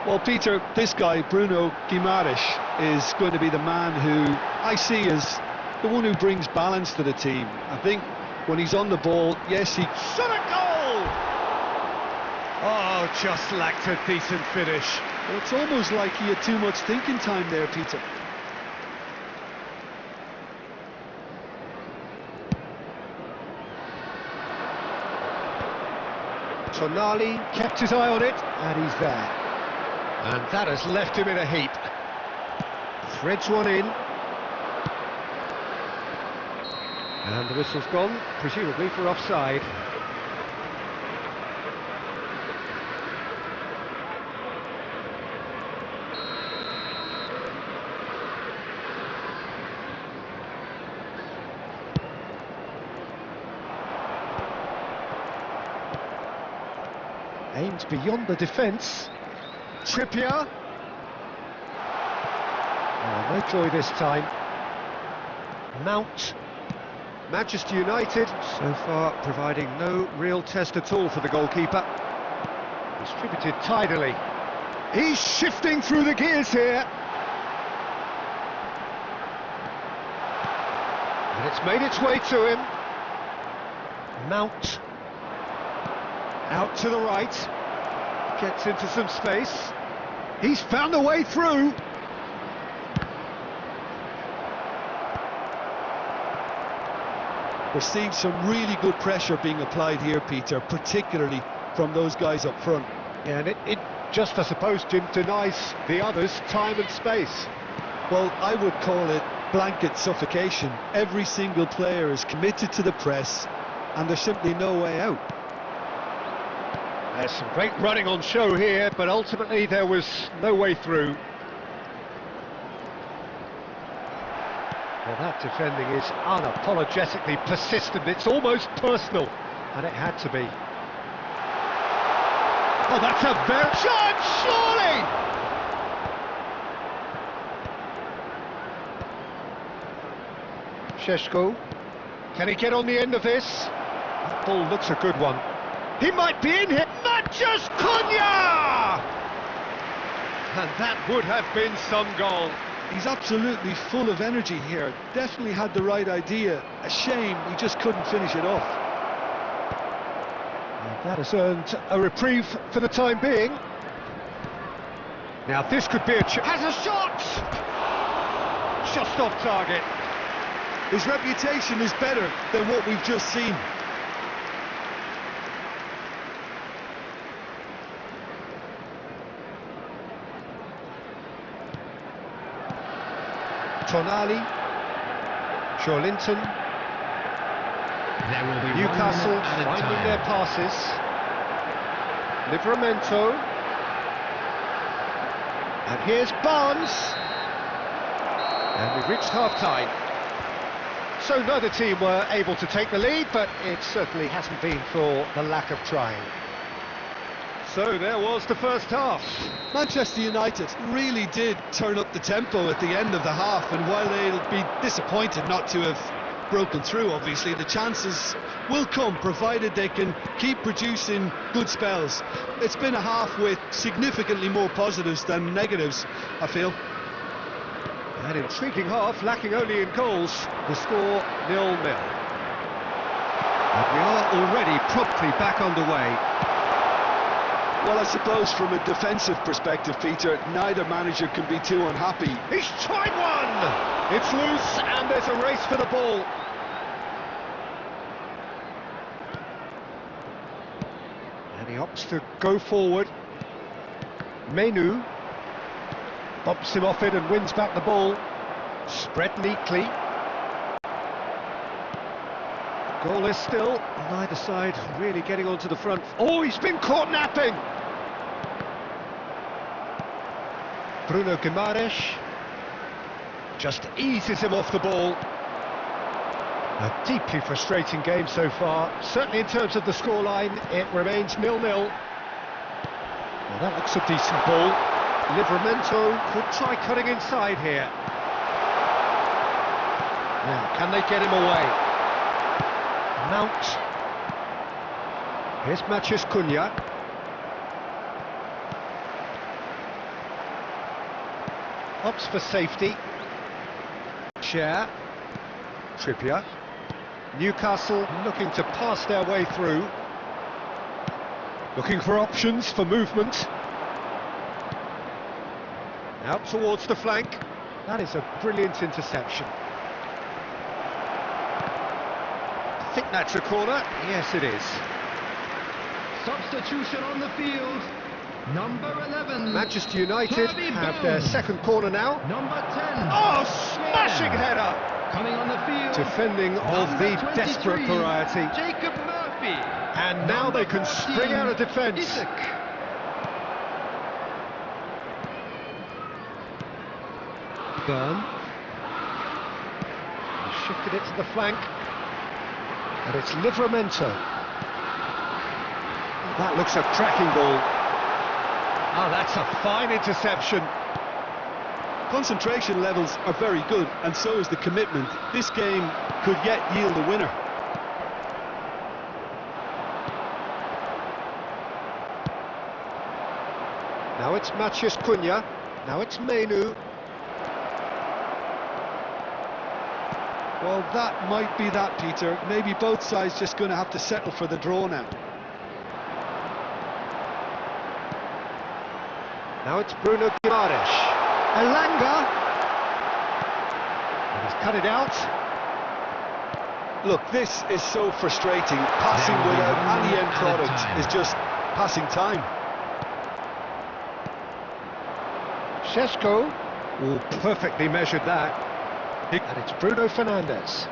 Well, Peter, this guy, Bruno Guimaraes, is going to be the man who I see as the one who brings balance to the team. I think when he's on the ball, yes, he... Shot a goal! Oh, just lacked a decent finish. Well, it's almost like he had too much thinking time there, Peter. Tonali kept his eye on it, and he's there. And that has left him in a heap. Threads one in. And the whistle's gone, presumably for offside. Aimed beyond the defence. Trippier. Oh, no joy this time. Mount. Manchester United, so far providing no real test at all for the goalkeeper. Distributed tidily. He's shifting through the gears here. And it's made its way to him. Mount. Out to the right. Gets into some space. He's found a way through. We're seeing some really good pressure being applied here, Peter, particularly from those guys up front. Yeah, and it just, I suppose, Jim, denies the others time and space. Well, I would call it blanket suffocation. Every single player is committed to the press, and there's simply no way out. There's some great running on show here, but ultimately there was no way through. Well, that defending is unapologetically persistent. It's almost personal, and it had to be. Oh, that's a very... shot, surely! Šeško. Can he get on the end of this? That ball looks a good one. He might be in here. Matches Cunha! And that would have been some goal. He's absolutely full of energy here. Definitely had the right idea. A shame he just couldn't finish it off. And that has earned a reprieve for the time being. Now this could be a has a shot! Just off target. His reputation is better than what we've just seen. Tonali, Joelinton, Newcastle finding their passes. Livramento, and here's Barnes, and we've reached half-time. So neither team were able to take the lead, but it certainly hasn't been for the lack of trying. So there was the first half. Manchester United really did turn up the tempo at the end of the half, and while they'll be disappointed not to have broken through, obviously, the chances will come, provided they can keep producing good spells. It's been a half with significantly more positives than negatives, I feel. An intriguing half, lacking only in goals. The score 0-0. And we are already promptly back underway. Well, I suppose from a defensive perspective, Peter, neither manager can be too unhappy. He's tried one! It's loose, and there's a race for the ball. And he opts to go forward. ManU bumps him off it and wins back the ball. Spread neatly. Goal is still, neither side really getting onto the front. Oh, he's been caught napping! Bruno Guimaraes just eases him off the ball. A deeply frustrating game so far. Certainly in terms of the scoreline, it remains 0-0. Well, that looks a decent ball. Livramento could try cutting inside here. Now, can they get him away? Mount. Here's Matches Cunha. Opts for safety. Share. Trippier. Newcastle looking to pass their way through. Looking for options for movement. Out towards the flank. That is a brilliant interception. I think that's a corner. Yes, it is. Substitution on the field. Number 11. Manchester United Kirby have their Bowen. second corner now. Number 10. Oh, smashing header! Coming on the field. Defending of Number the 23, desperate variety. Jacob Murphy. And now they can spring out of defence. Isak. Byrne. Shifted it to the flank. And it's Livramento. That looks a cracking ball. Oh, that's a fine interception. Concentration levels are very good, and so is the commitment. This game could yet yield a winner. Now it's Matheus Cunha. Now it's ManU. Well, that might be that, Peter. Maybe both sides just going to have to settle for the draw now. Now it's Bruno Guimaraes. Elanga. And he's cut it out. Look, this is so frustrating. Passing without any end product is just passing time. Šeško. Oh, perfectly measured that. And it's Bruno Fernandes.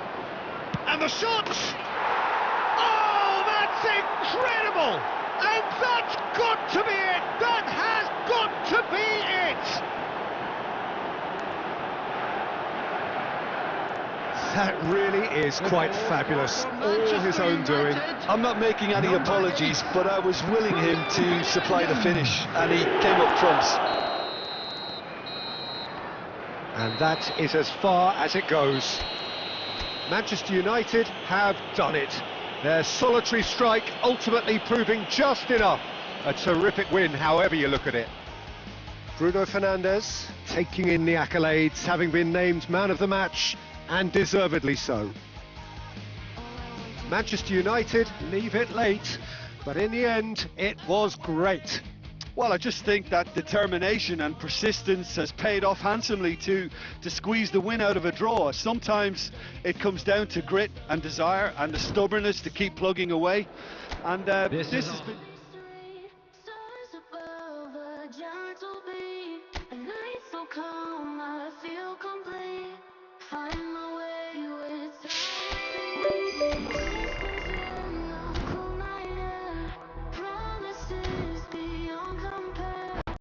And the shot! Oh, that's incredible! And that's got to be it! That has got to be it! That really is quite fabulous. All his own doing. I'm not making any apologies, but I was willing him to supply the finish, and he came up trumps. And that is as far as it goes. Manchester United have done it. Their solitary strike ultimately proving just enough. A terrific win, however you look at it. Bruno Fernandes taking in the accolades, having been named man of the match, and deservedly so. Manchester United leave it late, but in the end, it was great. Well, I just think that determination and persistence has paid off handsomely to squeeze the win out of a draw. Sometimes it comes down to grit and desire and the stubbornness to keep plugging away. And this has been...